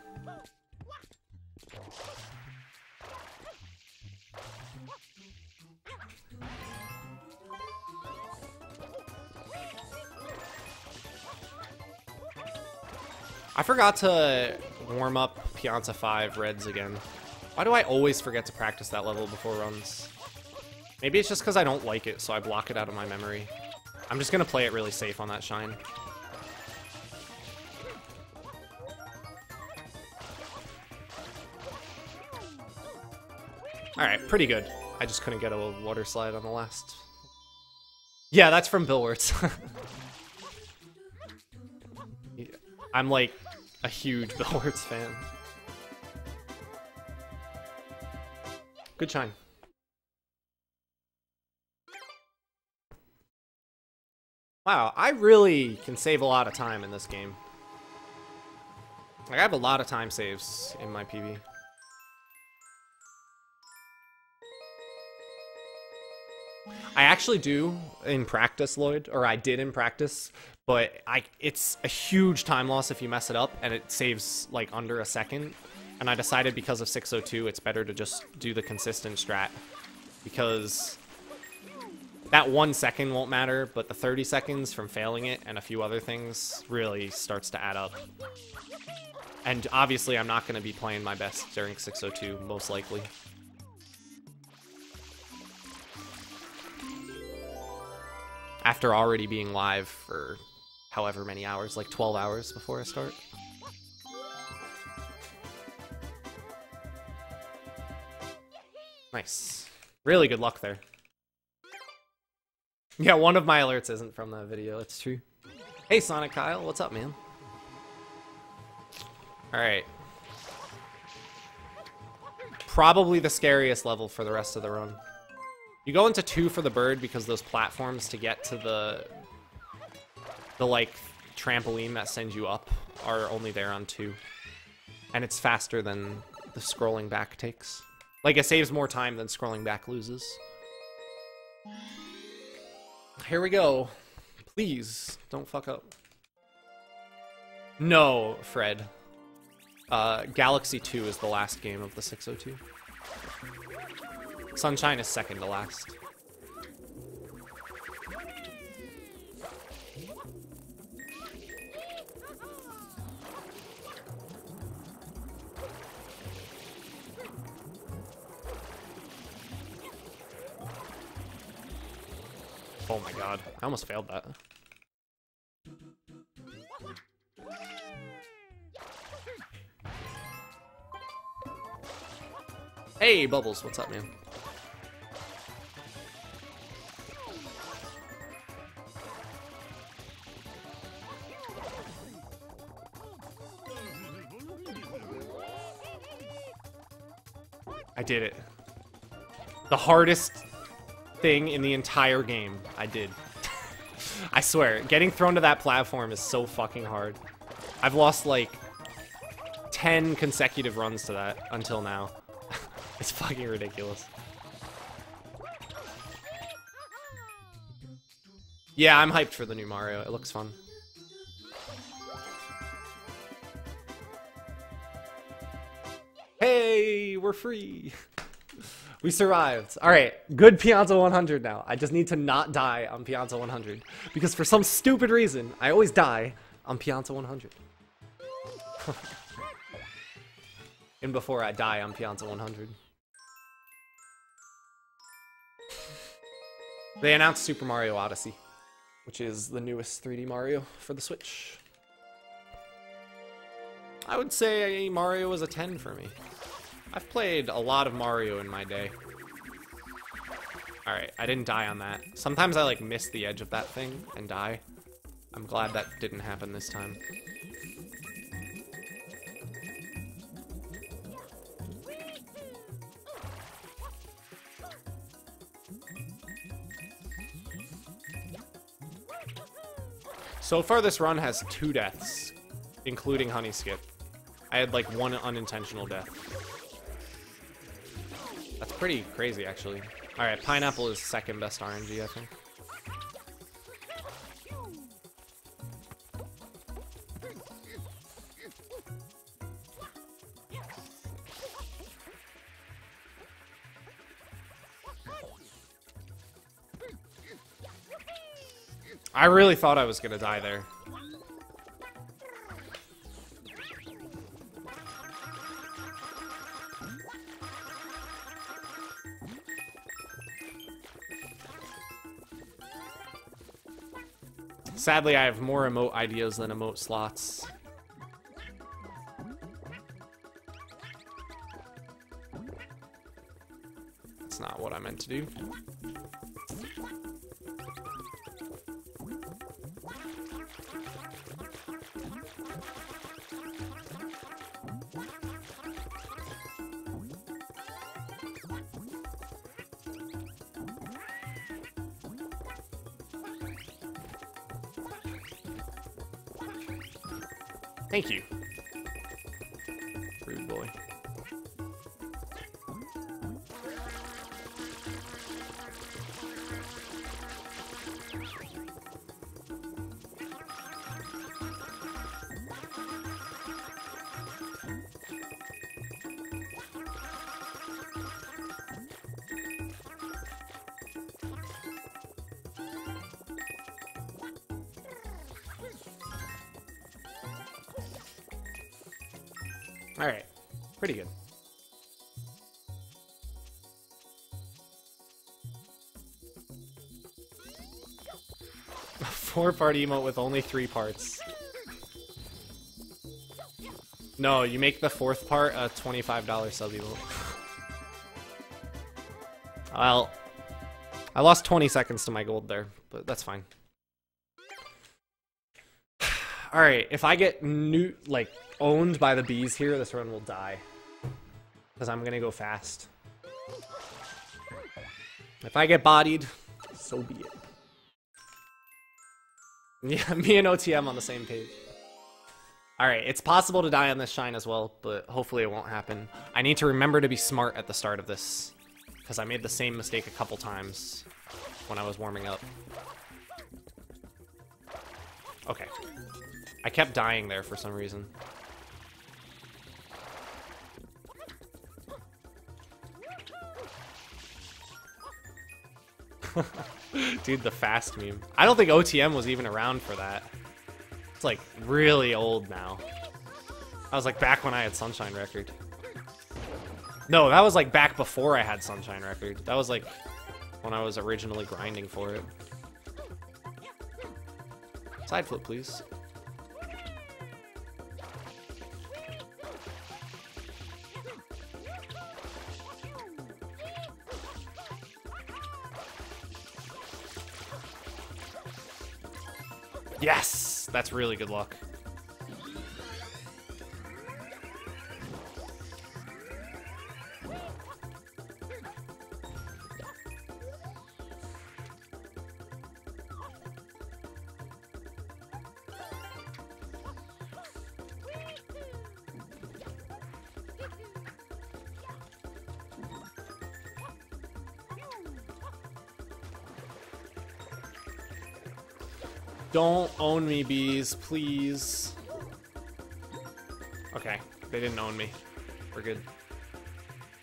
I forgot to warm up Pianta 5 Reds again. Why do I always forget to practice that level before runs? Maybe it's just because I don't like it, so I block it out of my memory. I'm just going to play it really safe on that shine. Alright, pretty good. I just couldn't get a water slide on the last. Yeah, that's from Bill Wirtz. I'm like a huge Bill Wirtz fan. Good shine. Wow, I really can save a lot of time in this game. Like, I have a lot of time saves in my PB. I actually do in practice, Lloyd, or I did in practice, but it's a huge time loss if you mess it up, and it saves like under a second. And I decided because of 602, it's better to just do the consistent strat, because that 1 second won't matter, but the 30 seconds from failing it and a few other things really starts to add up. And obviously, I'm not going to be playing my best during 602, most likely. After already being live for however many hours, like 12 hours before I start. Nice. Really good luck there. Yeah, one of my alerts isn't from that video, it's true. Hey Sonic Kyle, what's up, man? Alright. Probably the scariest level for the rest of the run. You go into 2 for the bird because those platforms to get to the like trampoline that sends you up are only there on 2. And it's faster than the scrolling back takes. Like, it saves more time than scrolling back loses. Here we go. Please, don't fuck up. No, Fred. Galaxy 2 is the last game of the 602. Sunshine is second to last. Oh my god. I almost failed that. Hey, Bubbles, what's up, man? I did it. The hardest thing in the entire game, I did. I swear, getting thrown to that platform is so fucking hard. I've lost like 10 consecutive runs to that until now. It's fucking ridiculous. Yeah, I'm hyped for the new Mario. It looks fun. Hey, we're free. We survived. All right, good Piazza 100 now. I just need to not die on Piazza 100. Because for some stupid reason, I always die on Piazza 100. And before I die on Piazza 100. They announced Super Mario Odyssey, which is the newest 3D Mario for the Switch. I would say Mario was a 10 for me. I've played a lot of Mario in my day. Alright, I didn't die on that. Sometimes I like miss the edge of that thing and die. I'm glad that didn't happen this time. So far this run has 2 deaths, including Honey Skip. I had like 1 unintentional death. That's pretty crazy, actually. Alright, Pineapple is second best RNG, I think. I really thought I was gonna die there. Sadly, I have more emote ideas than emote slots. That's not what I meant to do. Thank you. Rude boy. Alright, pretty good. A 4-part emote with only 3 parts. No, you make the 4th part a $25 sub emote. Well, I lost 20 seconds to my gold there, but that's fine. Alright, if I get owned by the bees here, this run will die. Because I'm gonna go fast. If I get bodied, so be it. Yeah, me and OTM on the same page. Alright, it's possible to die on this shine as well, but hopefully it won't happen. I need to remember to be smart at the start of this. Because I made the same mistake a couple times when I was warming up. Okay. I kept dying there for some reason. Dude, the fast meme. I don't think OTM was even around for that. It's like really old now. I was like back when I had Sunshine Record. No, that was like back before I had Sunshine Record. That was like when I was originally grinding for it. Side flip, please. Yes! That's really good luck. Don't own me, bees, please. Okay, they didn't own me. We're good.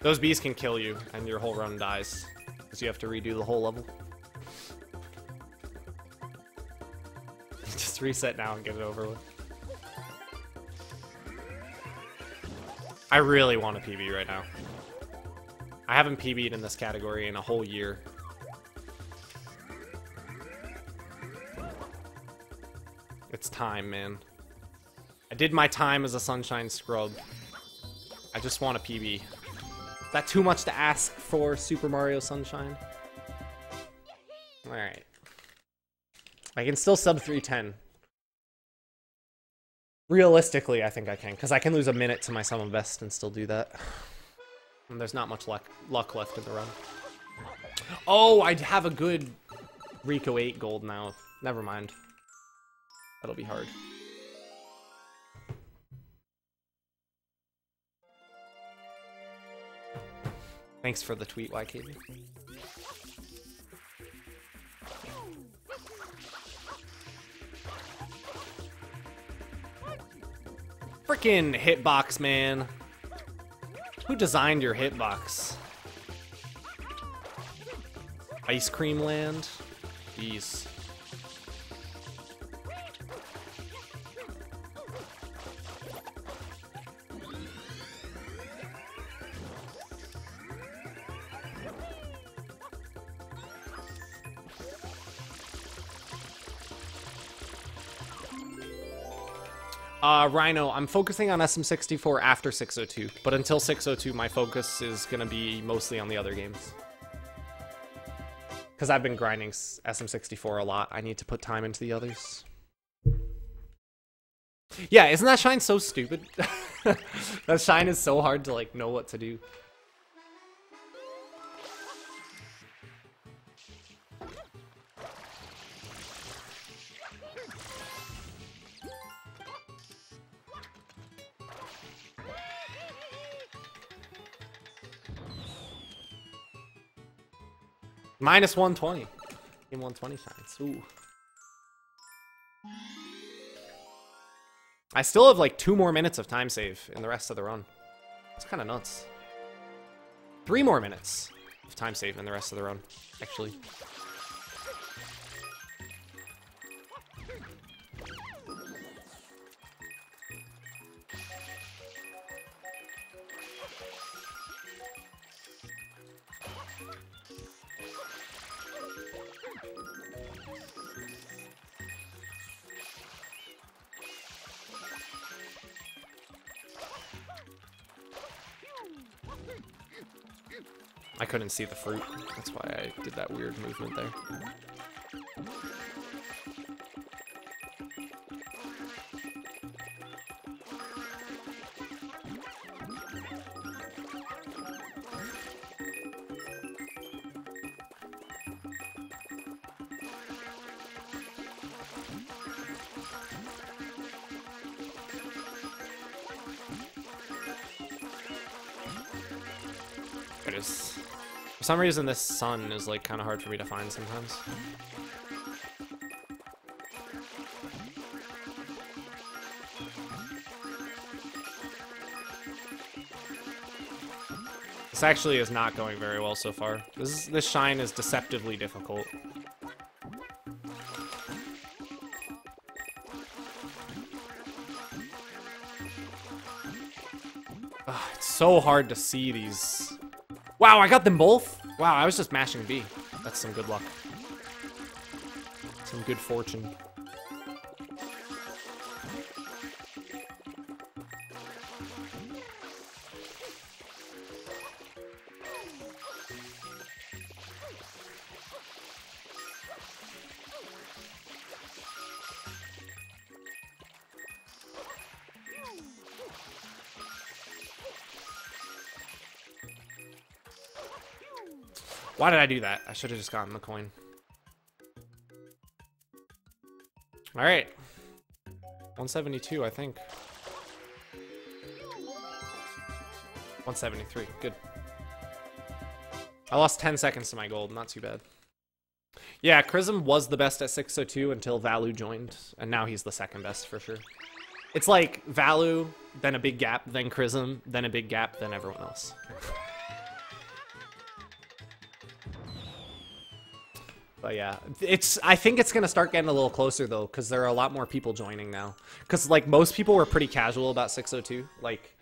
Those bees can kill you, and your whole run dies. Because you have to redo the whole level. Just reset now and get it over with. I really want a PB right now. I haven't PB'd in this category in a whole year. It's time, man. I did my time as a Sunshine Scrub. I just want a PB. Is that too much to ask for Super Mario Sunshine? Alright. I can still sub 310. Realistically, I think I can, because I can lose a minute to my Summon Best and still do that. And there's not much luck left in the run. Oh, I have a good Rico 8 gold now. Never mind. That'll be hard. Thanks for the tweet, YKB. Frickin' hitbox, man. Who designed your hitbox? Ice Cream Land? Jeez. Rhino, I'm focusing on SM64 after 602, but until 602, my focus is gonna be mostly on the other games. Because I've been grinding SM64 a lot. I need to put time into the others. Yeah, isn't that shine so stupid? That shine is so hard to, like, know what to do. Minus 120. Game 120 shines. Ooh. I still have like 2 more minutes of time save in the rest of the run. It's kind of nuts. 3 more minutes of time save in the rest of the run, actually. I couldn't see the fruit. That's why I did that weird movement there. It is. For some reason, this sun is like kind of hard for me to find sometimes. This actually is not going very well so far. This shine is deceptively difficult. Ugh, it's so hard to see these. Wow, I got them both? Wow, I was just mashing B. That's some good luck. Some good fortune. Why did I do that? I should have just gotten the coin. All right. 172, I think. 173, good. I lost 10 seconds to my gold, not too bad. Yeah, Chrism was the best at 602 until Valu joined, and now he's the second best for sure. It's like Valu, then a big gap, then Chrism, then a big gap, then everyone else. But yeah, I think it's gonna start getting a little closer though, because there are a lot more people joining now. Because like most people were pretty casual about 602. Like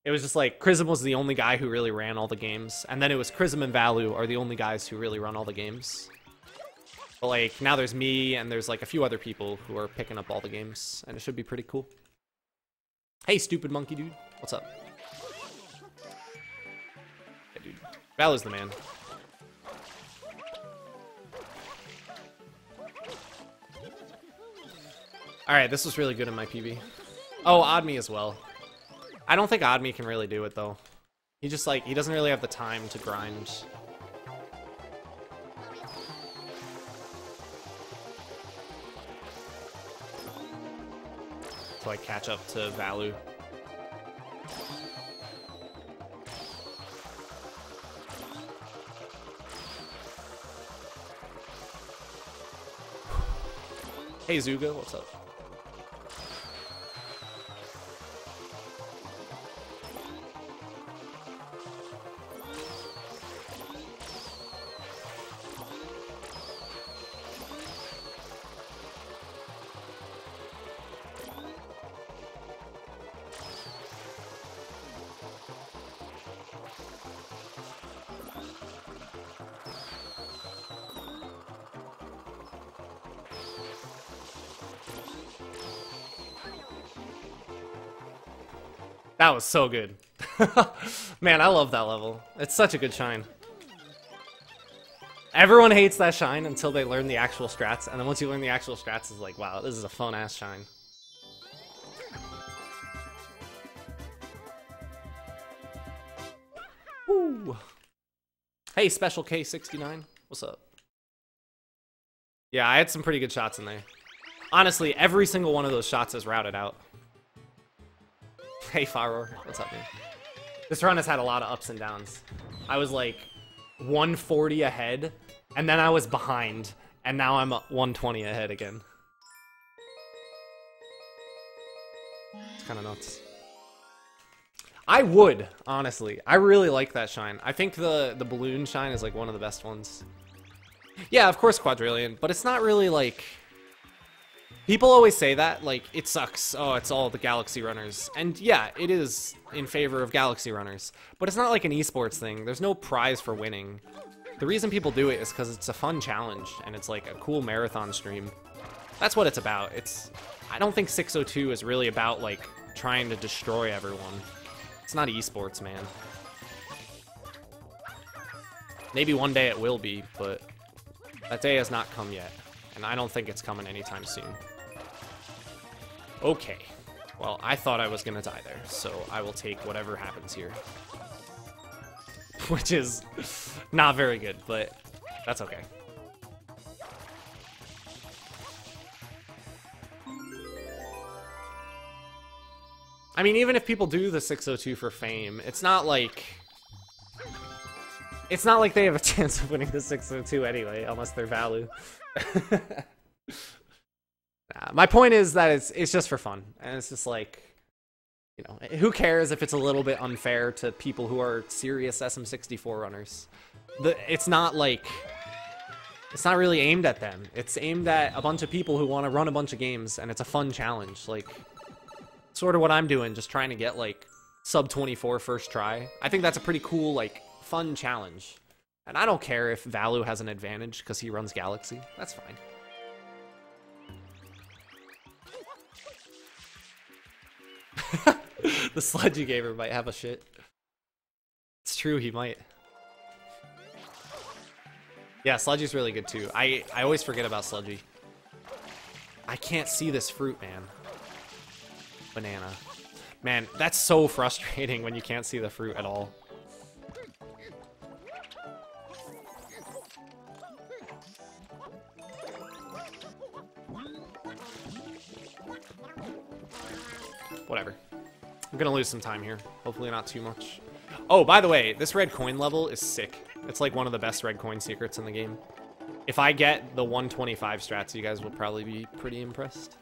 it was just like Chrism was the only guy who really ran all the games, and then it was Chrism and Valu are the only guys who really run all the games. But like now there's me and there's like a few other people who are picking up all the games, and it should be pretty cool. Hey, stupid monkey dude, what's up? Hey dude, Valu's the man. Alright, this was really good in my PB. Oh, Oddme as well. I don't think Oddme can really do it, though. He just, like, he doesn't really have the time to grind. To, like, catch up to Valu. Hey, Zuga, what's up? That was so good. Man, I love that level. It's such a good shine. Everyone hates that shine until they learn the actual strats, and then once you learn the actual strats, it's like, wow, this is a fun-ass shine. Woo! Hey, Special K69, what's up? Yeah, I had some pretty good shots in there. Honestly, every single one of those shots is routed out. Hey, Faror, what's up, man? This run has had a lot of ups and downs. I was like 140 ahead, and then I was behind, and now I'm 120 ahead again. It's kind of nuts. I would, honestly. I really like that shine. I think the balloon shine is like one of the best ones. Yeah, of course Quadrillion, but it's not really like... People always say that, like, it sucks. Oh, it's all the Galaxy runners. And yeah, it is in favor of Galaxy runners. But it's not like an esports thing. There's no prize for winning. The reason people do it is because it's a fun challenge, and it's like a cool marathon stream. That's what it's about. I don't think 602 is really about, like, trying to destroy everyone. It's not esports, man. Maybe one day it will be, but that day has not come yet. And I don't think it's coming anytime soon. Okay. Well, I thought I was gonna die there, so I will take whatever happens here. Which is not very good, but that's okay. I mean, even if people do the 602 for fame, it's not like they have a chance of winning the 602 anyway, unless they're Valu. Nah, my point is that it's just for fun, and it's just like, you know, who cares if it's a little bit unfair to people who are serious SM64 runners? It's not really aimed at them. It's aimed at a bunch of people who want to run a bunch of games, and it's a fun challenge. Like, sort of what I'm doing, just trying to get like sub 24 first try. I think that's a pretty cool, like, fun challenge. And I don't care if Valu has an advantage because he runs Galaxy. That's fine. The Sludgy Gamer might have a shit. It's true, he might. Yeah, Sludgy's really good too. I always forget about Sludgy. I can't see this fruit, man. Banana. Man, that's so frustrating when you can't see the fruit at all. Whatever. I'm gonna lose some time here. Hopefully not too much. Oh, by the way, this red coin level is sick. It's like one of the best red coin secrets in the game. If I get the 125 strats, you guys will probably be pretty impressed.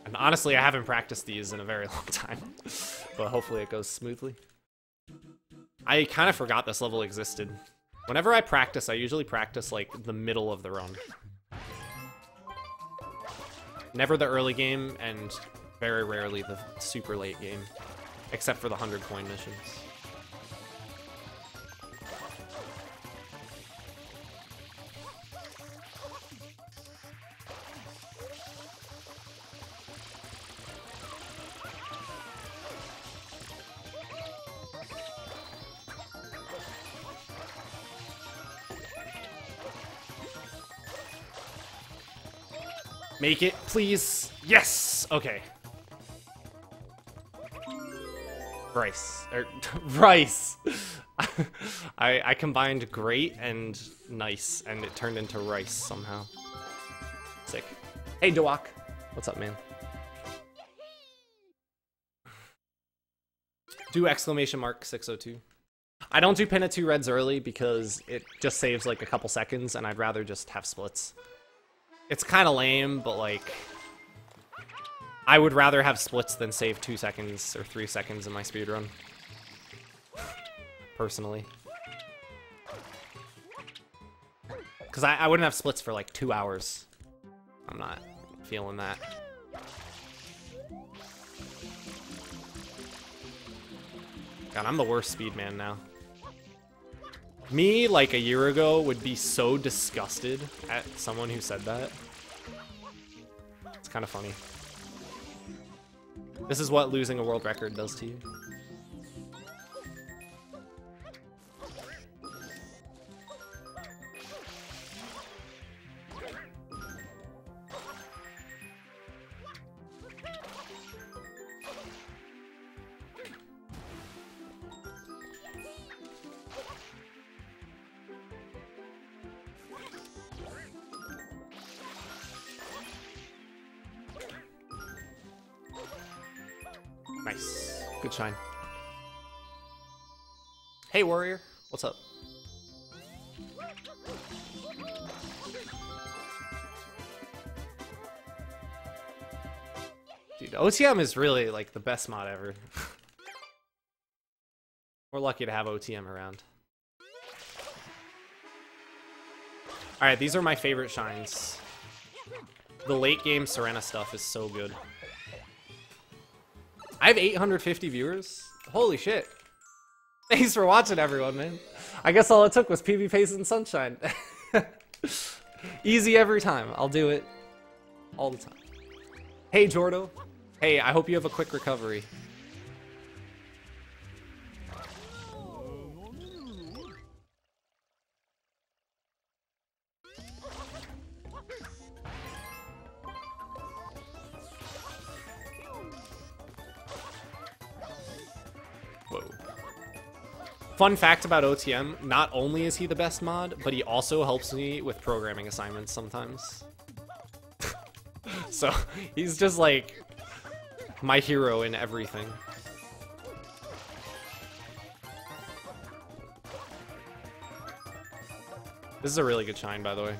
And honestly, I haven't practiced these in a very long time. But hopefully it goes smoothly. I kind of forgot this level existed. Whenever I practice, I usually practice like the middle of the run. Never the early game, and very rarely the super late game. Except for the 100 coin missions. Make it, please. Yes! Okay. Rice. Rice! I combined great and nice, and it turned into rice somehow. Sick. Hey, Dewak. What's up, man? Do exclamation mark 602. I don't do pin at 2 reds early because it just saves like a couple seconds, and I'd rather just have splits. It's kind of lame, but like, I would rather have splits than save 2 seconds or 3 seconds in my speedrun. Personally. Because I wouldn't have splits for like 2 hours. I'm not feeling that. God, I'm the worst speed man now. Me, like a year ago, would be so disgusted at someone who said that. It's kind of funny. This is what losing a world record does to you. Nice. Good shine. Hey, warrior. What's up? Dude, OTM is really, like, the best mod ever. We're lucky to have OTM around. Alright, these are my favorite shines. The late game Serena stuff is so good. I have 850 viewers? Holy shit. Thanks for watching, everyone, man. I guess all it took was PB Pace and Sunshine. Easy every time. I'll do it all the time. Hey, Jordo. Hey, I hope you have a quick recovery. Whoa. Fun fact about OTM, not only is he the best mod, but he also helps me with programming assignments sometimes. So, he's just like my hero in everything. This is a really good shine, by the way.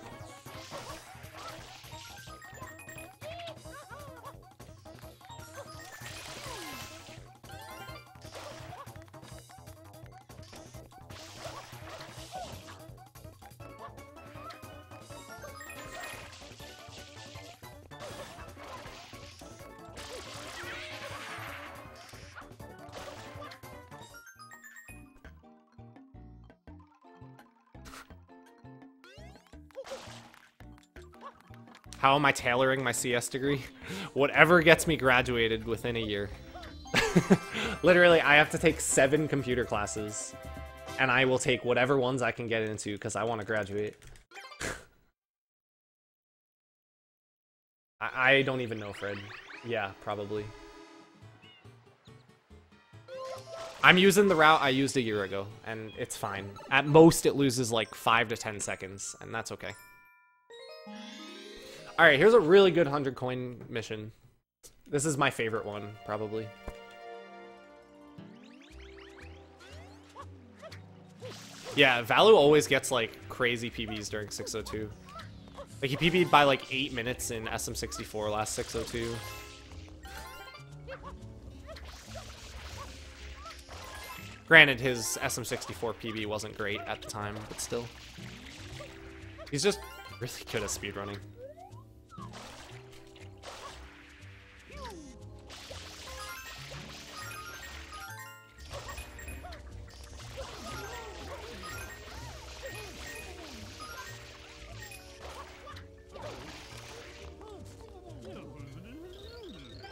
How am I tailoring my CS degree? Whatever gets me graduated within a year. Literally, I have to take 7 computer classes, and I will take whatever ones I can get into because I want to graduate. I don't even know, Fred. Yeah, probably. I'm using the route I used a year ago, and it's fine. At most, it loses like 5 to 10 seconds, and that's okay. Alright, here's a really good 100 coin mission. This is my favorite one, probably. Yeah, Valu always gets like crazy PBs during 602. Like he PB'd by like 8 minutes in SM64 last 602. Granted, his SM64 PB wasn't great at the time, but still. He's just really good at speedrunning.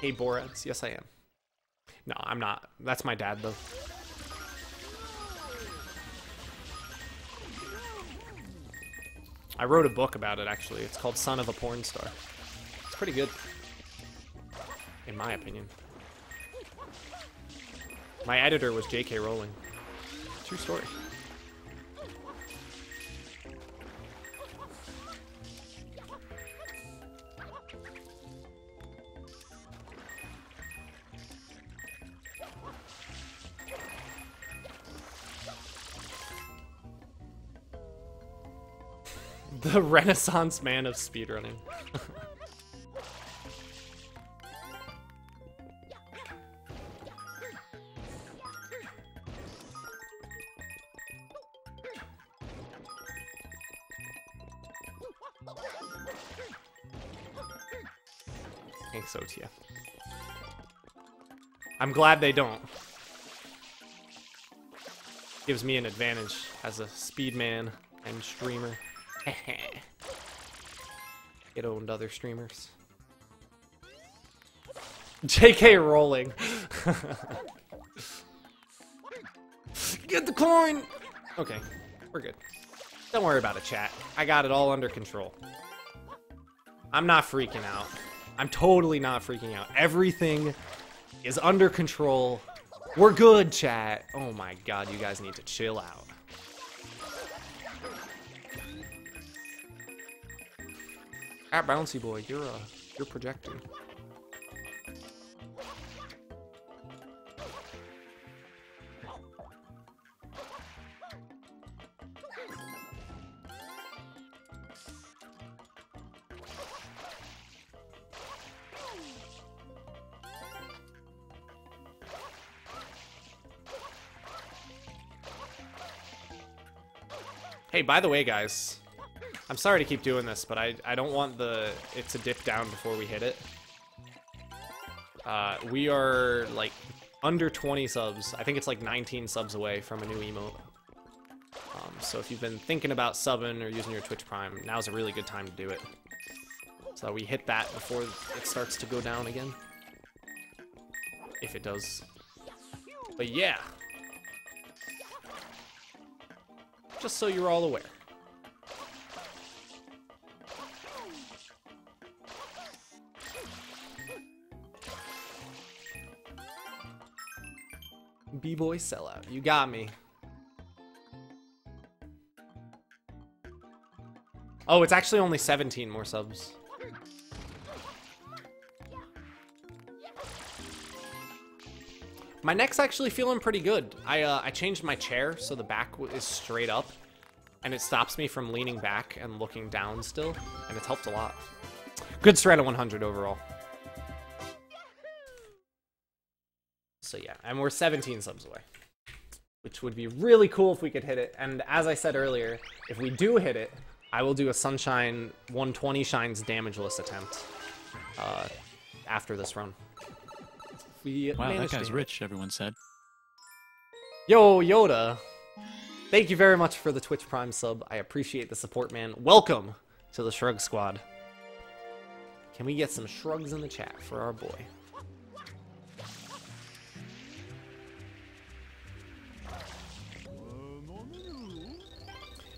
Hey, Borads. Yes, I am. No, I'm not. That's my dad, though. I wrote a book about it, actually. It's called Son of a Porn Star. It's pretty good. In my opinion. My editor was J.K. Rowling. True story. The Renaissance man of speedrunning. Thanks, OTF. I'm glad they don't. Gives me an advantage as a speedman and streamer. It owned other streamers. JK Rowling. Get the coin! Okay, we're good. Don't worry about it, chat. I got it all under control. I'm not freaking out. I'm totally not freaking out. Everything is under control. We're good, chat. Oh my god, you guys need to chill out. At Bouncy Boy, you're projecting. Hey, by the way, guys, I'm sorry to keep doing this, but I don't want it to dip down before we hit it. We are like under 20 subs. I think it's like 19 subs away from a new emote. So if you've been thinking about subbing or using your Twitch Prime, now's a really good time to do it. So we hit that before it starts to go down again. If it does. But yeah. Just so you're all aware. B-boy sellout. You got me. Oh, it's actually only 17 more subs. My neck's actually feeling pretty good. I changed my chair so the back is straight up, and it stops me from leaning back and looking down still, and it's helped a lot. Good Serena 100 overall. So yeah, and we're 17 subs away, which would be really cool if we could hit it. And as I said earlier, if we do hit it, I will do a Sunshine 120 Shines damageless attempt after this run. Wow, that guy's rich, everyone said. Yo, Yoda. Thank you very much for the Twitch Prime sub. I appreciate the support, man. Welcome to the Shrug Squad. Can we get some shrugs in the chat for our boy?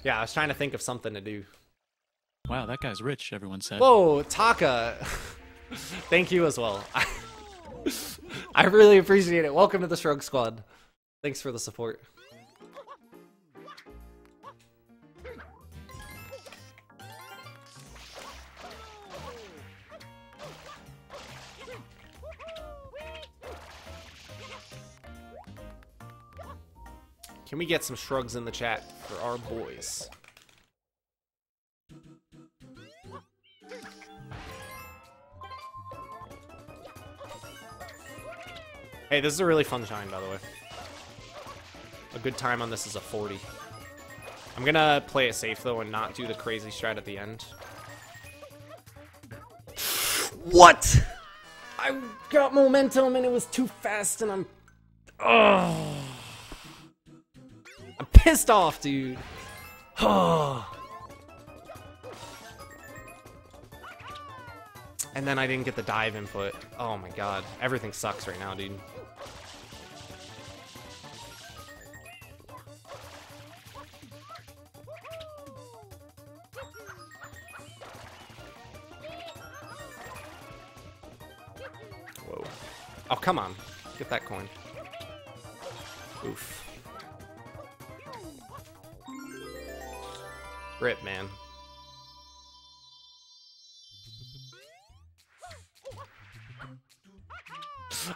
Yeah, I was trying to think of something to do. Wow, that guy's rich, everyone said. Whoa, Taka. Thank you as well. I really appreciate it. Welcome to the Shrug Squad. Thanks for the support. Can we get some shrugs in the chat for our boys? Hey, this is a really fun shine, by the way. A good time on this is a 40. I'm gonna play it safe, though, and not do the crazy strat at the end. What? I got momentum, and it was too fast, and I'm... Oh. I'm pissed off, dude. Oh. And then I didn't get the dive input. Oh my god. Everything sucks right now, dude. Whoa. Oh, come on. Get that coin. Oof. Rip, man.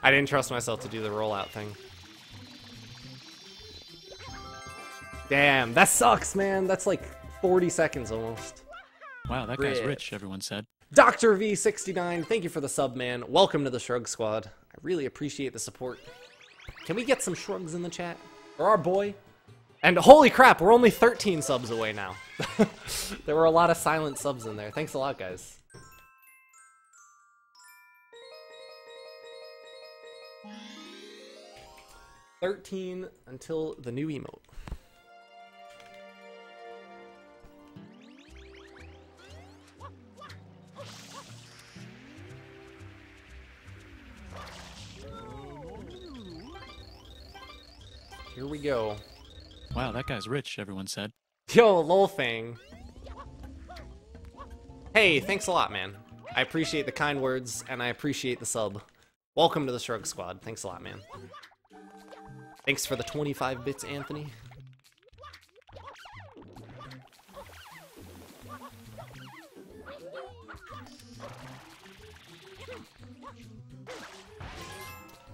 I didn't trust myself to do the rollout thing. Damn, that sucks, man. That's like 40 seconds almost. Wow, that guy's rich, everyone said. Dr. V69, thank you for the sub, man. Welcome to the Shrug Squad. I really appreciate the support. Can we get some shrugs in the chat? For our boy? And holy crap, we're only 13 subs away now. There were a lot of silent subs in there. Thanks a lot, guys. $13 until the new emote. Here we go. Wow, that guy's rich, everyone said. Yo, Lolfang. Hey, thanks a lot, man. I appreciate the kind words, and I appreciate the sub. Welcome to the Shrug Squad. Thanks a lot, man. Thanks for the 25 bits, Anthony.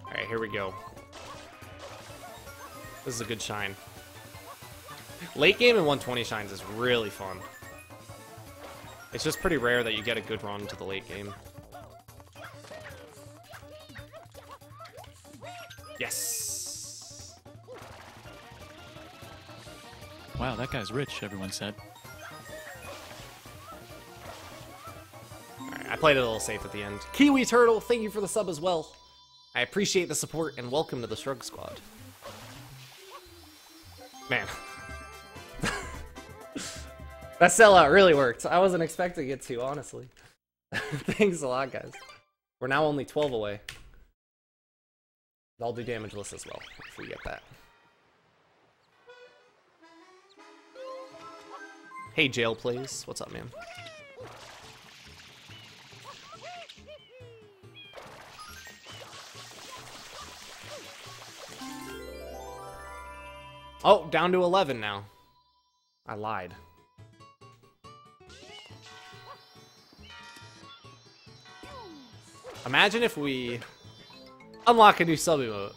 Alright, here we go. This is a good shine. Late game in 120 shines is really fun. It's just pretty rare that you get a good run to the late game. Yes! Wow, that guy's rich, everyone said. Alright, I played it a little safe at the end. Kiwi Turtle, thank you for the sub as well. I appreciate the support and welcome to the Shrug Squad. Man. That sellout really worked. I wasn't expecting it to, honestly. Thanks a lot, guys. We're now only 12 away. I'll do damageless as well, if we get that. Hey, Jail Plays. What's up, man? Oh, down to 11 now. I lied. Imagine if we unlock a new sub emote,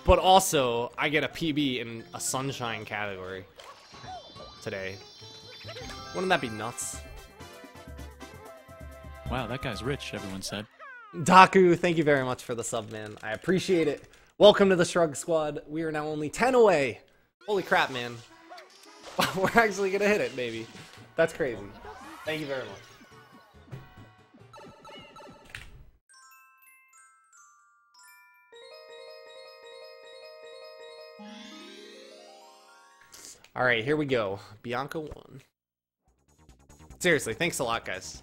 but also I get a PB in a Sunshine category today. Wouldn't that be nuts? Wow, that guy's rich, everyone said. Daku, thank you very much for the sub, man. I appreciate it. Welcome to the Shrug Squad. We are now only 10 away. Holy crap, man. We're actually gonna hit it, baby. That's crazy. Thank you very much. Alright, here we go. Bianca 1. Seriously, thanks a lot, guys.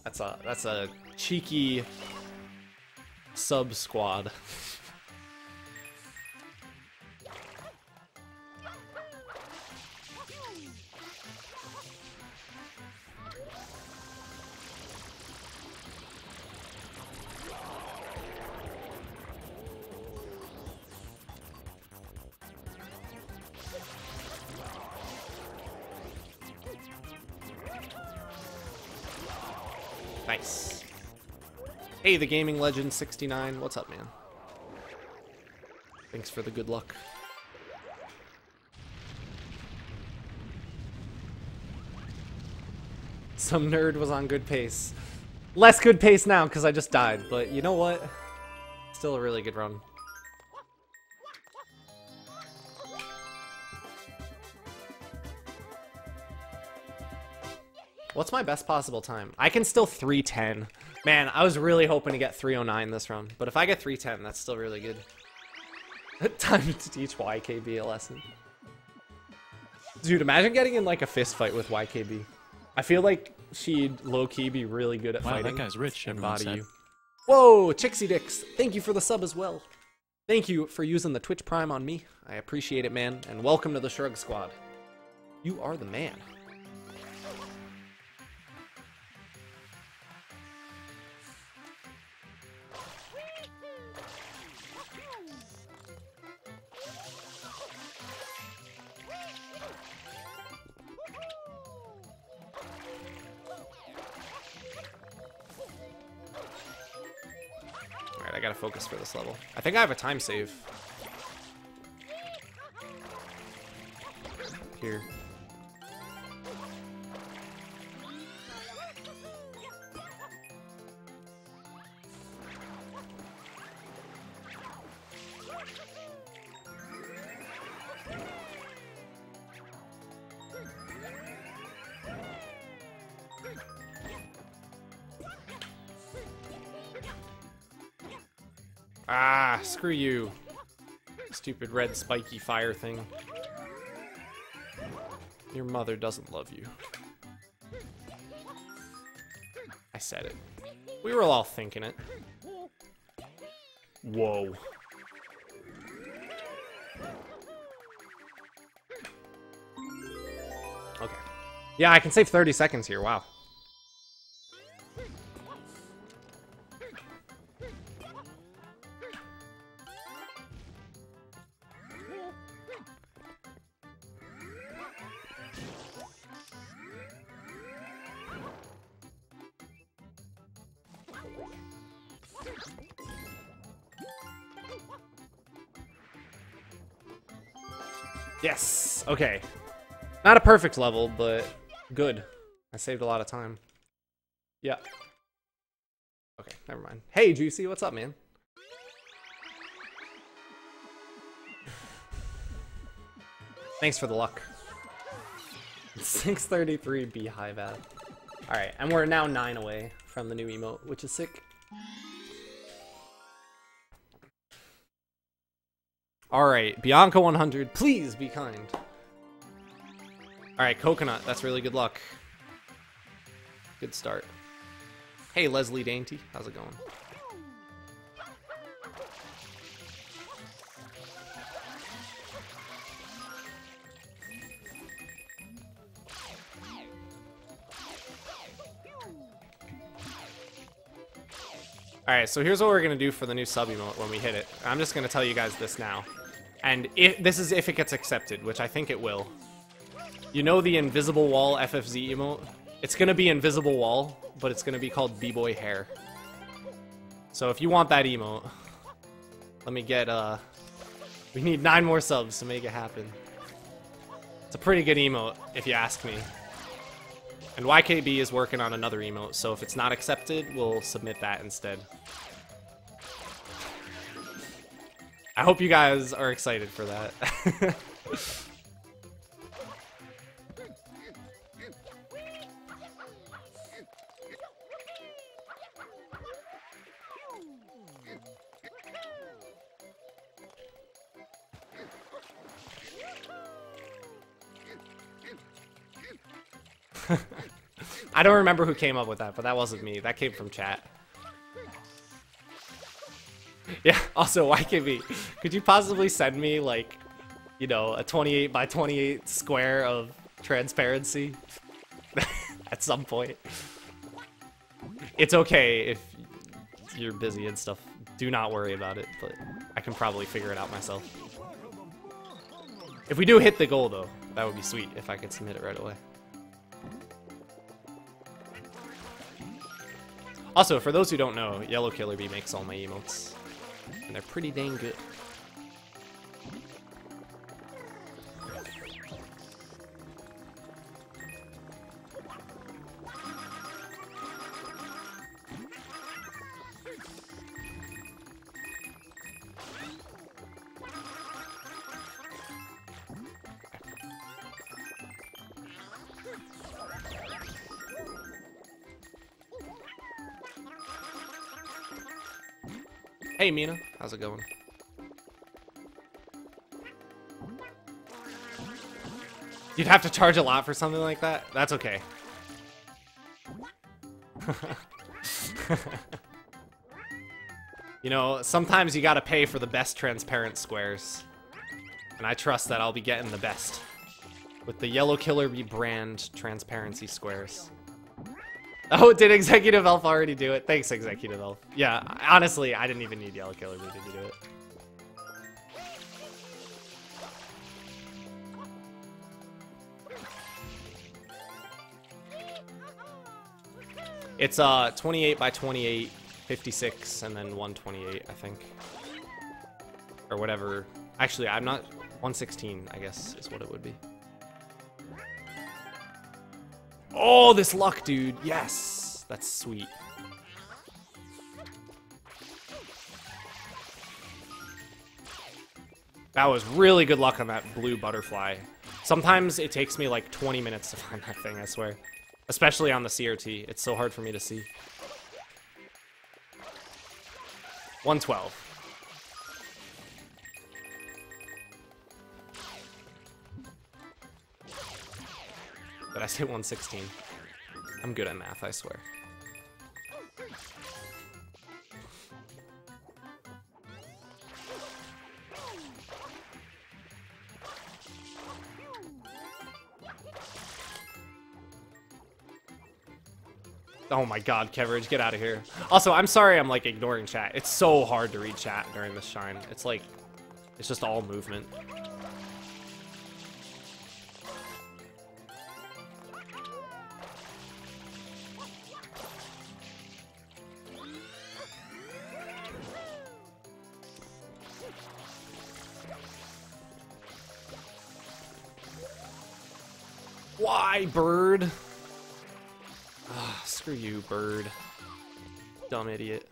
That's a cheeky sub squad. Nice. Hey, the Gaming Legend 69. What's up, man? Thanks for the good luck. Some nerd was on good pace. Less good pace now because I just died, but you know what? Still a really good run. What's my best possible time? I can still 3:10. Man, I was really hoping to get 3:09 this run, but if I get 3:10, that's still really good. Time to teach YKB a lesson. Dude, imagine getting in like a fist fight with YKB. I feel like she'd low-key be really good at Wow, fighting. that guy's rich, and everyone body said. you. Whoa, Chixie Dix, thank you for the sub as well. Thank you for using the Twitch Prime on me. I appreciate it, man, and welcome to the Shrug Squad. You are the man. Alright, I gotta focus for this level. I think I have a time save. Here. Ah, screw you. Stupid red spiky fire thing. Your mother doesn't love you. I said it. We were all thinking it. Whoa. Okay. Yeah, I can save 30 seconds here. Wow. Yes! Okay. Not a perfect level, but good. I saved a lot of time. Yeah. Okay, never mind. Hey, Juicy, what's up, man? Thanks for the luck. 633 Beehive ad. Alright, and we're now 9 away from the new emote, which is sick. Alright, Bianca 100, please be kind. Alright, Coconut, that's really good luck. Good start. Hey, Leslie Dainty, how's it going? Alright, so here's what we're gonna do for the new sub emote when we hit it. I'm just gonna tell you guys this now. And this is if it gets accepted, which I think it will. You know the Invisible Wall FFZ emote? It's gonna be Invisible Wall, but it's gonna be called B-Boy Hair. So if you want that emote, let me get, we need 9 more subs to make it happen. It's a pretty good emote, if you ask me. And YKB is working on another emote, so if it's not accepted, we'll submit that instead. I hope you guys are excited for that. I don't remember who came up with that, but that wasn't me. That came from chat. Yeah, also, YKB, could you possibly send me, like, you know, a 28 by 28 square of transparency at some point? It's okay if you're busy and stuff. Do not worry about it, but I can probably figure it out myself. If we do hit the goal, though, that would be sweet if I could submit it right away. Also, for those who don't know, Yellow Killer Bee makes all my emotes, and they're pretty dang good. Hey, Mina. How's it going? You'd have to charge a lot for something like that? That's okay. You know, sometimes you gotta pay for the best transparent squares. And I trust that I'll be getting the best. With the Yellow Killer Bee brand transparency squares. Oh, did Executive Elf already do it? Thanks, Executive Elf. Yeah, honestly, I didn't even need Yellow Killer Bee to do it. It's 28 by 28, 56, and then 128, I think. Or whatever. Actually, I'm not... 116, I guess, is what it would be. Oh, this luck, dude. Yes. That's sweet. That was really good luck on that blue butterfly. Sometimes it takes me like 20 minutes to find that thing, I swear. Especially on the CRT. It's so hard for me to see. 112. Did I say 116? I'm good at math, I swear. Oh my god, Keverage, get out of here. Also, I'm sorry I'm like ignoring chat. It's so hard to read chat during this shine. It's like, it's just all movement. Why, bird? Ah, screw you, bird. Dumb idiot.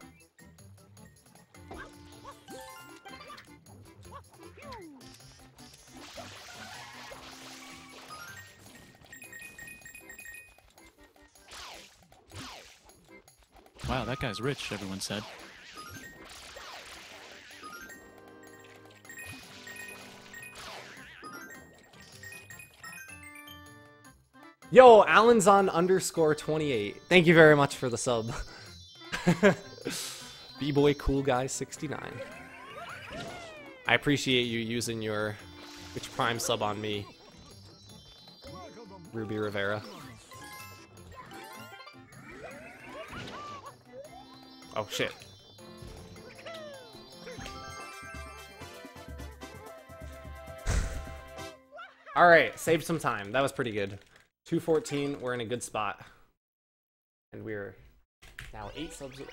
Wow, that guy's rich, everyone said. Yo, Alanzon underscore 28. Thank you very much for the sub. B-Boy Cool Guy 69. I appreciate you using your Twitch Prime sub on me, Ruby Rivera. Oh shit. Alright, saved some time. That was pretty good. 214, we're in a good spot. And we're now 8 subs away.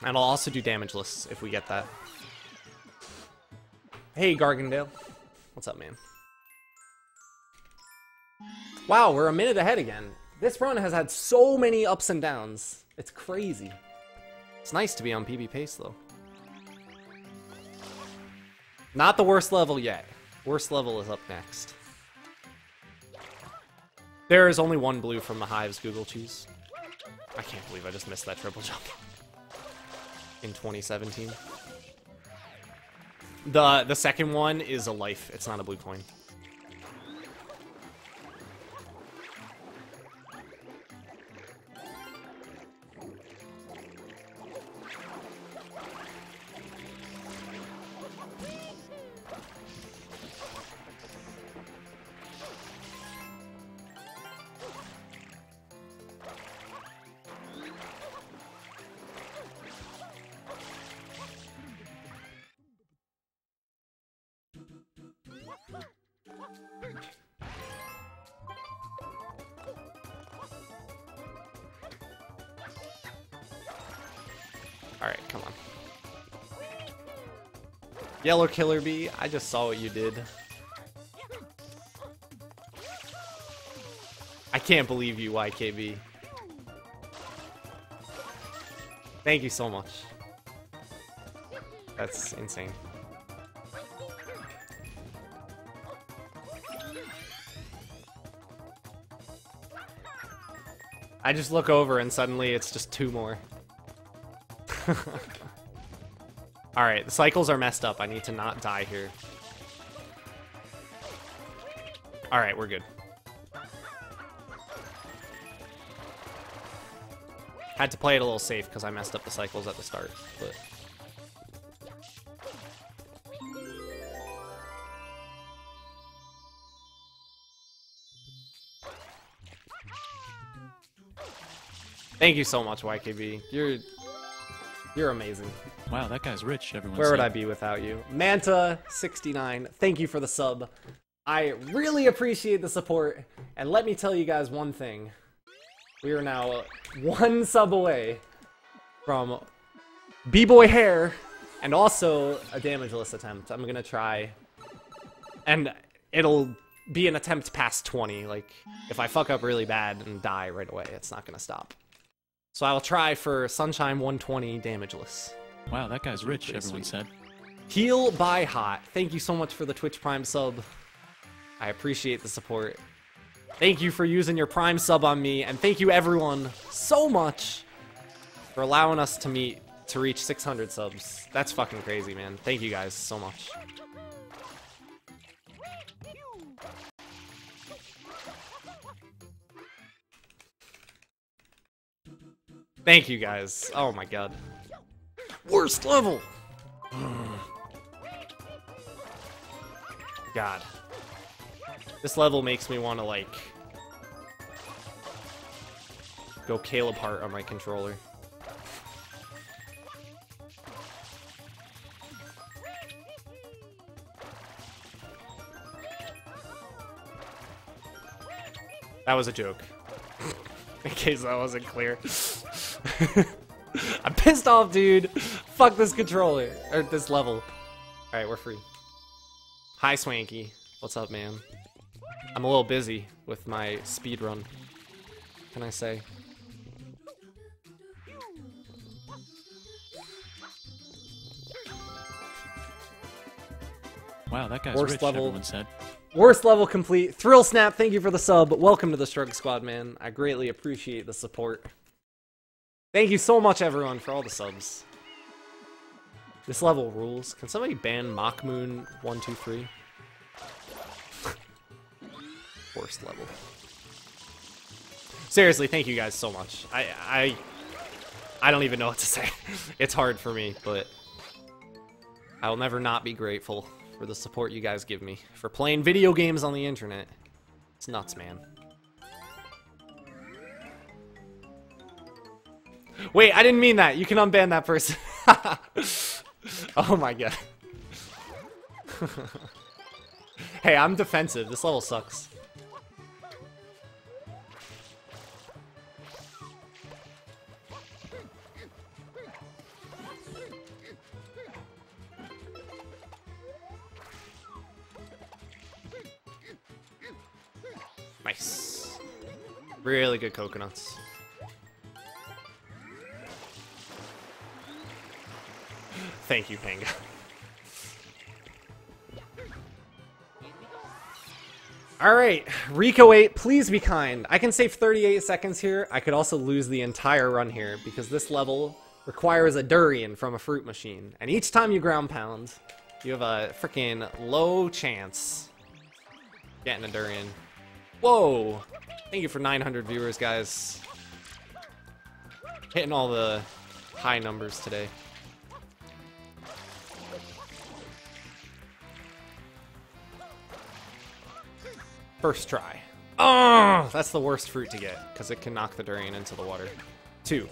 And I'll also do damage lists if we get that. Hey, Gargandale. What's up, man? Wow, we're a minute ahead again. This run has had so many ups and downs. It's crazy. It's nice to be on PB pace, though. Not the worst level yet. Worst level is up next. There is only one blue from the Hive's Google Cheese. I can't believe I just missed that triple jump. In 2017. The second one is a life. It's not a blue coin. Alright, come on. Yellow Killer Bee, I just saw what you did. I can't believe you, YKB. Thank you so much. That's insane. I just look over and suddenly it's just 2 more. Alright, the cycles are messed up. I need to not die here. Alright, we're good. Had to play it a little safe because I messed up the cycles at the start, but... Thank you so much, YKB. You're amazing. Wow, that guy's rich, everyone Where said. would I be without you? Manta69, thank you for the sub. I really appreciate the support, and let me tell you guys one thing. We are now 1 sub away from B-Boy Hair, and also a damageless attempt. I'm gonna try, and it'll be an attempt past 20. Like, if I fuck up really bad and die right away, it's not gonna stop. So I will try for Sunshine 120 damageless. Wow, that guy's rich, Pretty everyone sweet. said. Heal by Hot. Thank you so much for the Twitch Prime sub. I appreciate the support. Thank you for using your Prime sub on me, and thank you everyone so much for allowing us to reach 600 subs. That's fucking crazy, man. Thank you guys so much. Thank you guys. Oh my god. Worst level! God. This level makes me want to, like, go Caleb Hart on my controller. That was a joke. In case that wasn't clear. I'm pissed off, dude. Fuck this controller. Or this level. Alright, we're free. Hi, Swanky. What's up, man? I'm a little busy with my speed run. Can I say? Wow, that guy's Worst rich, level. everyone said. Worst level complete. Thrill Snap, thank you for the sub. Welcome to the Struggle Squad, man. I greatly appreciate the support. Thank you so much, everyone, for all the subs. This level rules. Can somebody ban Mockmoon 123? Worst level. Seriously, thank you guys so much. I don't even know what to say. It's hard for me, but I will never not be grateful for the support you guys give me for playing video games on the internet. It's nuts, man. Wait, I didn't mean that. You can unban that person. Oh my god. Hey, I'm defensive. This level sucks. Nice. Really good coconuts. Thank you, Panga. Alright, Rico 8, please be kind. I can save 38 seconds here. I could also lose the entire run here because this level requires a durian from a fruit machine. And each time you ground pound, you have a freaking low chance getting a durian. Whoa! Thank you for 900 viewers, guys. Hitting all the high numbers today. First try. Oh, that's the worst fruit to get, because it can knock the durian into the water. 2.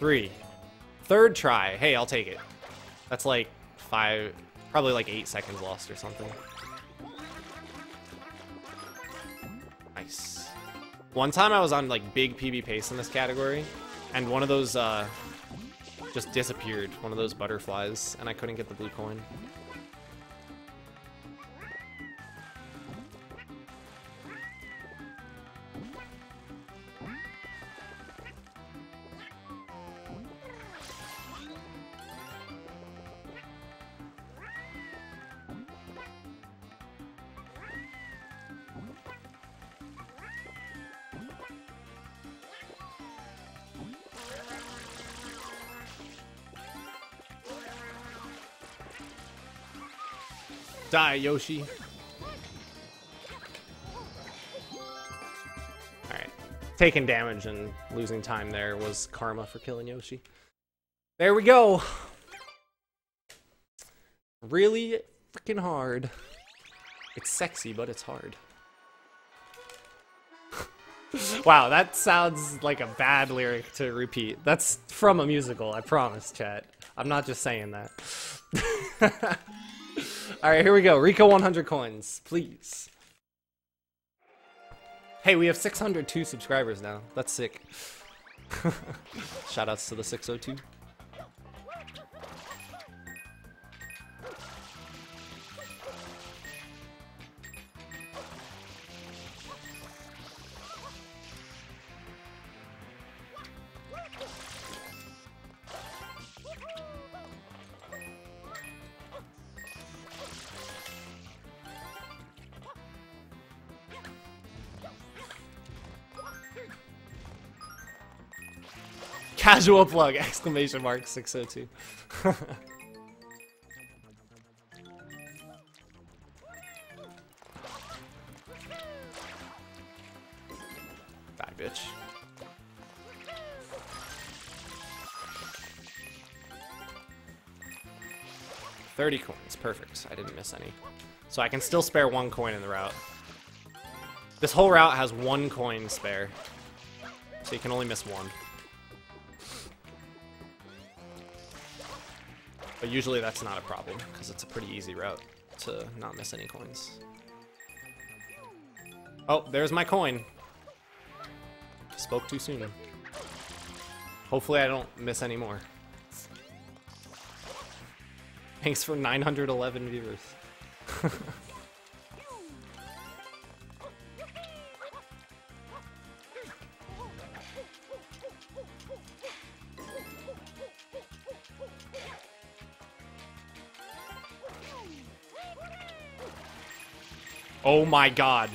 3. Third try. Hey, I'll take it. That's like 5, probably like 8 seconds lost or something. Nice. One time I was on like big PB pace in this category, and one of those just disappeared, one of those butterflies, and I couldn't get the blue coin. Die, Yoshi. Alright. Taking damage and losing time there was karma for killing Yoshi. There we go. Really freaking hard. It's sexy, but it's hard. Wow, that sounds like a bad lyric to repeat. That's from a musical, I promise, chat. I'm not just saying that. Alright, here we go. Rico 100 coins, please. Hey, we have 602 subscribers now. That's sick. Shoutouts to the 602. Casual plug! Exclamation mark 602. Bye, bitch. $30 coins, perfect. I didn't miss any. So I can still spare 1 coin in the route. This whole route has 1 coin spare. So you can only miss 1. But usually that's not a problem, because it's a pretty easy route to not miss any coins. Oh, there's my coin. Spoke too soon. Hopefully I don't miss any more. Thanks for 911 viewers. Oh my god.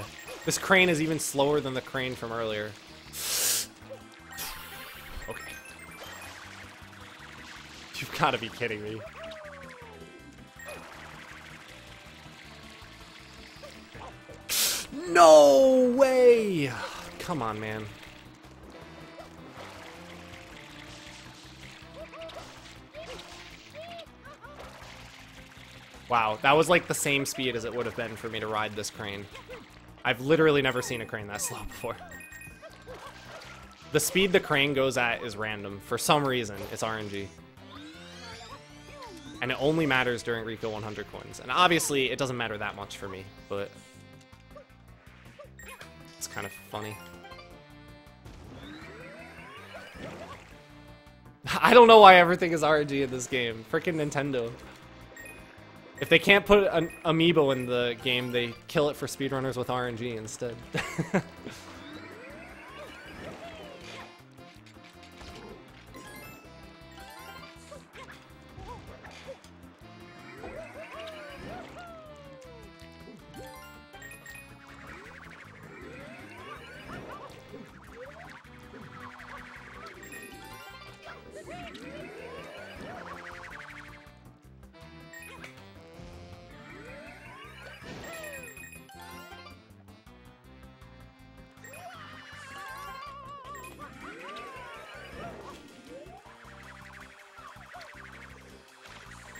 This crane is even slower than the crane from earlier. Okay. You've got to be kidding me. No way! Come on, man. Wow, that was like the same speed as it would have been for me to ride this crane. I've literally never seen a crane that slow before. The speed the crane goes at is random. For some reason, it's RNG. And it only matters during Rico 100 coins. And obviously, it doesn't matter that much for me, but it's kind of funny. I don't know why everything is RNG in this game. Frickin' Nintendo. If they can't put an amiibo in the game, they kill it for speedrunners with RNG instead.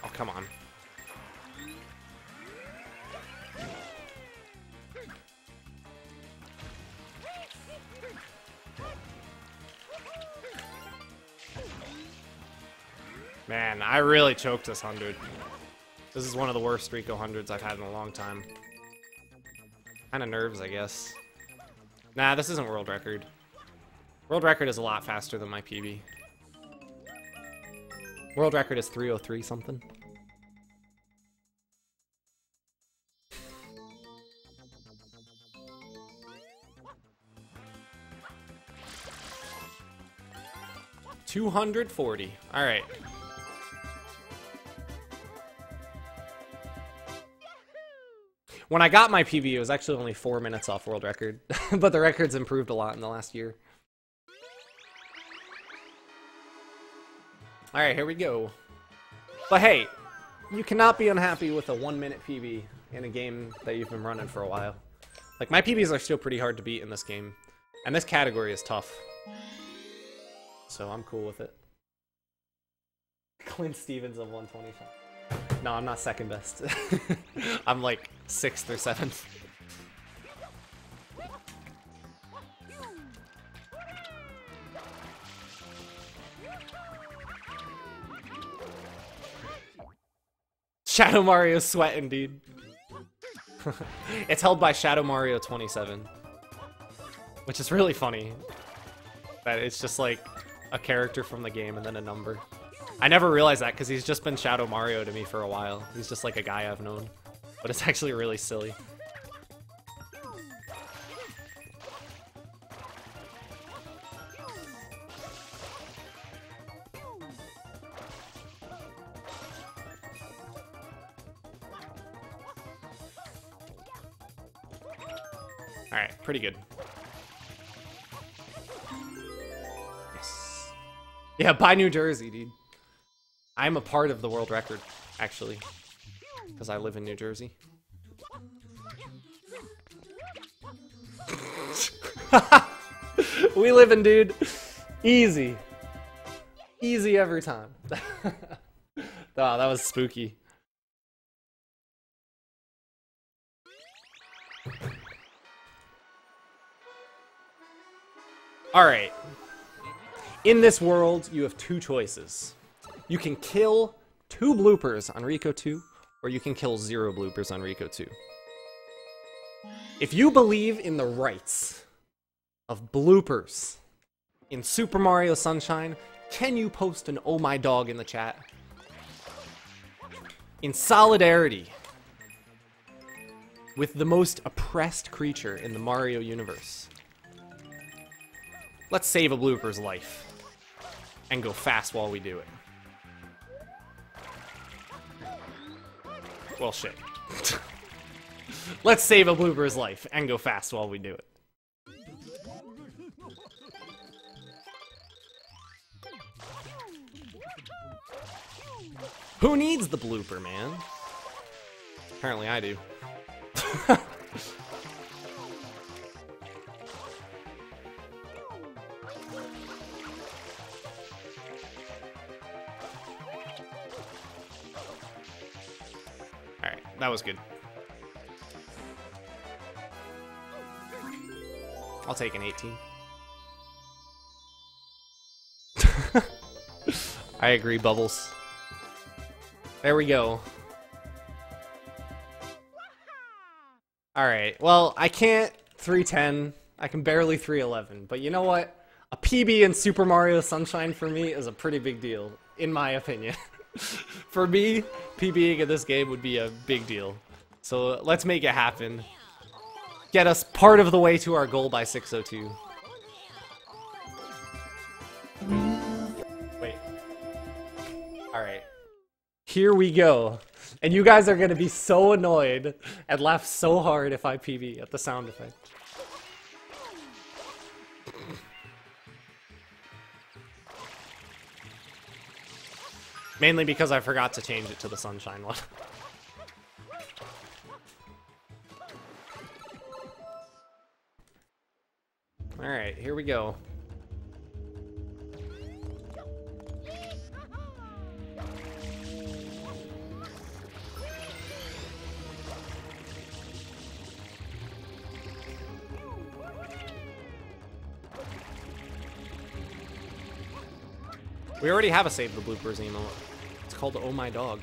Oh, come on. Man, I really choked this 100. This is one of the worst Rico 100s I've had in a long time. Kinda nerves, I guess. Nah, this isn't world record. World record is a lot faster than my PB. World record is 303 something. $240. All right. When I got my PB, it was actually only 4 minutes off world record, but the record's improved a lot in the last year. All right, here we go. But hey, you cannot be unhappy with a 1 minute PB in a game that you've been running for a while. Like, my PBs are still pretty hard to beat in this game. And this category is tough. So I'm cool with it. Clint Stevens of 125. No, I'm not second best. I'm like 6th or 7th. Shadow Mario's sweating, dude. It's held by Shadow Mario 27. Which is really funny. That it's just like a character from the game and then a number. I never realized that because he's just been Shadow Mario to me for a while. He's just like a guy I've known. But it's actually really silly. Alright, pretty good. Yes. Yeah, buy New Jersey, dude. I'm a part of the world record, actually. Because I live in New Jersey. We live in, dude. Easy. Easy every time. Oh, that was spooky. Alright. In this world, you have two choices. You can kill 2 bloopers on Rico 2, or you can kill 0 bloopers on Rico 2. If you believe in the rights of bloopers in Super Mario Sunshine, can you post an "Oh my dog" in the chat? In solidarity with the most oppressed creature in the Mario universe. Let's save a blooper's life and go fast while we do it. Well, shit. Let's save a blooper's life and go fast while we do it. Who needs the blooper, man? Apparently I do. Alright, that was good. I'll take an 18. I agree, Bubbles. There we go. Alright, well, I can't 310. I can barely 311. But you know what? A PB in Super Mario Sunshine for me is a pretty big deal, in my opinion. For me, PBing in this game would be a big deal. So let's make it happen. Get us part of the way to our goal by 6:02. Wait. Alright. Here we go. And you guys are going to be so annoyed and laugh so hard if I PB at the sound effect. Mainly because I forgot to change it to the Sunshine one. Alright, here we go. We already have a Save the Bloopers emote. It's called Oh My Dog.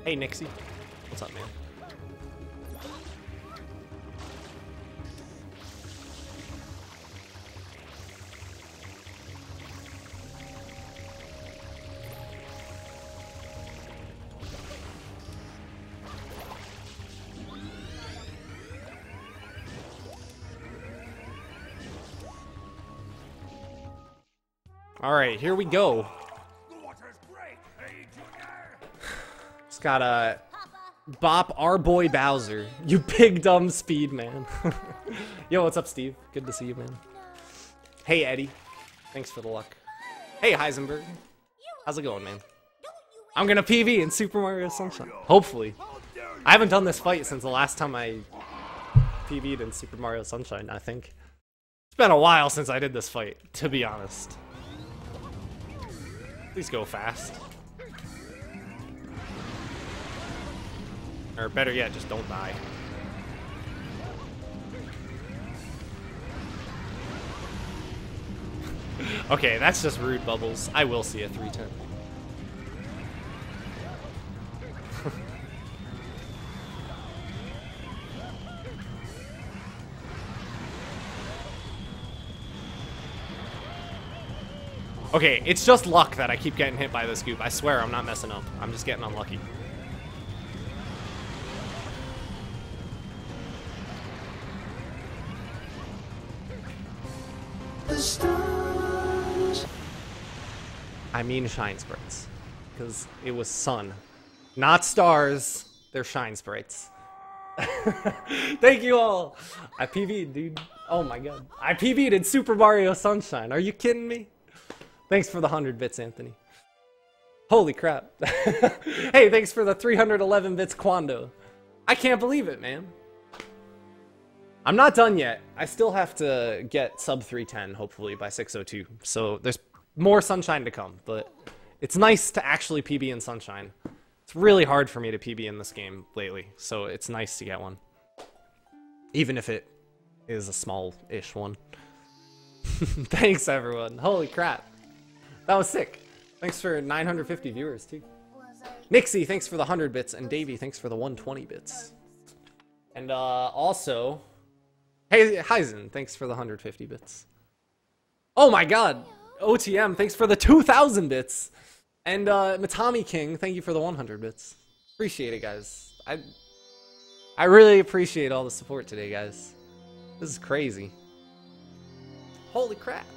Hey, Nixie. What's up, man? Alright, here we go. It's got a Bop our boy Bowser. You big dumb speed man. Yo, what's up, Steve? Good to see you, man. Hey, Eddie. Thanks for the luck. Hey, Heisenberg. How's it going, man? I'm gonna PB in Super Mario Sunshine. Hopefully. I haven't done this fight since the last time I PB'd in Super Mario Sunshine, I think. It's been a while since I did this fight, to be honest. Please go fast. Or better yet, just don't die. Okay, that's just rude, Bubbles. I will see a 310. Okay, it's just luck that I keep getting hit by this goop. I swear I'm not messing up. I'm just getting unlucky. I mean shine sprites. Because it was sun. Not stars. They're shine sprites. Thank you all. I PV'd, dude. Oh my god. I PV'd in Super Mario Sunshine. Are you kidding me? Thanks for the 100 bits, Anthony. Holy crap. Hey, thanks for the 311 bits, Quando. I can't believe it, man. I'm not done yet. I still have to get sub 310, hopefully, by 602. So there's more Sunshine to come, but it's nice to actually PB in Sunshine. It's really hard for me to PB in this game lately, so it's nice to get one. Even if it is a small-ish one. Thanks, everyone. Holy crap. That was sick. Thanks for 950 viewers, too. Nixie, thanks for the 100 bits, and Davey, thanks for the 120 bits. And also, hey, Heisen, thanks for the 150 bits. Oh my god, OTM, thanks for the 2,000 bits. And Matami King, thank you for the 100 bits. Appreciate it, guys. I really appreciate all the support today, guys. This is crazy. Holy crap.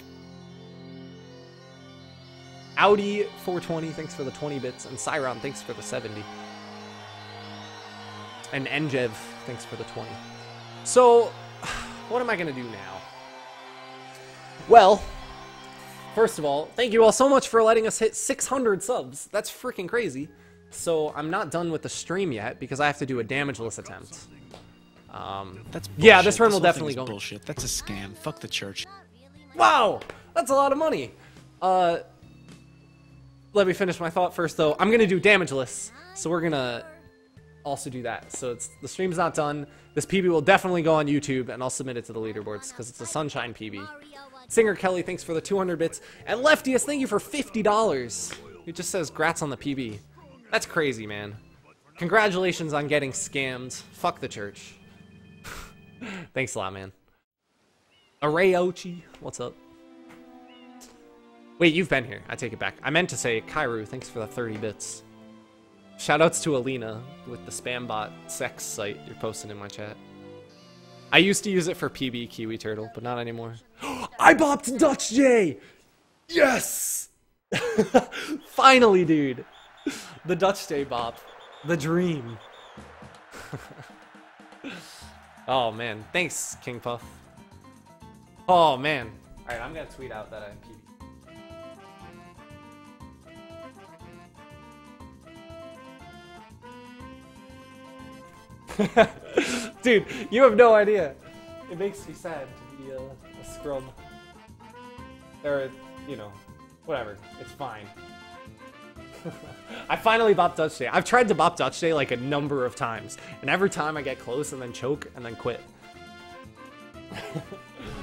Audi 420, thanks for the 20 bits. And Cyron, thanks for the 70. And Enjev, thanks for the 20. So, what am I going to do now? Well, first of all, thank you all so much for letting us hit 600 subs. That's freaking crazy. So, I'm not done with the stream yet because I have to do a damageless attempt. That's bullshit. Yeah, this run will whole thing definitely is go. bullshit. That's a scam. Fuck the church. Wow! That's a lot of money. Let me finish my thought first, though. I'm gonna do damageless, so we're gonna also do that. So the stream's not done. This PB will definitely go on YouTube, and I'll submit it to the leaderboards because it's a Sunshine PB. Singer Kelly, thanks for the 200 bits, and Leftius, thank you for $50. It just says grats on the PB. That's crazy, man. Congratulations on getting scammed. Fuck the church. Thanks a lot, man. Arayochi, what's up? Wait, you've been here. I take it back. I meant to say Kairu, thanks for the 30 bits. Shoutouts to Alina with the spam bot sex site you're posting in my chat. I used to use it for PB Kiwi Turtle, but not anymore. I bopped Dutch J! Yes! Finally, dude. The Dutch J bop. The dream. Oh, man. Thanks, King Puff. Oh, man. Alright, I'm gonna tweet out that I'm PB. Dude, you have no idea. It makes me sad to be a scrub. Or, you know, whatever. It's fine. I finally bopped Dutch Day. I've tried to bop Dutch Day like a number of times. And every time I get close and then choke and then quit.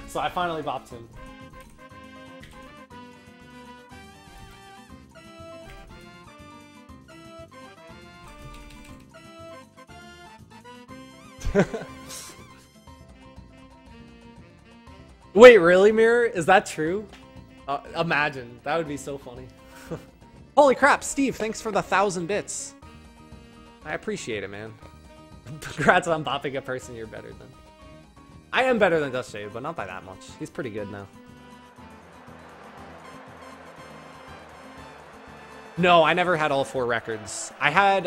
So I finally bopped him. Wait, really, Mirror? Is that true? Imagine. That would be so funny. Holy crap, Steve, thanks for the 1,000 bits. I appreciate it, man. Congrats on bopping a person you're better than. I am better than Dust Shade, but not by that much. He's pretty good now. No, I never had all 4 records. I had,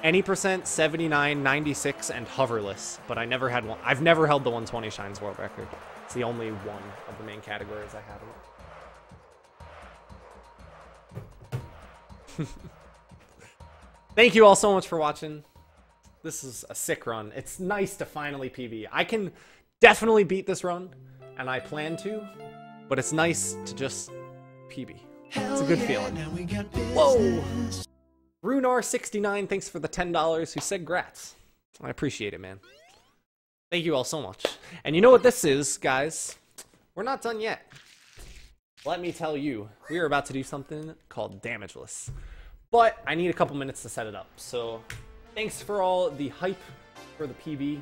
any percent, 79, 96, and hoverless, but I never had one. I've never held the 120 Shines world record. It's the only one of the main categories I haven't. Thank you all so much for watching. This is a sick run. It's nice to finally PB. I can definitely beat this run, and I plan to, but it's nice to just PB. It's a good feeling. Whoa! Runar69, thanks for the $10, who said grats. I appreciate it, man. Thank you all so much. And you know what this is, guys? We're not done yet. Let me tell you, we are about to do something called Damageless. But I need a couple minutes to set it up. So thanks for all the hype for the PB.